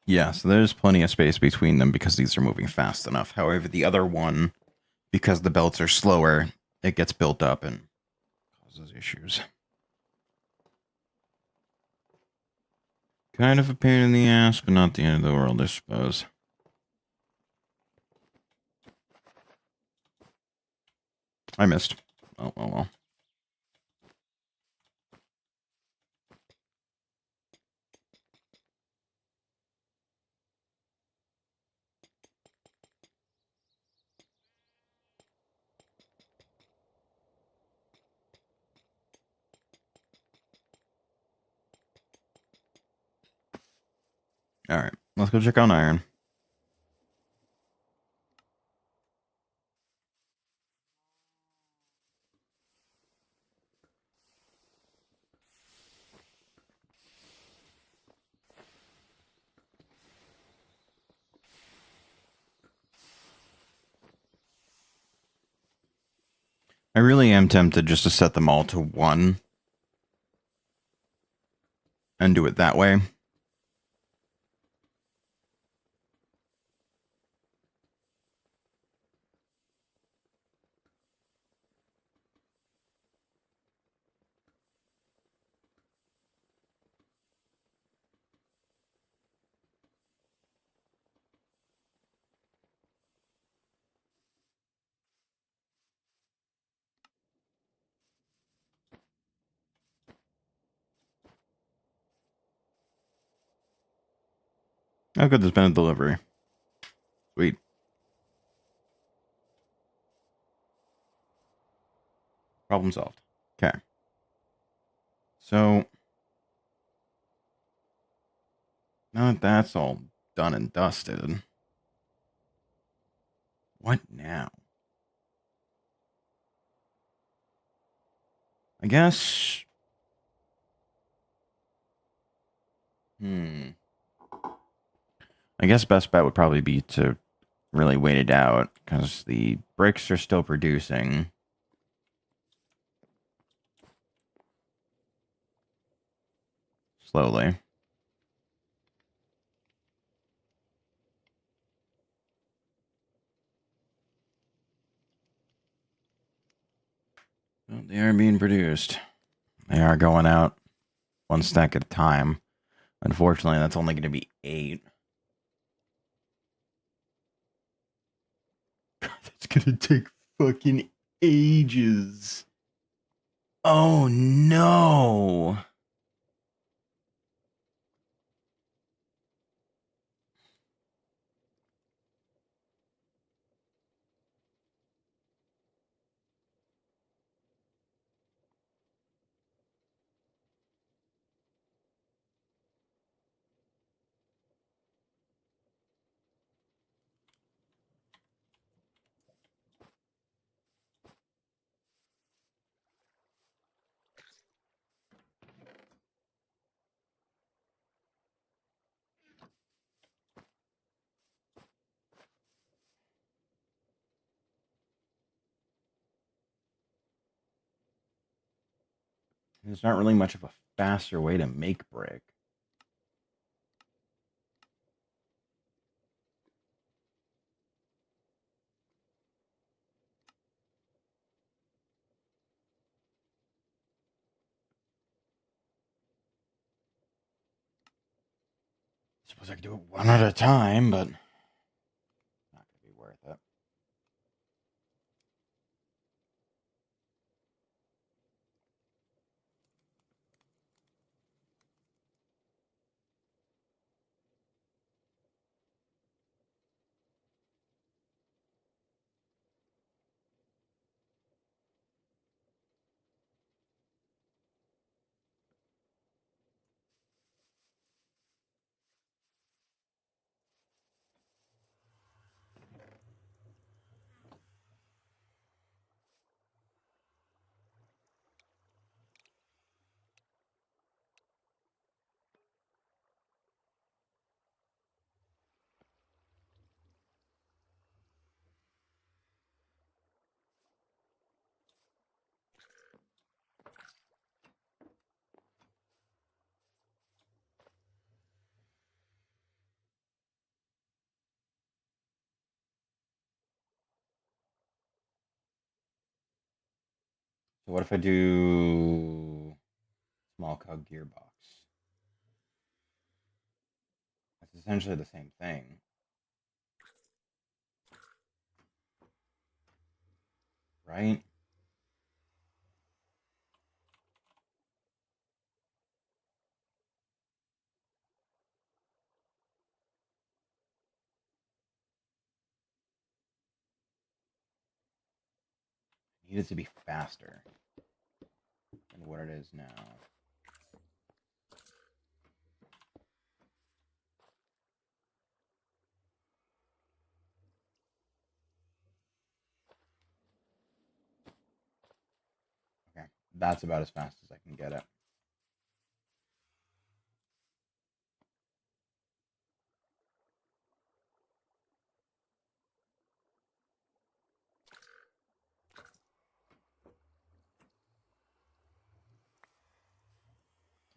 Yeah, so there's plenty of space between them because these are moving fast enough. However, the other one, because the belts are slower, it gets built up and causes issues. Kind of a pain in the ass, but not the end of the world, I suppose. I missed. Oh, well. Alright, let's go check on iron. I really am tempted just to set them all to 1 and do it that way. Oh, good, there's been a delivery. Sweet. Problem solved. Okay. So, now that that's all done and dusted, what now? I guess... I guess best bet would probably be to really wait it out, because the bricks are still producing. Slowly. Oh, They are being produced. They are going out one stack at a time. Unfortunately, that's only going to be 8. That's going to take fucking ages. Oh no. There's not really much of a faster way to make brick. Suppose I could do it one at a time, but not going to be worth it. So what if I do small cog gearbox? That's essentially the same thing, right? It needs to be faster than what it is now. Okay, that's about as fast as I can get it.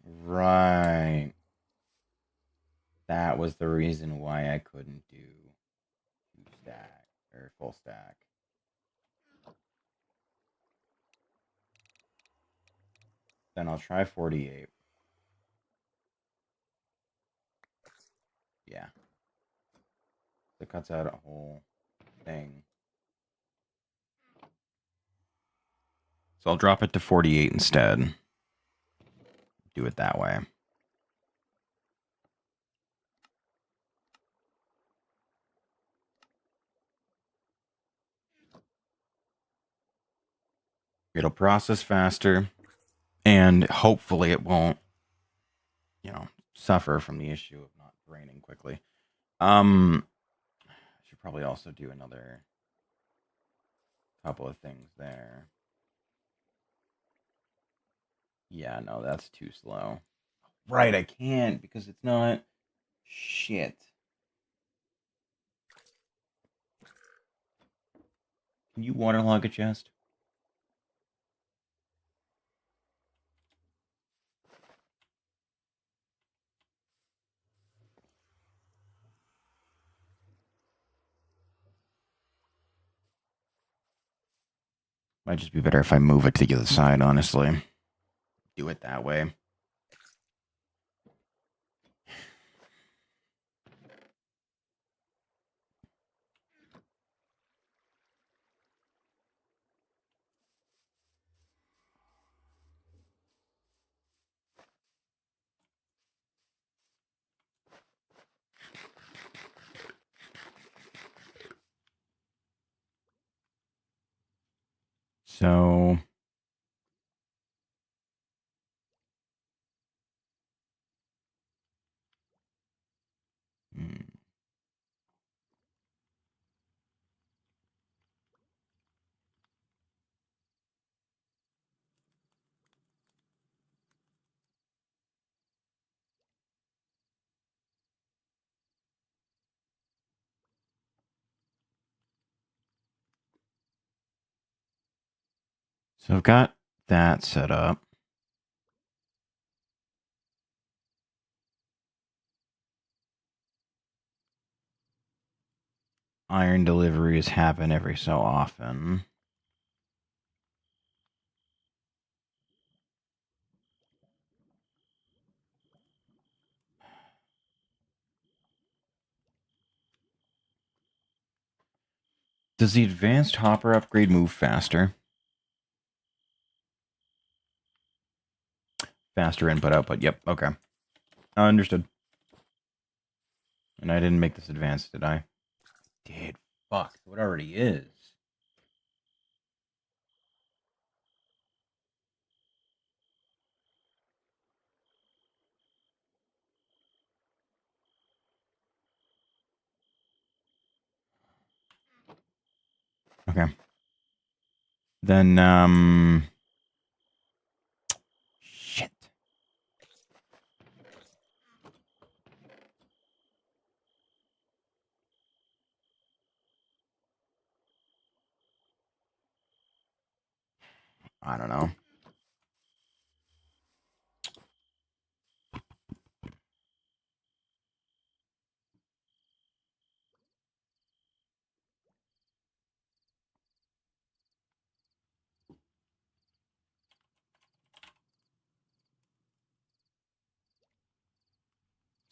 Right. That was the reason why I couldn't do 2 stack or full stack. Then I'll try 48. Yeah. It cuts out a whole thing. So I'll drop it to 48 instead. Do it that way. It'll process faster, and hopefully it won't, suffer from the issue of not draining quickly. I should probably also do another couple of things there. Yeah, no, that's too slow. Right, I can't because it's not. Shit. Can you waterlog a chest? Might just be better if I move it to the other side, honestly. Do it that way. So... So I've got that set up. Iron deliveries happen every so often. Does the advanced hopper upgrade move faster? Faster input output. Yep. Okay. Understood. And I didn't make this advanced, did I? Did. Fuck. What already is? Okay. Then, shit. I don't know.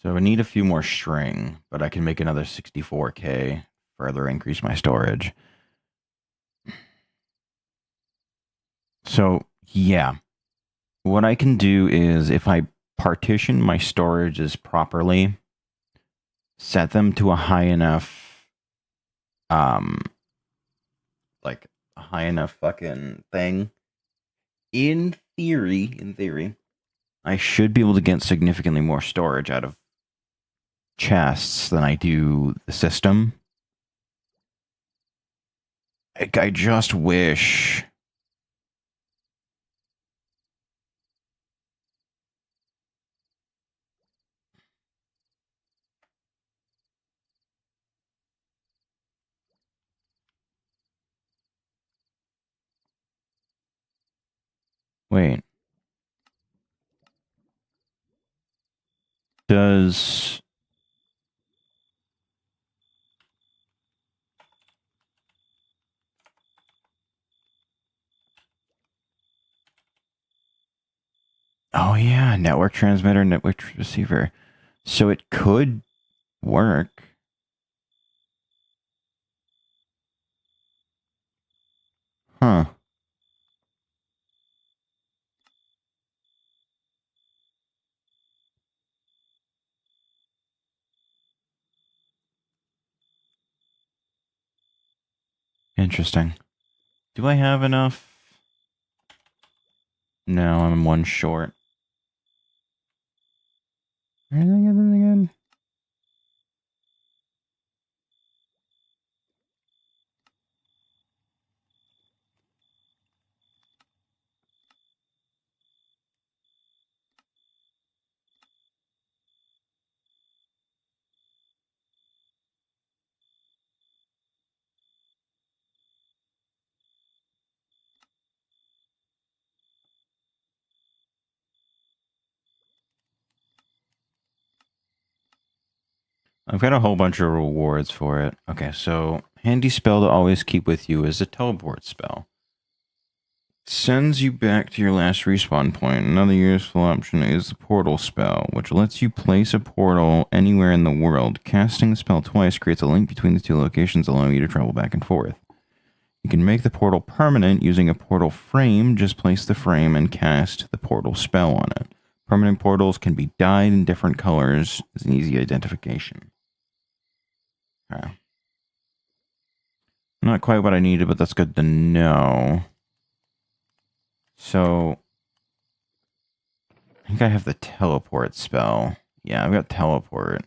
So I need a few more string, but I can make another 64K, further increase my storage. So, yeah. What I can do is if I partition my storages properly, set them to a high enough, like a high enough fucking thing. In theory, I should be able to get significantly more storage out of chests than I do the system. I just wish. Wait. Does. Oh, yeah. Network transmitter, network receiver. So it could work. Huh. Interesting. Do I have enough? No, I'm one short. Anything again? I've got a whole bunch of rewards for it. Okay, so handy spell to always keep with you is a teleport spell. Sends you back to your last respawn point. Another useful option is the portal spell, which lets you place a portal anywhere in the world. Casting the spell twice creates a link between the two locations, allowing you to travel back and forth. You can make the portal permanent using a portal frame. Just place the frame and cast the portal spell on it. Permanent portals can be dyed in different colors as an easy identification. Okay. Not quite what I needed, but that's good to know. So, I think I have the teleport spell. Yeah, I've got teleport.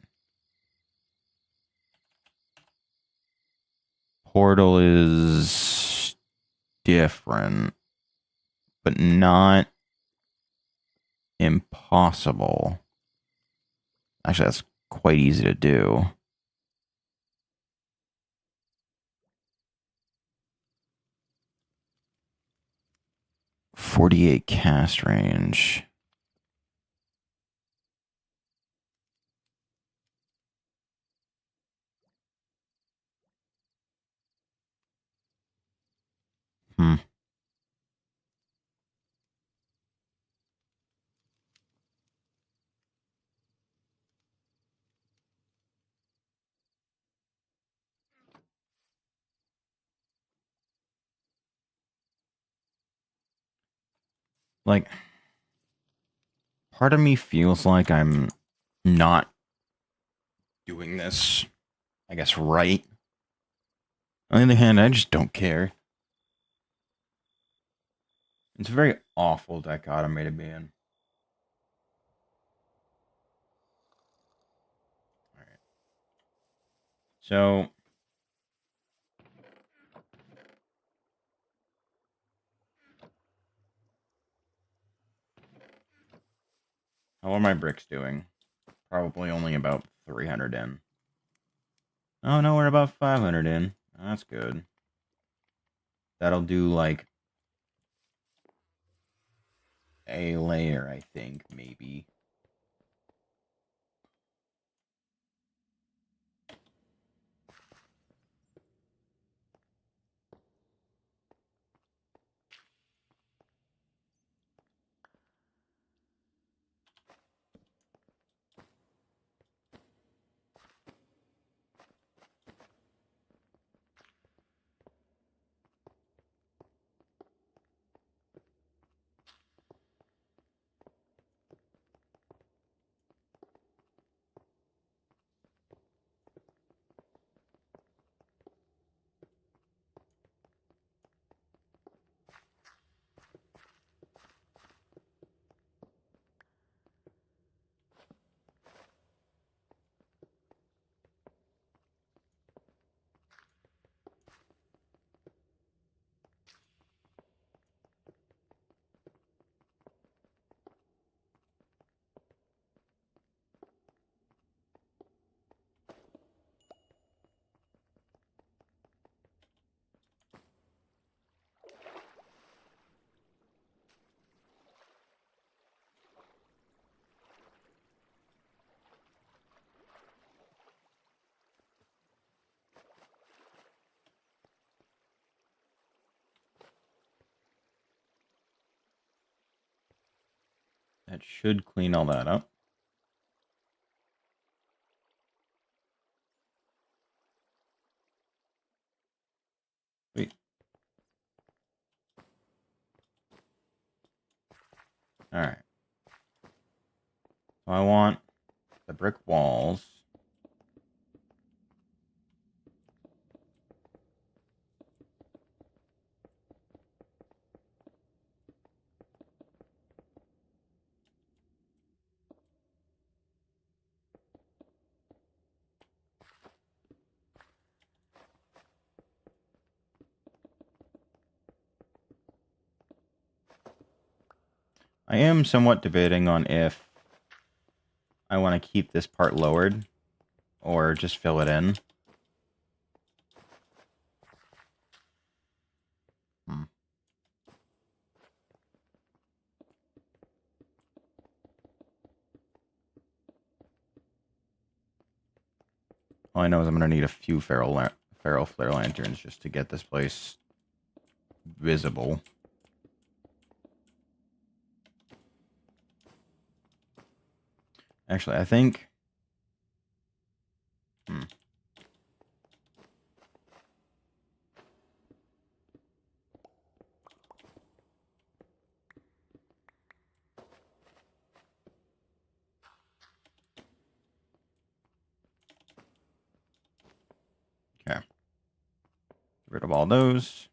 Portal is different, but not impossible. Actually, that's quite easy to do. .48 cast range. Like, part of me feels like I'm not doing this, I guess, right. On the other hand, I just don't care. It's a very awful dichotomy to be in. Alright. So, how are my bricks doing? Probably only about 300 in. Oh no, we're about 500 in. That's good. That'll do like a layer, I think, maybe. That should clean all that up. Sweet. Alright. So I want the brick walls. I am somewhat debating on if I want to keep this part lowered or just fill it in. All I know is I'm going to need a few feral flare lanterns just to get this place visible. Actually, I think... Okay. Get rid of all those.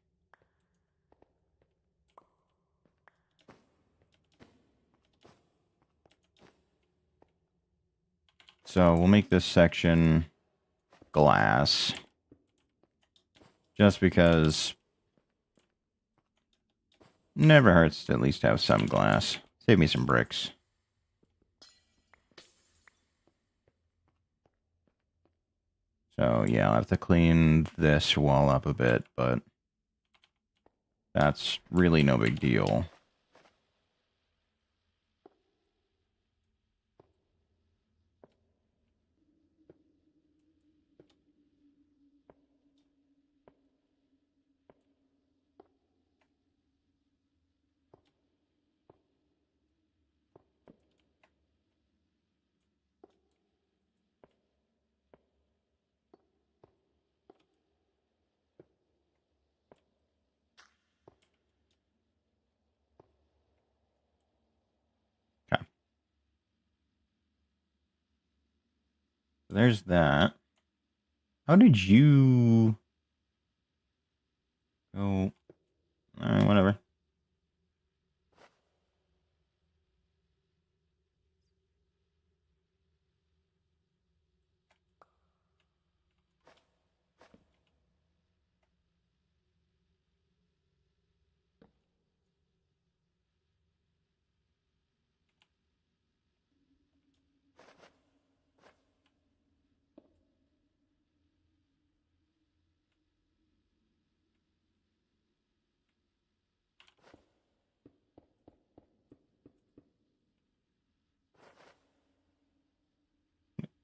So we'll make this section glass. Just because never hurts to at least have some glass. Save me some bricks. So yeah, I'll have to clean this wall up a bit, but that's really no big deal. Okay. There's that. How did you... Oh, alright, whatever.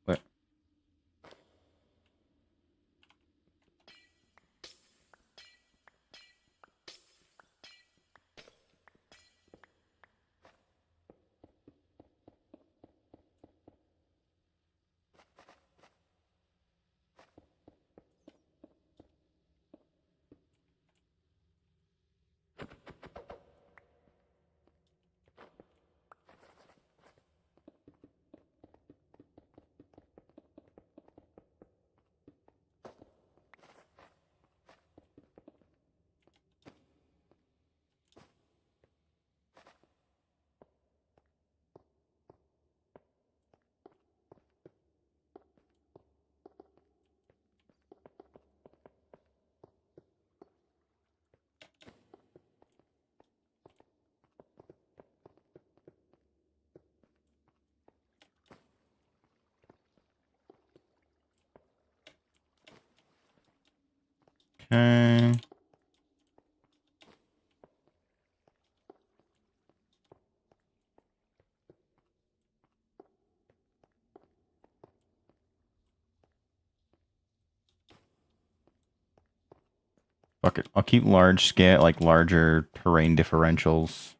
What? Okay. Fuck it. I'll keep large scale, like larger terrain differentials.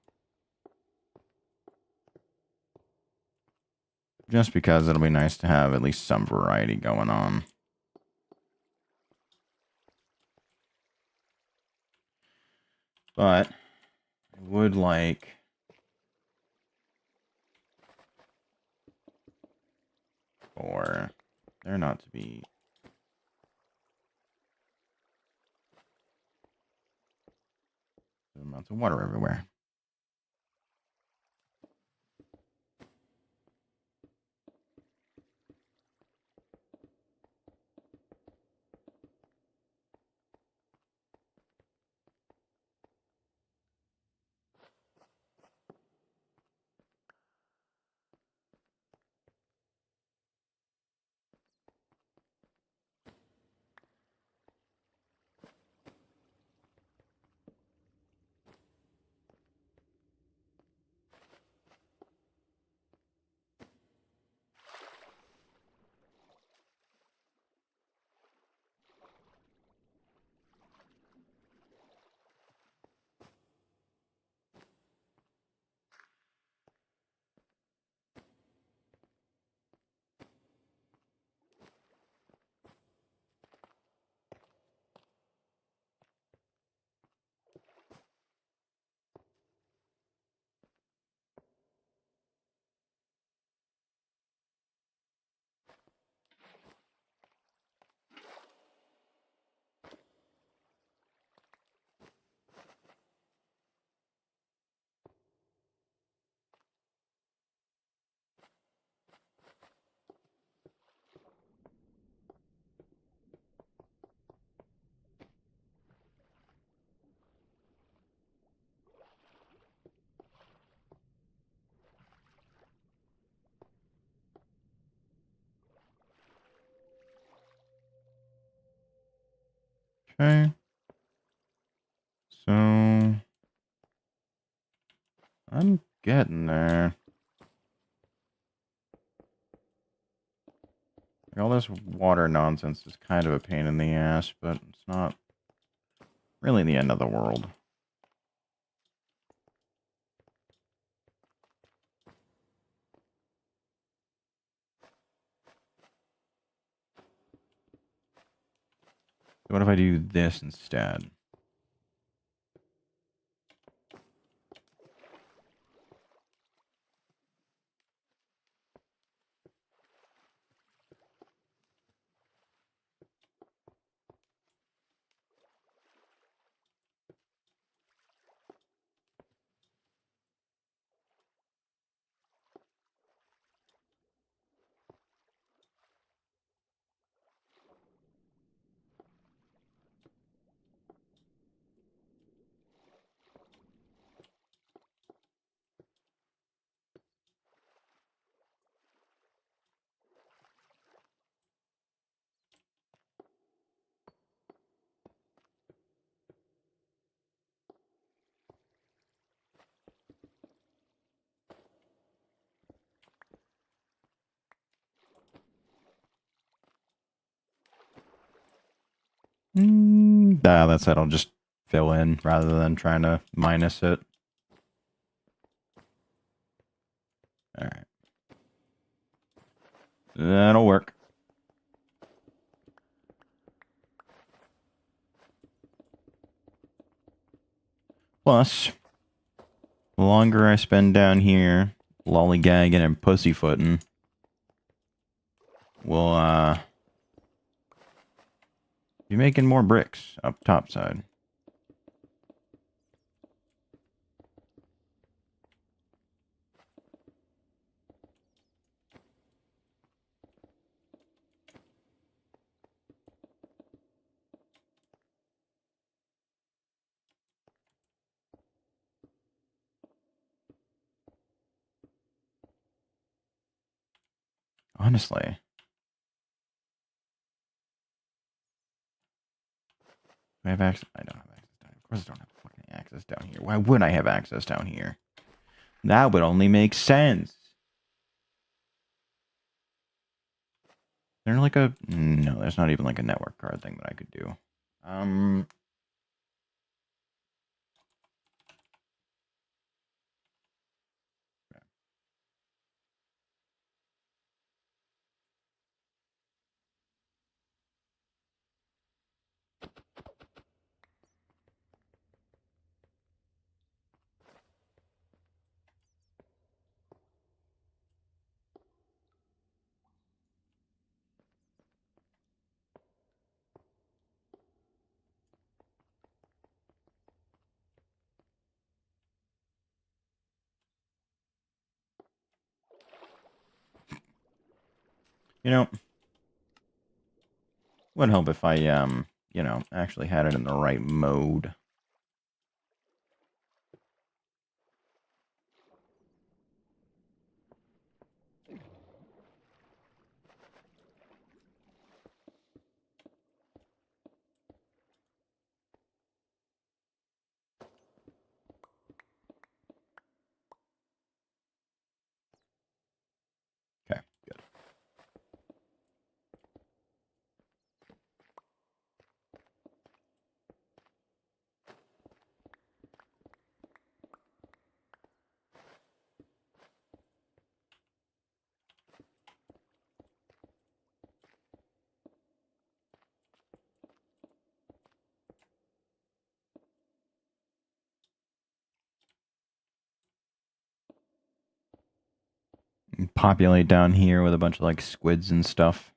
Just because it'll be nice to have at least some variety going on. But I would like for there not to be amounts of water everywhere. Okay. So I'm getting there. Like, all this water nonsense is kind of a pain in the ass, but it's not really the end of the world. What if I do this instead? That's it. I'll just fill in rather than trying to minus it. Alright. That'll work. Plus, the longer I spend down here lollygagging and pussyfooting, we'll be making more bricks up top side. Honestly. Do I have access? I don't have access down here. Of course I don't have fucking access down here. Why would I have access down here? That would only make sense. There's like a... No, there's not even like a network card thing that I could do. You know, would help if I, you know, actually had it in the right mode. Okay, good. Populate down here with a bunch of like squids and stuff.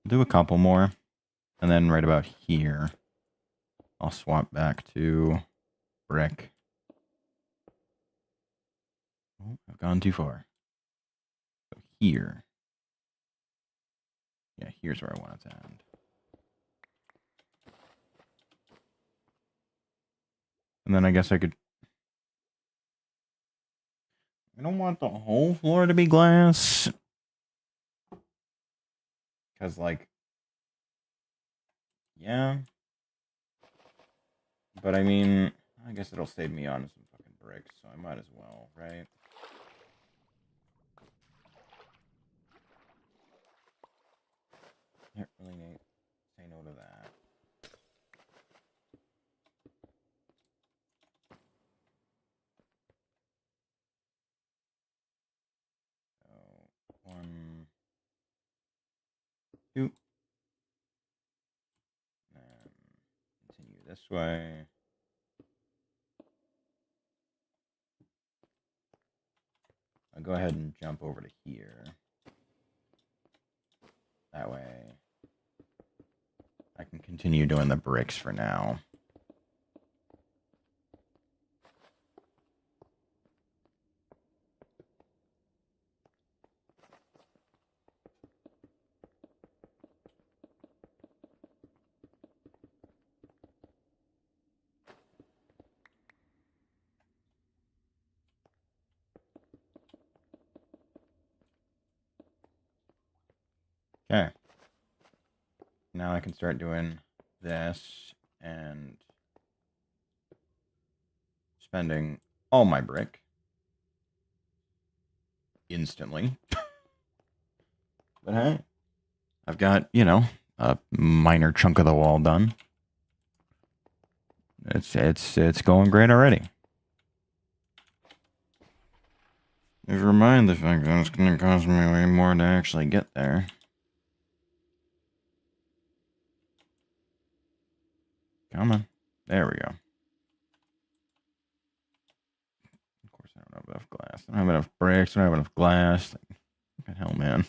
Do a couple more. And then right about here, I'll swap back to brick. Oh, I've gone too far. So here. Yeah, here's where I want it to end. And then I guess I could... I don't want the whole floor to be glass. Because, like... Yeah. But I mean... I guess it'll save me on some fucking bricks, so I might as well, right? Can't really say no to that. So, 1, 2. And continue this way. I'll go ahead and jump over to here. That way, I can continue doing the bricks for now. Okay. Now I can start doing this and spending all my brick instantly. But hey, I've got, you know, a minor chunk of the wall done. It's going great already. Never mind the fact that it's going to cost me way more to actually get there. Come on. There we go. Of course, I don't have enough glass. I don't have enough bricks. I don't have enough glass. What the hell, man?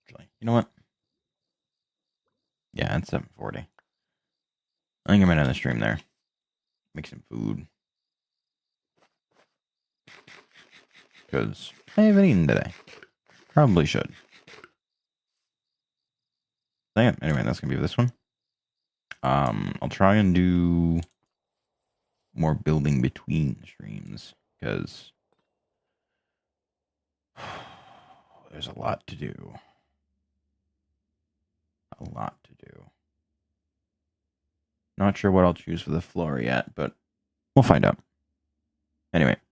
Actually, you know what? Yeah, it's 7:40. I think I'm gonna end the stream there. Make some food. Because I haven't eaten today. Probably should. So yeah, anyway, that's gonna be this one. I'll try and do more building between streams because there's a lot to do. A lot to do. Not sure what I'll choose for the floor yet, but we'll find out. Anyway,